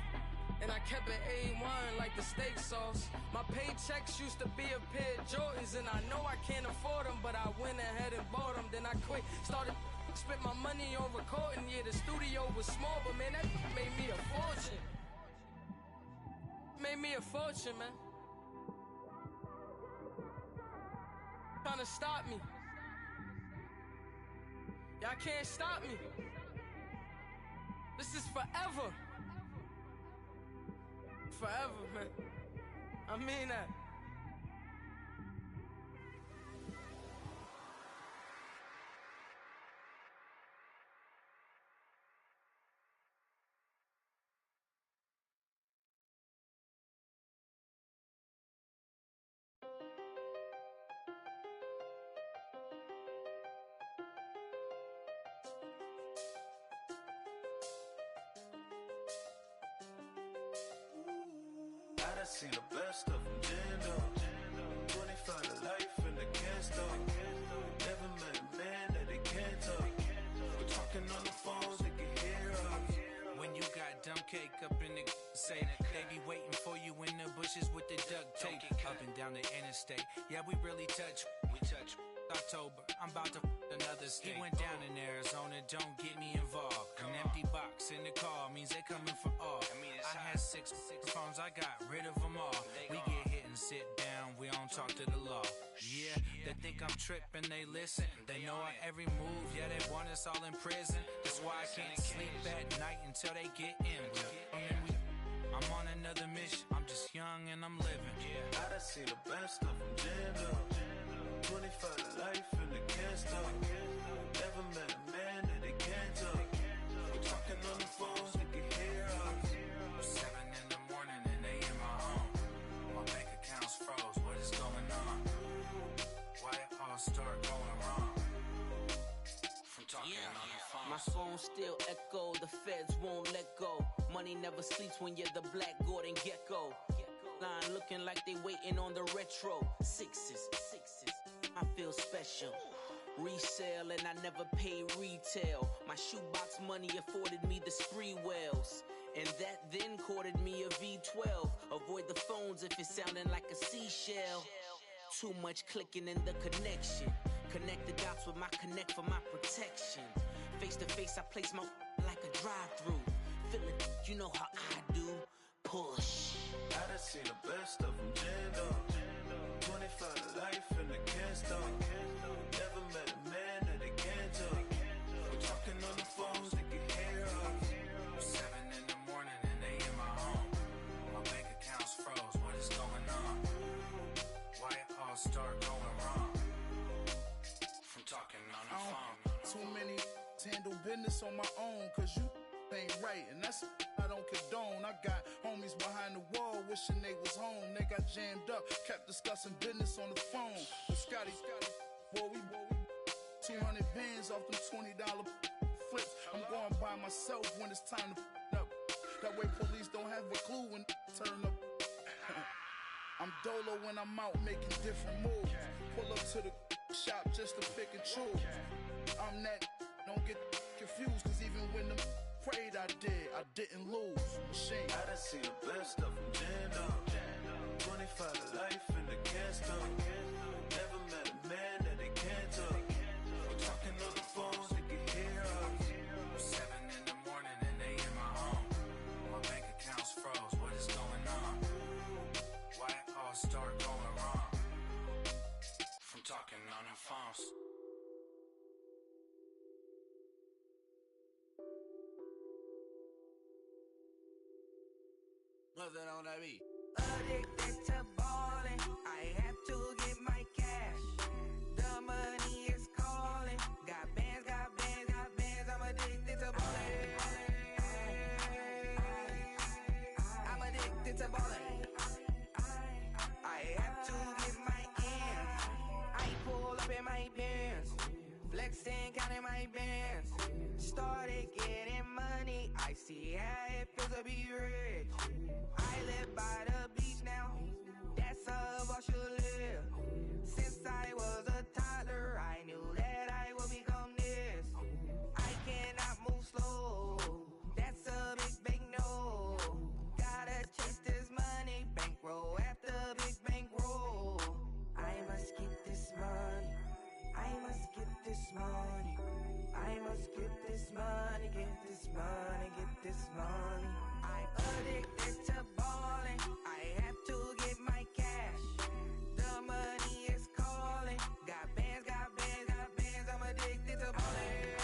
And I kept it A1 like the steak sauce. My paychecks used to be a pair of Jordans, and I know I can't afford them, but I went ahead and bought them. Then I quit, started spent my money on recording. Yeah, the studio was small, but man, that made me a fortune. Made me a fortune, man. Trying to stop me. Y'all can't stop me. This is forever. Forever, man. I mean that. I seen the best of them, Jando. 25 to life in the can store. Never met a man that they can't talk. We're talking on the phones, they can hear us. When you got dumb cake up in the say, they be waiting for you in the bushes with the duct tape. Up and down the interstate, yeah, we really touch. We touch. October, I'm about to another state. He went down in Arizona, don't get me involved. An empty box in the car means they coming for all. I had six phones, I got rid of them all. We get hit and sit down, we don't talk to the law. Yeah, they think I'm tripping, they listen. They know our every move, yeah, they want us all in prison. That's why I can't sleep at night until they get in. I'm on another mission. I'm just young and I'm living. Yeah. I done seen the best of them jammed up. 25 to life and they can't stop. Never met a man that they can't talk. We're talking on the phones, they can hear us. 7 in the morning and they in my home. My bank account's froze. What is going on? Why it all start going wrong? From talking on the phone. My phone still echo, the feds won't let go. Money never sleeps when you're the Black Gordon Gecko. Line looking like they waiting on the retro. Sixes, I feel special. Resale and I never pay retail. My shoebox money afforded me the spree wells. And that then courted me a V12. Avoid the phones if it's sounding like a seashell. Too much clicking in the connection. Connect the dots with my connect for my protection. Face to face, I place my like a drive-through. Feel it, you know how I do. Push. I done seen the best of them jammed up. 25 to life and they can't stop. Never met a man that they can't talk. We're talking on the phones, they can hear us. 7 in the morning and they in my home. My bank account's froze. What is going on? Why it all start going wrong? From talking on the phone. Too many handle business on my own, cause you ain't right, and that's I don't condone. I got homies behind the wall wishing they was home. They got jammed up, kept discussing business on the phone. But Scotty, boy, we 200 bands off them $20 flips. I'm going by myself when it's time to up. That way police don't have a clue when turn up. I'm dolo when I'm out making different moves. Pull up to the shop just to pick and choose. I'm that, don't get confused, cause even when them prayed I didn't lose. Machine. I done seen the best of them jammed up. 25 to life and they can't stop. Never met a man that they can't talk. We're talking on the phones, they can hear us. 7 in the morning and they in my home. My bank account's froze. What is going on? Why it all start going wrong? From talking on the phones. Nothing on that beat. Addicted to ballin', I have to get my cash. The money is calling. Got bands, I'm addicted to ballin'. I'm addicted to ballin'. I have to get my ends. I pull up in my pants, flexing, counting my bands. Started getting money, I see how it feels to be rich. I live by the beach now, that's how I should live. Since I was a toddler, I knew that I would become this. I cannot move slow, that's a big no. Gotta chase this money, bankroll after big bankroll. I must get this money, I must get this money. I must get this money, get this money, get this money. I'm addicted to ballin', I have to get my cash. The money is calling. Got bands, I'm addicted to ballin'.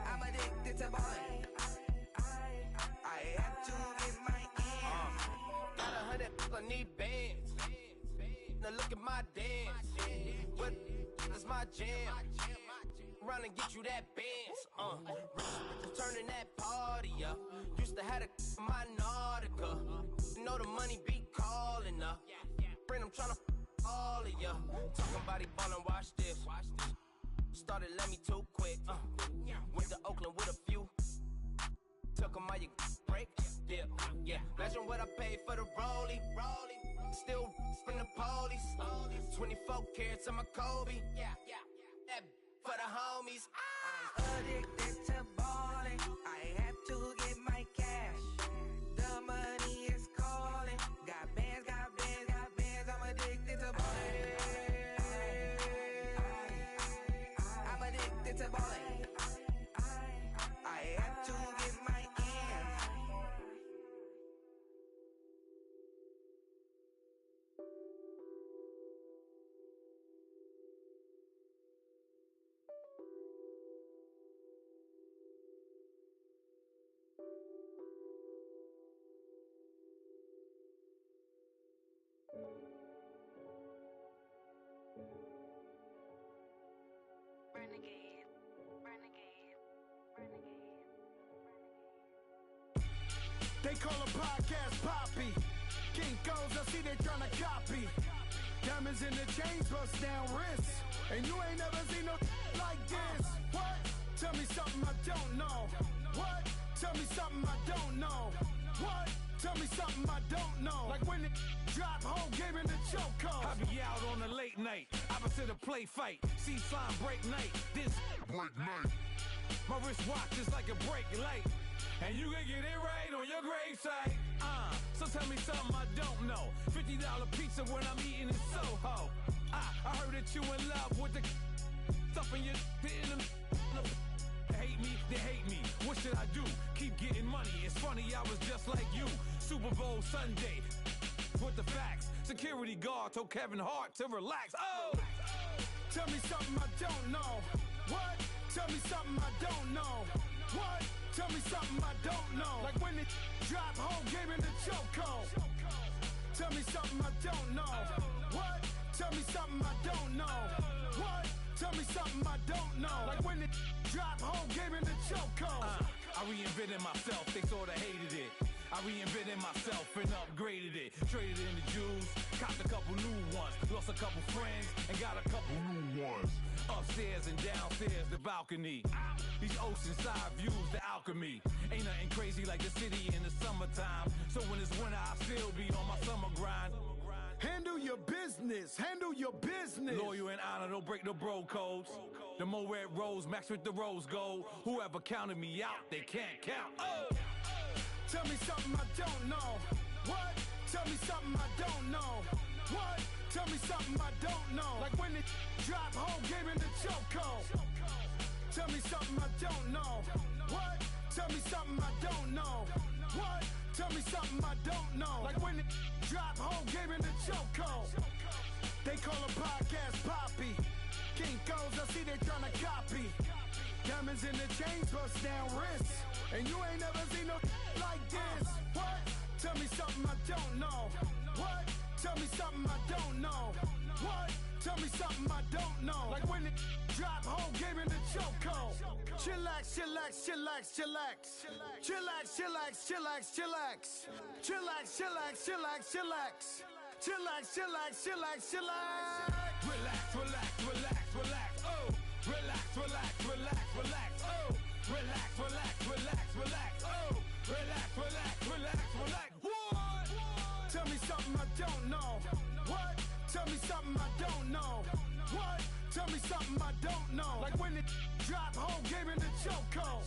I'm addicted to ballin'. I have to get my ends. Got 100, I need bands. Now look at my dance. What is my jam? Run and get you that bands. Turning that party up. Used to have a my Nautica. You know the money be calling up. Friend, I'm tryna all of ya. Talking body ballin', watch this. Started let me too quick. Went to Oakland with a few. Took 'em all you break. Dip. Yeah. Imagine what I paid for the rollie. Still from the police. 24 carats on my Kobe. That for the homies. I'm addicted to ballin', I have to get my cash. The money is calling. Got bands, I'm addicted to ballin'. I'm addicted to ballin'. I have to get my ends. call a podcast poppy. Kinkos, I see they tryna copy. Diamonds in the chains, bust down wrists. And you ain't never seen no like this. What? Tell me something I don't know. What? Tell me something I don't know. What? Tell me something I don't know. Like when it drop, whole game in the chokehold. I be out on a late night, opposite a play fight. See sign break night, this break night. My wristwatch is like a break light. And you can get it right on your gravesite. So tell me something I don't know. $50 pizza when I'm eating in Soho. I heard that you in love with the stuff in your in them. They hate me. What should I do? Keep getting money. It's funny, I was just like you. Super Bowl Sunday. With the facts. Security guard told Kevin Hart to relax. Oh! Tell me something I don't know. What? Tell me something I don't know. What? Tell me something I don't know. Like when it drop, whole game in the chokehold. Tell me something I don't know. What? Tell me something I don't know. What? Tell me something I don't know. Like when it drop, whole game in the chokehold. I reinvented myself, they sorta hated it. I reinvented myself and upgraded it. Traded in the Jews, copped a couple new ones. Lost a couple friends and got a couple new ones. Upstairs and downstairs, the balcony. These oceanside views, the alchemy. Ain't nothing crazy like the city in the summertime. So when it's winter, I still be on my summer grind. Handle your business, handle your business. Loyal and honor, don't break the bro codes. The more red rose, max with the rose gold. Whoever counted me out, they can't count. Oh! Tell me something I don't know. What? Tell me something I don't know. What? Tell me something I don't know. Like when it drop, whole game in the chokehold. Tell me something I don't know. What? Tell me something I don't know. What? Tell me something I don't know. Like when it drop, whole game in the chokehold. They call a podcast poppy. Kinkos, I see they tryna copy. Diamonds in the chains, bust down wrists. And you ain't never seen no like this. What? Tell me something I don't know. What? Tell me something I don't know. What? Tell me something I don't know. Like when it drop, whole game in the chokehold. Chillax, chillax, chillax, chillax. Chillax, chillax, chillax, chillax. Chillax, chillax, chillax, chillax. Chillax, chillax, chillax, chillax. Relax, relax, relax, relax. Oh! Relax, relax, relax, relax. Oh! Relax, relax, relax, relax. Oh! Relax, relax, relax, relax. What? Tell me something I don't know. What? Tell me something I don't know. What? Tell me something I don't know. Like when it drop, whole game in the chokehold.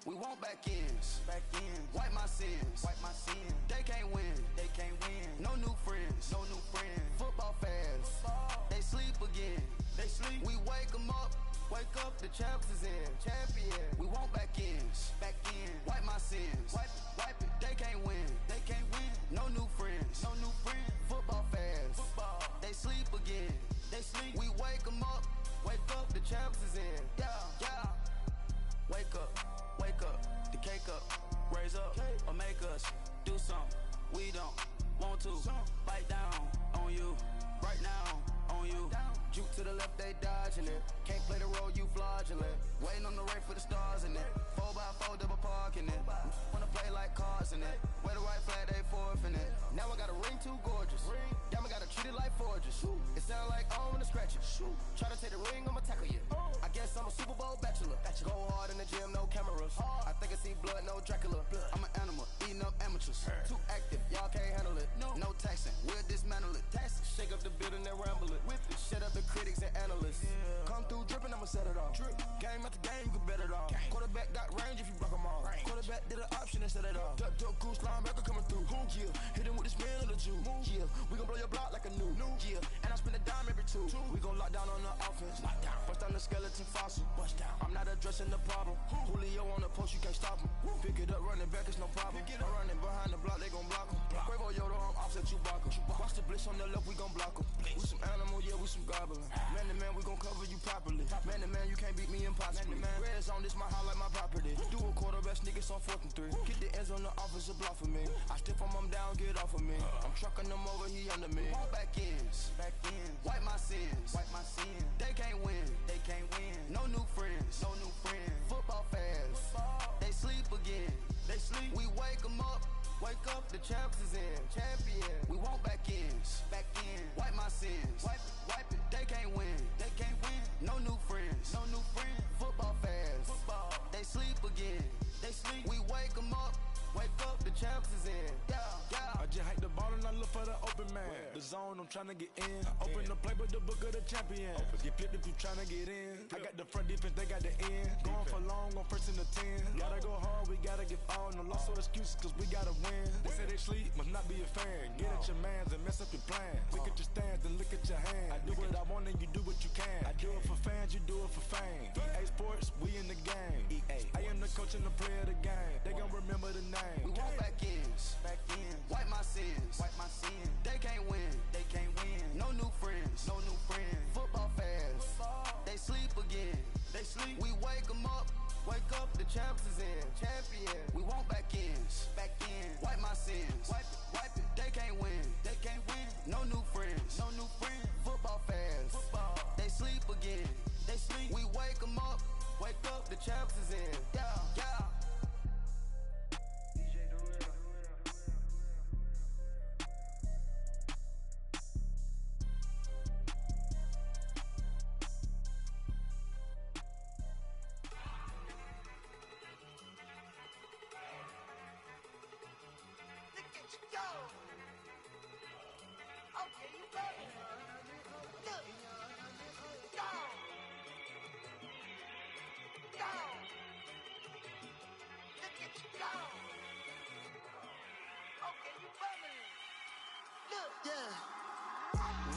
We want back ends. Wipe my sins. They can't win. No new friends. Football fans. They sleep again. We wake them up. Wake up, the champs is in. We want back ends. Wipe my sins. Wipe it. They can't win. No new friends. Football fans. They sleep again. We wake them up. Wake up, the champs is in. Yeah. Wake up, the cake up, raise up, or make us do something we don't want to. Bite down on you, right now on you. Juke to the left, they dodging it. Can't play the role, you fraudulent. Waiting on the race for the stars in it. 4x4 double parking it. Wanna play like cars in it. Wear the right flag, they forfeiting it. Now I got a ring too gorgeous. Damn, I gotta treat it like forges. It sound like I don't wanna scratch it. Try to take the ring, I'ma tackle you. I guess I'm a Super Bowl bachelor. Go hard in the gym, no cameras. I think I see blood, no Dracula. I'm an animal, eating up amateurs. Too active, y'all can't handle it. No taxing, we'll dismantle it. Shake up the building and ramble it. Whip it, shut up the critics and analysts. Come through dripping, I'ma set it off. Game after game, you can bet it off. Quarterback got range if you block them all. Quarterback did an option and set it off. Duck goose linebacker coming through. Yeah, hit him with the spin of the Jew. Yeah, we gon' blow your block like a new. Yeah, and I spend a dime every two. We gon' lock down on the offense. First I I'm the skeleton fossil. Bust down. I'm not addressing the problem. Julio on the post, you can't stop him. Pick it up, running back, it's no problem. I'm running behind the block, they gon' block him. Quavo Yoda, I'm offset Chewbacca. Watch the blitz on the left, we gon' block him. We some animal, yeah, we some goblin. Man to man, we gon' cover you properly. Man to man, you can't beat me impossibly. Red zone, this my highlight, my property. Do a quarterback sneakers on 4th and 3. Get the ends on the offensive block for me. I stiff him, I'm down, get off of me. I'm trucking them over, he under me. Back ends, wipe my sins, They can't win, No new friends, Football fast, they sleep again. We wake them up. Wake up, the champs is in. Champion. We want back ends. Wipe my sins. Wipe it. They can't win. No new friends. Football fast. They sleep again. We wake them up. Wake up, the champs is in. I just hike the ball and I look for the open man. The zone, I'm tryna get in. Open the play with the book of the champion. Get flipped if you tryna get in. I got the front defense, they got the end. Going for long on 1st and the 10. Gotta go hard, we gotta give all. No loss or excuses, cause we gotta win. They say they sleep, must not be a fan. Get at your mans and mess up your plans. Look at your stands and look at your hands. I do what I want and you do what you can. I do it for fans, you do it for fame. EA Sports, we in the game. I am the coach and the player of the game. They gon' remember the name. We want back ends. Wipe my sins. They can't win. No new friends. Football fast. They sleep again. We wake them up. Wake up, the champs is in. Champion. We want back ends. Wipe my sins. Wipe it. They can't win. No new friends. Football fast. They sleep again. We wake them up. Wake up, the champs is in. Yeah.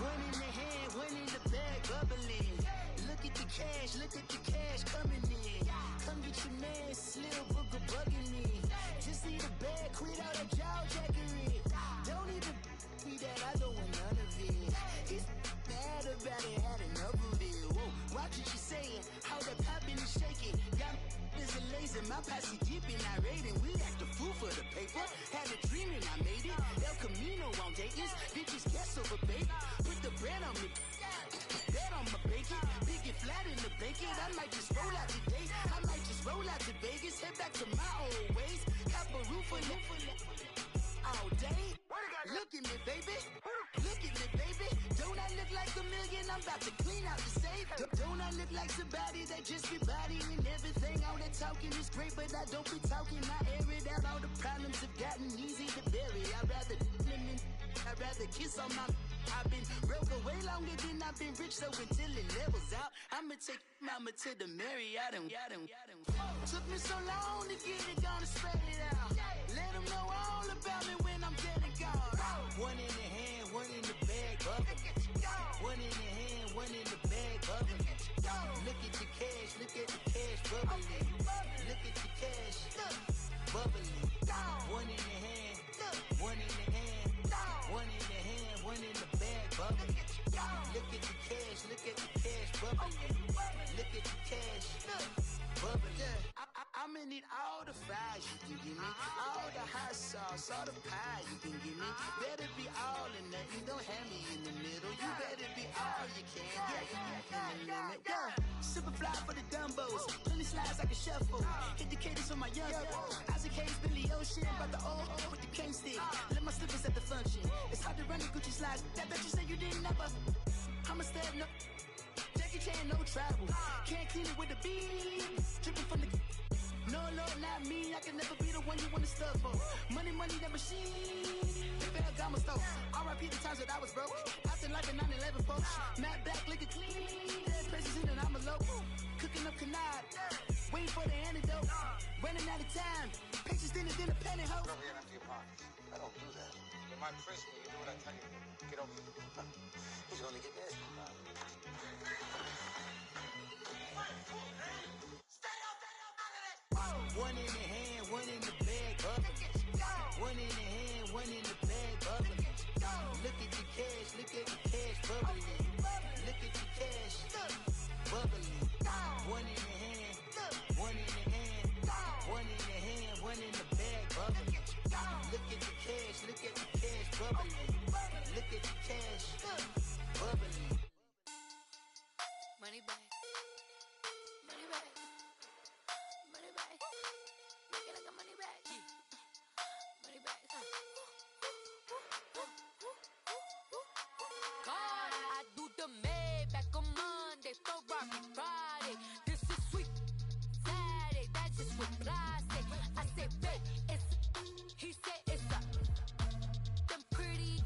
One in the hand, one in the bag, bubbling. Look at the cash coming in. Come get your man, Slim Booker bugging me. Just need a bag, quit all that jaw jackery. Don't even me that, I don't want none of it. He's mad about it, had enough of it. Whoa, watch what you saying, how that poppin' and shaking. Got is a laser, my posse dipping, I raiding. We act a fool for the paper. Had a dream and I made it. El Camino on Dayton's, bitches guess over bait. Put the bread on me, bet on my bacon. Big and flat in the blanket. I might just roll out today. I might just roll out to Vegas. Head back to my old ways. Have a roof for all day. Look at me, baby. Look at me, baby. Don't I look like a million? I'm about to clean out the safe. Don't I look like somebody that just be bodying everything? All that talking is great, but I don't be talking. I air it out. All the problems have gotten easy to bury. I'd rather kiss on my. I've been broke way longer than I've been rich, so until it levels out, I'ma take mama to the Marriott and took me so long to get it, gonna spread it out. Let them know all about me when I'm dead and gone. One in the hand, one in the bag, bubbling. One in the hand, one in the bag, bubbling. Look at the cash, bubbling. Look at the cash, bubbling. One in the hand, one in the hand, one in the hand, one in the bag, bubbling. Look at the cash, bubbling. Look at the cash, bubbling. I'ma need all the fries you can give me, all the hot sauce, all the pie you can give me. Better be all or nothing, don't have me in the middle. You better be all you can, yeah. Super fly for the Dumbos, plenty slides like a shuffle. Hit the cadence on my young Isaac Hayes, Billy Ocean, about the old with the cane stick. Let my slippers at the function. It's hard to run the Gucci slides. That bet you say you didn't never. I'ma step no. Jackie Chan, no travel. Can't clean it with the beat. Dripping from the. No, Lord, not me. I can never be the one you wanna stuff for. Money, that machine. The fair gamma stove. R.I.P. the times that I was broke. After life in 9/11, folks. Matte black, liquor clean. Dead places in and I'm a local. Cooking up canard. Waiting for the antidote. Running out of time. Patience thinner than a pantyhose. Over here and empty your pockets. I don't do that. You might press me. You do what I tell you. Get over here. He's gonna get nasty. One in the hand, one in the bag, bubbling. One in the hand, one in the bag, bubbling. Look at the cash, bubbling. Look at the cash, bubbling. One in the hand, one in the hand, one in the hand, one in the bag, bubbling. Look at the cash, bubbling. Look at the cash, bubbling. Money back. Money back. Money back. Make it like a money back. Money back. God, I do the Maybach on Monday, Ferrari Friday. This is sweet Saturday, that's just with plastic. I say, babe, it's he said it's a them pretty.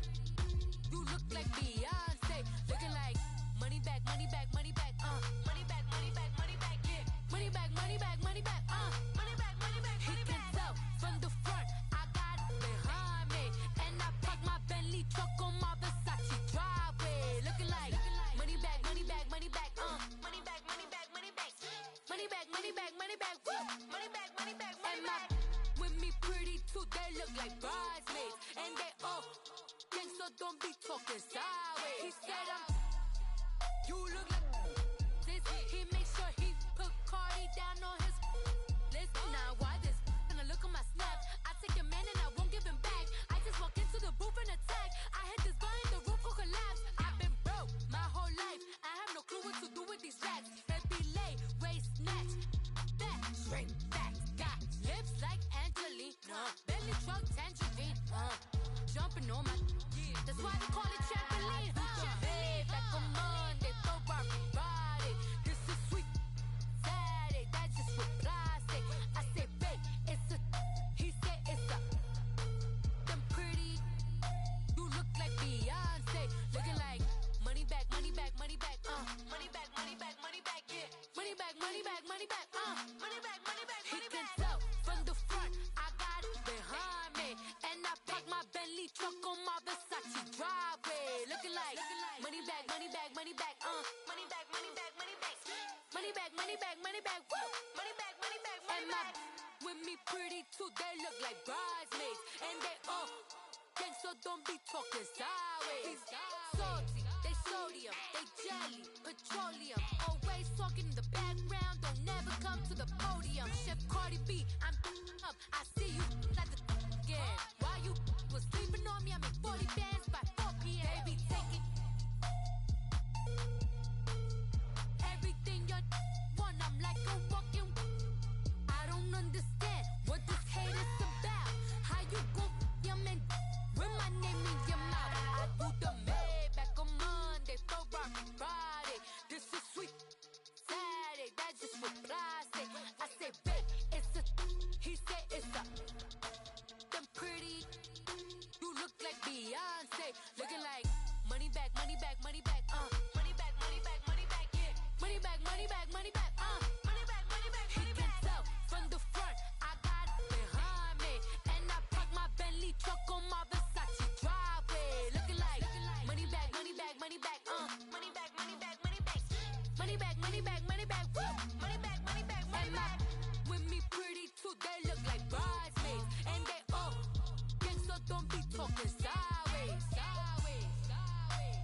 You look like Beyonce, looking like money back, money back, money back, money back, money back, money back, yeah, money back, money back, money back, money back, money back. He can tell from the front, I got it behind me, and I park my Bentley truck on my Versace driveway, looking like money back, money back, money back, money back, money back, money back, money back, money back, money back, woo, money back, money back, money back. With me pretty too, they look like bridesmaids, and they all gang, so don't be talking sideways. He said you look like this. He makes sure he put Cardi down on his list. Now why this? Gonna look at my snap. I take a man and I won't give him back. I just walk into the booth and attack. I hit this bar and the roof will collapse. I've been broke my whole life. I have no clue what to do with these racks. Heavy lay, waist snatch, back, straight back. Got lips like Angelina, belly truck tangerine. Jumping on my, that's why they call it trampoline. Back on Monday, Ferrari Friday. This is sweet Saturday, that's just with plastic. I say, babe, it's a, he said it's a, them pretty. You look like Beyonce, looking like money back, money back, money back, money back, money back, money back, yeah, money back, money back, money back, money back, money back. He can tell from the front, I got it behind me, and I park my Bentley truck on my Versace driveway, looking like money back, money back, money back, money back, money back, money back, money back, money back, money back, woo, money back, money back, money back. With me pretty too, they look like bridesmaids, and they all gang, so don't be talking sideways. Salty, they sodium, they jelly, petroleum, always talking in the background, don't never come to the podium. Chef Cardi B, I'm up, I see you like the again. While you was sleeping on me, I make 40 bands by 4 p.m. Baby, take it. Everything you want, I'm like a walking. I don't understand what this hate is about. How you gon' your man with my name in your mouth? I do the Maybach on Monday, Ferrari Friday. This is sweet Saturday, that's just with plastic. I say, babe, it's a, he said it's a, them pretty. You look like Beyonce, looking like money back, money back, money back, money back, money back, money back, yeah, money back, money back, money back, money back, money back. He can tell from the front, I got it behind me, and I park my Bentley truck on my Versace driveway, looking like money back, money back, money back, money back, money back, money back, money back, money back, money back, woo, money back, money back, money back. With me pretty too, they look like bridesmaids, and they all gang, so don't be talking sideways, sideways, sideways.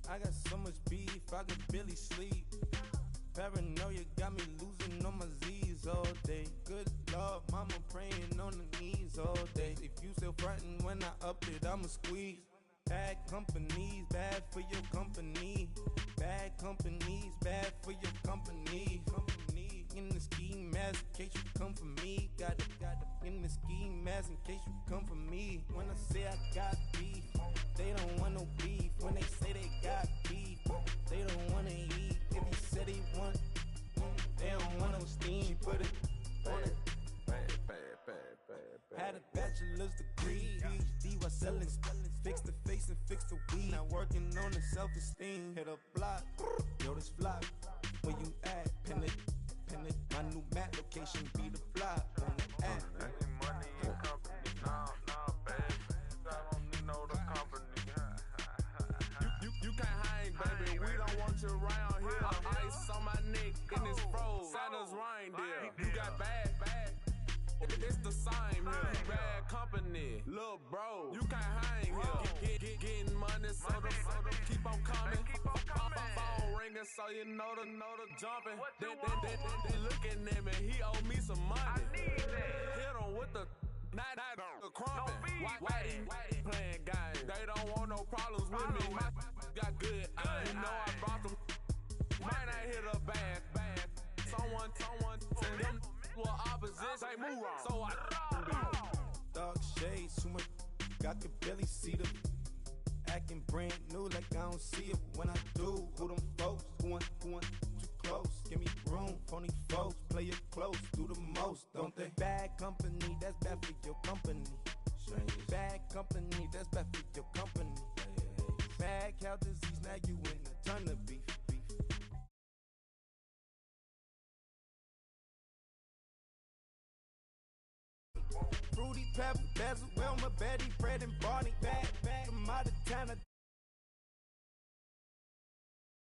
I got so much beef, I could barely sleep. Paranoia got me losing on my Z's all day. Good Lord, mama praying on the knees all day. If you still frontin' when I up it, I'ma squeeze. Bad companies, bad for your company. Bad companies, bad for your company. In the ski mask, in case you come for me. Got it in the ski mask, in case you come for me. When I say I got beef, they don't want no beef. When they say they got beef, they don't wanna eat. If you said he want, they don't want no steam. Put it on it. Had a bachelor's degree, PhD while selling. Fix the face and fix the weed. Now working on the self-esteem. Hit a block, yo this flock. where you at? Pin it. My new map location be the fly on the app. Money and company, nah, baby. I don't need no other company. You can't hang, baby. We don't want you around here. Ice on my neck and it's froze. Santa's reindeer. You got bad. It's the same here. You bad company, little bro. You can't hang here. Getting money, so the keep on coming. Phone ringing, so you know the jumping. They looking at me. He owe me some money. Hit him with the night crumping. Why they playing games? They don't want no problems with me. My got good. I know I brought them. Might not hit a bad. Someone them were opposition. They move wrong. So I Dark shades, too much. I could barely see them. Acting brand new like I don't see it when I do. Who them folks? Who want too close? Give me room, phony folks. Play it close, do the most, don't they? Bad company, that's bad for your company. Bad company, that's bad for your company. Bad cow disease, now you in a ton of beef. Fruity pebble, bezel, Wilma, Betty, Fred, and Barney. Bad, I'm out of town.